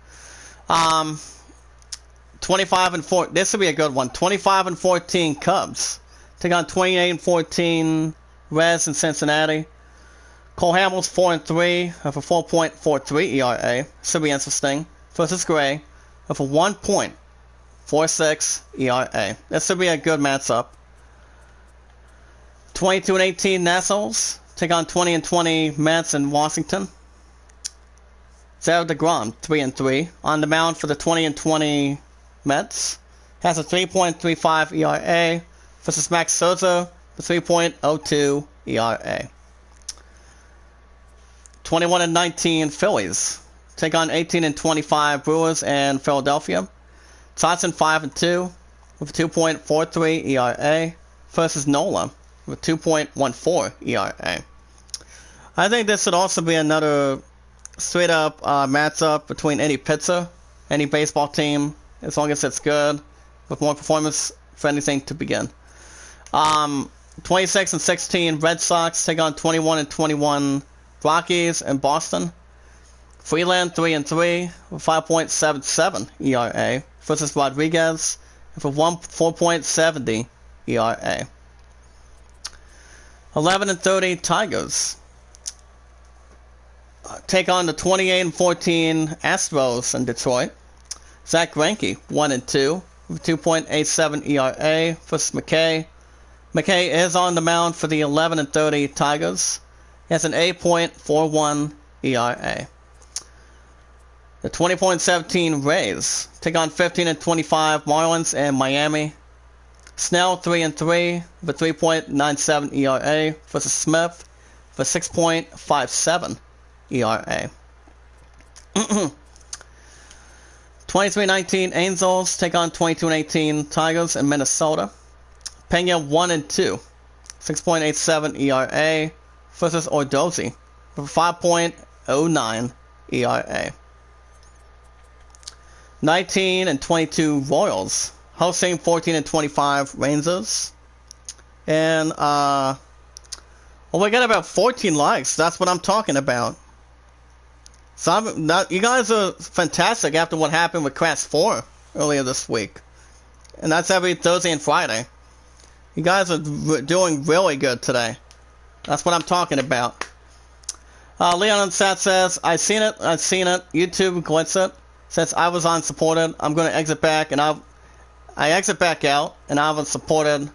25 and 4. This would be a good one. 25 and 14 Cubs take on 28 and 14 Reds in Cincinnati. Cole Hamels 4 and 3 with a 4.43 ERA. Should be interesting. Versus Gray with a 1.46 ERA. This should be a good matchup. 22 and 18 Nationals take on 20 and 20 Mets in Washington. Zero DeGrom 3 and 3 on the mound for the 20 and 20 Mets. Has a 3.35 ERA versus Max Scherzer with 3.02 ERA. 21 and 19 Phillies take on 18 and 25 Brewers and Philadelphia. Johnson 5 and 2 with a 2.43 ERA versus Nola with 2.14 ERA. I think this should also be another straight up matchup between any pitcher, any baseball team, as long as it's good, with more performance for anything to begin. 26 and 16 Red Sox take on 21 and 21 Rockies in Boston. Freeland 3 and 3 with 5.77 ERA versus Rodriguez with a 4.70 ERA. 11 and 30 Tigers take on the 28 and 14 Astros in Detroit. Zach Greinke 1 and 2 with 2.87 ERA versus McKay. McKay is on the mound for the 11 and 30 Tigers. He has an 8.41 ERA. The 20.17 Rays take on 15 and 25 Marlins and Miami. Snell 3 and 3 with 3.97 ERA versus Smith for 6.57 ERA. 23-19 Angels take on 22-18 Tigers in Minnesota. Pena 1 and 2, 6.87 ERA versus Ordozzi with 5.09 ERA. 19 and 22 Royals hosting 14 and 25 Rangers. And well, we got about 14 likes. That's what I'm talking about. So you guys are fantastic after what happened with Crash 4 earlier this week. And that's every Thursday and Friday. You guys are doing really good today. That's what I'm talking about. Leon on Sat says, I've seen it. YouTube glitched it. Since I was unsupported, I'm going to exit back, and I exit back out, and I was supported.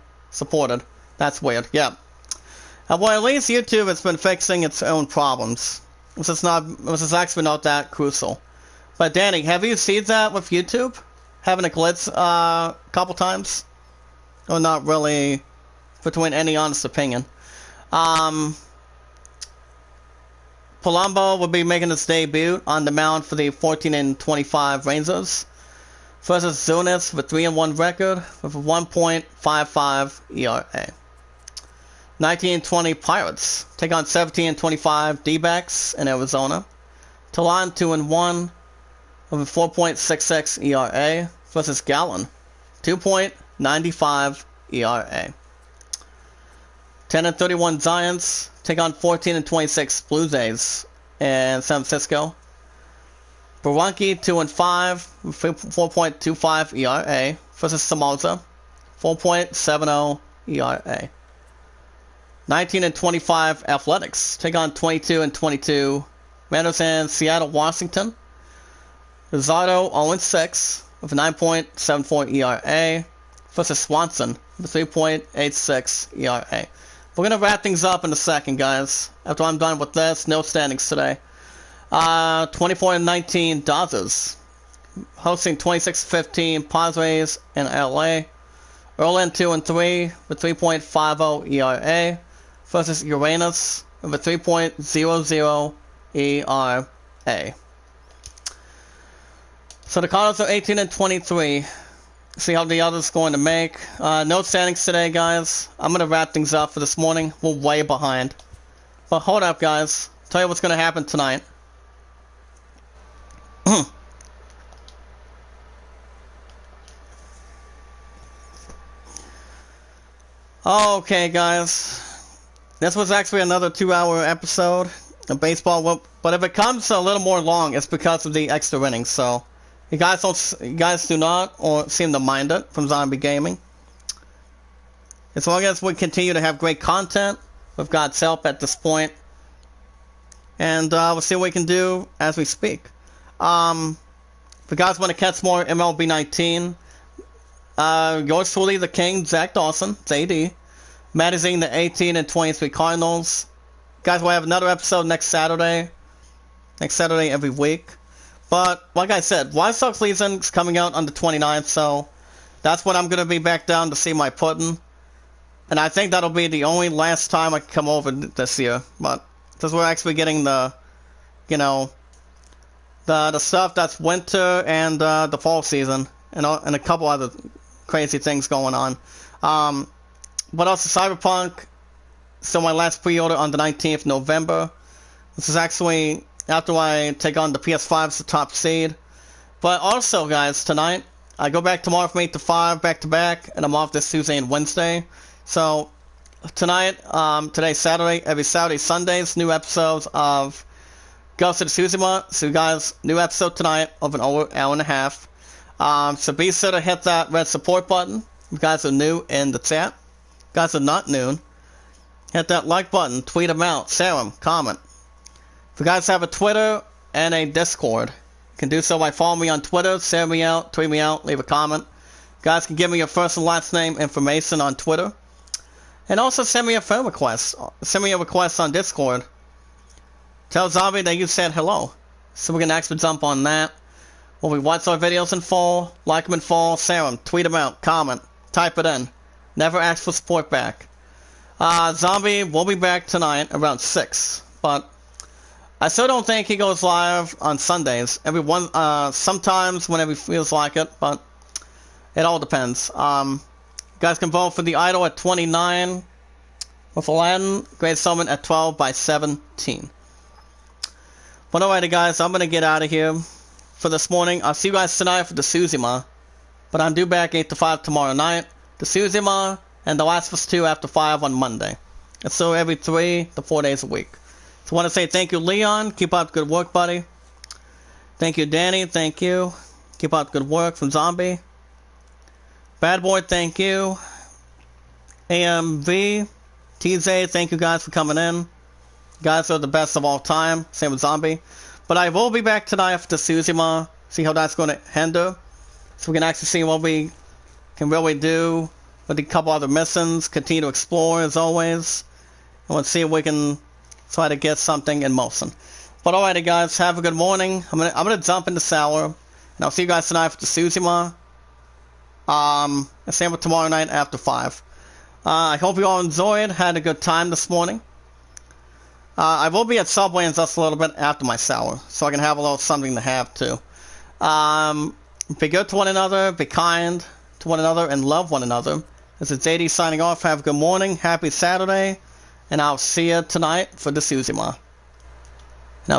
That's weird. Yeah. Well, at least YouTube has been fixing its own problems. This is actually not that crucial. But Danny, have you seen that with YouTube? Having a glitch a couple times? Or not really, between any honest opinion. Palumbo will be making his debut on the mound for the 14 and 25 Rangers versus Zunis with 3-1 record with a 1.55 ERA. 19 and 20 Pirates take on 17 and 25 D-backs in Arizona. Talon 2 and 1 with a 4.66 ERA versus Gallen 2.95 ERA. 10 and 31 Giants take on 14 and 26 Blue Jays in San Francisco. Barranqui 2 and 5 with 4.25 ERA versus Samosa 4.70 ERA. 19 and 25 Athletics take on 22 and 22 Mariners and Seattle Washington. Rizzardo 0 and 6 with a 9.74 ERA versus Swanson with a 3.86 ERA. We're going to wrap things up in a second, guys. After I'm done with this, no standings today. 24 and 19 Dodgers hosting 26-15 Padres in LA. Erlin 2 and 3 with 3.50 ERA versus Uranus with a 3.00 ERA. So the Cardinals are 18 and 23. See how the others going to make. No standings today, guys. I'm going to wrap things up for this morning. We're way behind. But hold up, guys. Tell you what's going to happen tonight. Okay, guys. This was actually another 2-hour episode. the baseball. But if it comes a little more long, it's because of the extra innings. So you guys do not or seem to mind it from Zombie Gaming. As long as we continue to have great content with God's help at this point, and we'll see what we can do as we speak. If you guys want to catch more MLB 19, yours truly, the King, Zach Dawson, ZD, managing the 18 and 23 Cardinals. Guys, we'll have another episode next Saturday every week. But like I said, White Sox season's coming out on the 29th, so that's when I'm going to be back down to see my pudding. And I think that'll be the only last time I can come over this year. But because we're actually getting the, the stuff that's winter and the fall season, and a couple other crazy things going on. But also Cyberpunk, still my last pre-order on the 19th November. This is actually after I take on the PS5's the top seed. But also, guys, tonight, I go back tomorrow from 8 to 5, back-to-back, and I'm off this Tuesday and Wednesday. So, tonight, today's Saturday, every Saturday, Sundays, new episodes of Ghost of Tsushima. So, guys, new episode tonight of an hour and a half. So be sure to hit that red support button. If you guys are new in the chat. If you guys are not new, hit that like button, tweet them out, share them, comment. If you guys have a Twitter and a Discord, you can do so by following me on Twitter, share me out, tweet me out, leave a comment. You guys can give me your first and last name information on Twitter. And also send me a friend request. Send me a request on Discord. Tell Zombie that you said hello. So we can actually jump on that. When we watch our videos in full, like them in full, share them, tweet them out, comment, type it in. Never ask for support back. Zombie will be back tonight around 6. But I still don't think he goes live on Sundays. Sometimes whenever he feels like it, but it all depends. You guys can vote for the idol at 29, with Aladdin, Great Summon at 12 by 17. But alrighty, guys, I'm gonna get out of here for this morning. I'll see you guys tonight for the Tsushima. But I'm due back 8 to 5 tomorrow night. The Tsushima and The Last of Us 2 after 5 on Monday. And so every 3 to 4 days a week. So I want to say thank you, Leon. Keep up good work, buddy. Thank you, Danny. Thank you. Keep up good work from Zombie. Bad Boy, thank you. AMV, TZ, thank you guys for coming in. You guys are the best of all time. Same with Zombie. But I will be back tonight for the Tsushima. See how that's going to handle. So we can actually see what we can really do with a couple other missions. Continue to explore as always. And we'll see if we can try to get something in motion. But alrighty, guys, have a good morning. I'm gonna jump in the shower, and I'll see you guys tonight for the Tsushima. And same with tomorrow night after 5. I hope you all enjoyed, had a good time this morning. I will be at Subway in just a little bit after my shower, so I can have a little something to have too. Be good to one another, be kind to one another, and love one another. This is JD signing off. Have a good morning, happy Saturday. And I'll see you tonight for the Tsushima.